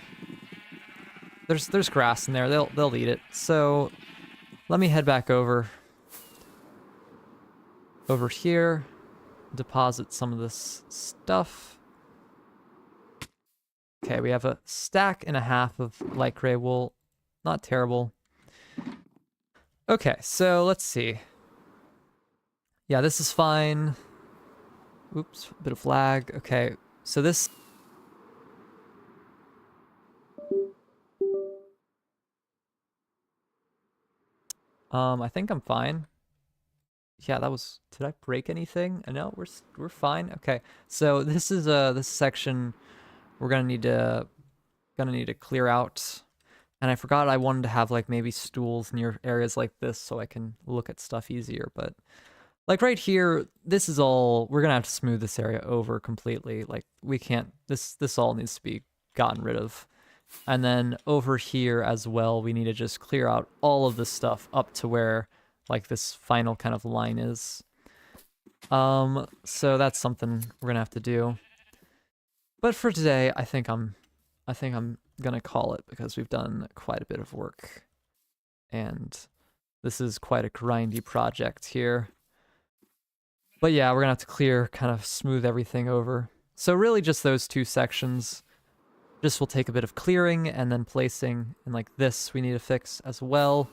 There's grass in there. They'll eat it. So let me head back over here, deposit some of this stuff. Okay, we have a stack and a half of light gray wool. Not terrible. Okay, so let's see. Yeah, this is fine. Oops, a bit of lag. Okay, so this... I think I'm fine. Yeah, that was... Did I break anything? No, we're fine. Okay, so this is this section we're gonna need to clear out. And I forgot I wanted to have like maybe stools near areas like this so I can look at stuff easier, but like right here, this is all, we're gonna have to smooth this area over completely. Like we can't, this all needs to be gotten rid of. And then over here as well, we need to just clear out all of this stuff up to where like this final kind of line is. So that's something we're gonna have to do. But for today, I think I'm gonna call it because we've done quite a bit of work. And this is quite a grindy project here. But yeah, we're gonna have to clear, kind of smooth everything over. So really just those two sections. This will take a bit of clearing and then placing, and like this we need to fix as well.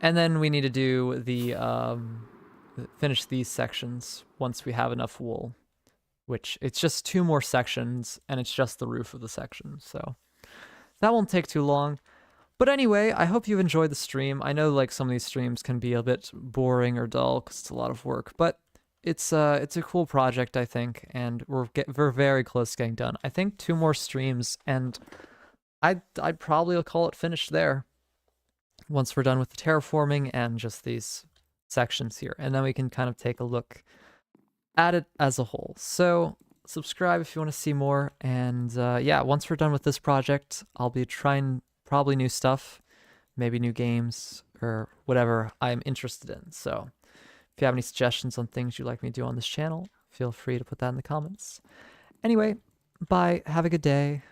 And then we need to do the, finish these sections once we have enough wool. Which, it's just 2 more sections, and it's just the roof of the section, so that won't take too long. But anyway, I hope you've enjoyed the stream. I know like some of these streams can be a bit boring or dull because it's a lot of work, but it's a cool project, I think, and we're very close to getting done. I think 2 more streams, and I'd probably call it finished there once we're done with the terraforming and just these sections here, and then we can kind of take a look at it as a whole. So subscribe if you want to see more, and yeah, once we're done with this project, I'll be trying probably new stuff, maybe new games or whatever I'm interested in. So if you have any suggestions on things you'd like me to do on this channel, feel free to put that in the comments. Anyway, bye, have a good day.